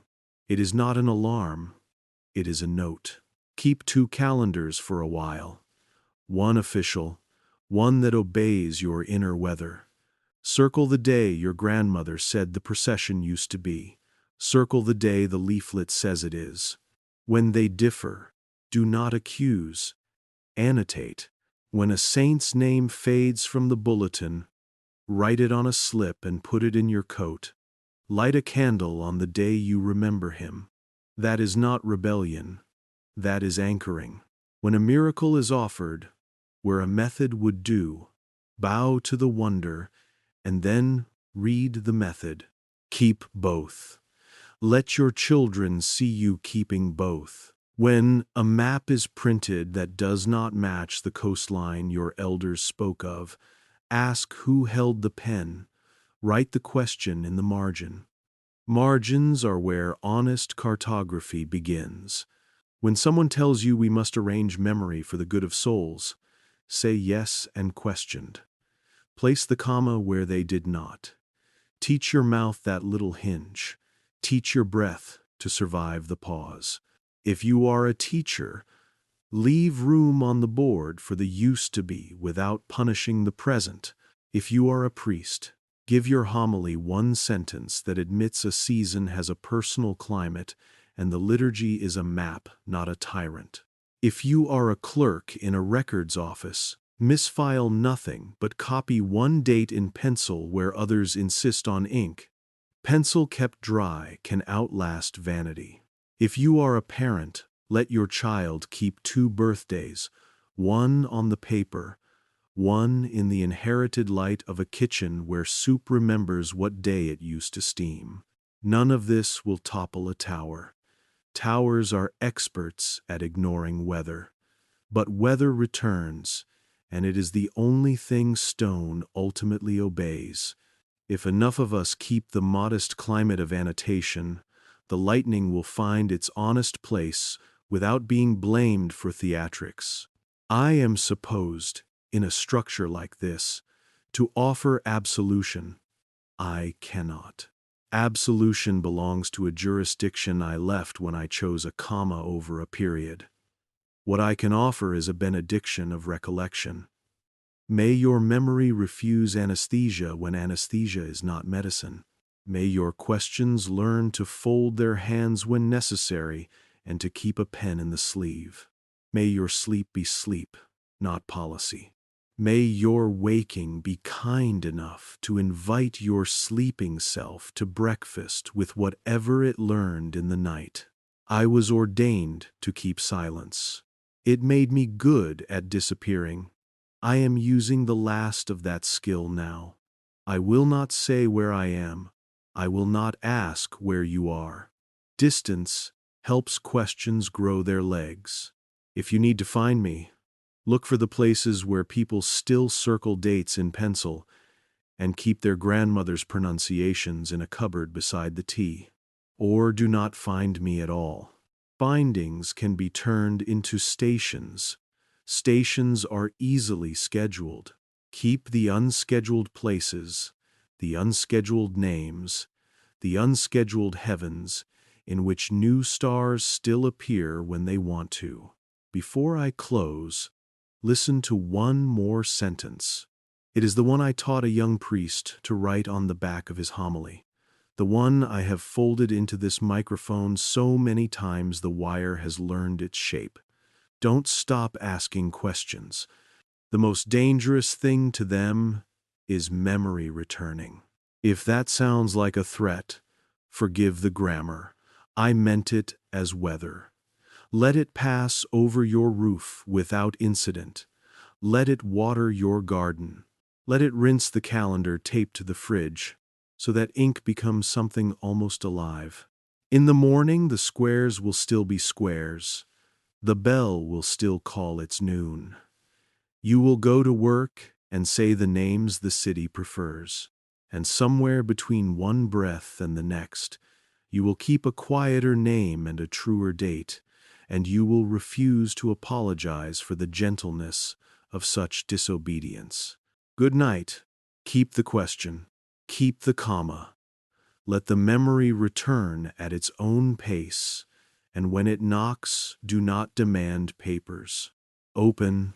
It is not an alarm, it is a note. Keep 2 calendars for a while. One official, one that obeys your inner weather. Circle the day your grandmother said the procession used to be. Circle the day the leaflet says it is. When they differ, do not accuse. Annotate. When a saint's name fades from the bulletin, write it on a slip and put it in your coat. Light a candle on the day you remember him. That is not rebellion. That is anchoring. When a miracle is offered, where a method would do, bow to the wonder, and then read the method. Keep both. Let your children see you keeping both. When a map is printed that does not match the coastline your elders spoke of, ask who held the pen. Write the question in the margin. Margins are where honest cartography begins. When someone tells you we must arrange memory for the good of souls, say yes and questioned. Place the comma where they did not. Teach your mouth that little hinge. Teach your breath to survive the pause. If you are a teacher, leave room on the board for the used to be without punishing the present. If you are a priest, give your homily one sentence that admits a season has a personal climate and the liturgy is a map, not a tyrant. If you are a clerk in a records office, misfile nothing but copy one date in pencil where others insist on ink. Pencil kept dry can outlast vanity. If you are a parent, let your child keep 2 birthdays, one on the paper, one in the inherited light of a kitchen where soup remembers what day it used to steam. None of this will topple a tower. Towers are experts at ignoring weather. But weather returns, and it is the only thing stone ultimately obeys. If enough of us keep the modest climate of annotation, the lightning will find its honest place without being blamed for theatrics. I am supposed, in a structure like this, to offer absolution. I cannot. Absolution belongs to a jurisdiction I left when I chose a comma over a period. What I can offer is a benediction of recollection. May your memory refuse anesthesia when anesthesia is not medicine. May your questions learn to fold their hands when necessary and to keep a pen in the sleeve. May your sleep be sleep, not policy. May your waking be kind enough to invite your sleeping self to breakfast with whatever it learned in the night. I was ordained to keep silence. It made me good at disappearing. I am using the last of that skill now. I will not say where I am. I will not ask where you are. Distance helps questions grow their legs. If you need to find me, look for the places where people still circle dates in pencil and keep their grandmother's pronunciations in a cupboard beside the tea. Or do not find me at all. Findings can be turned into stations. Stations are easily scheduled. Keep the unscheduled places, the unscheduled names, the unscheduled heavens, in which new stars still appear when they want to. Before I close, listen to one more sentence. It is the one I taught a young priest to write on the back of his homily. The one I have folded into this microphone so many times the wire has learned its shape. Don't stop asking questions. The most dangerous thing to them is memory returning. If that sounds like a threat, forgive the grammar. I meant it as weather. Let it pass over your roof without incident. Let it water your garden. Let it rinse the calendar taped to the fridge, so that ink becomes something almost alive. In the morning, the squares will still be squares. The bell will still call its noon. You will go to work and say the names the city prefers. And somewhere between one breath and the next, you will keep a quieter name and a truer date, and you will refuse to apologize for the gentleness of such disobedience. Good night. Keep the question. Keep the comma. Let the memory return at its own pace, and when it knocks, do not demand papers. Open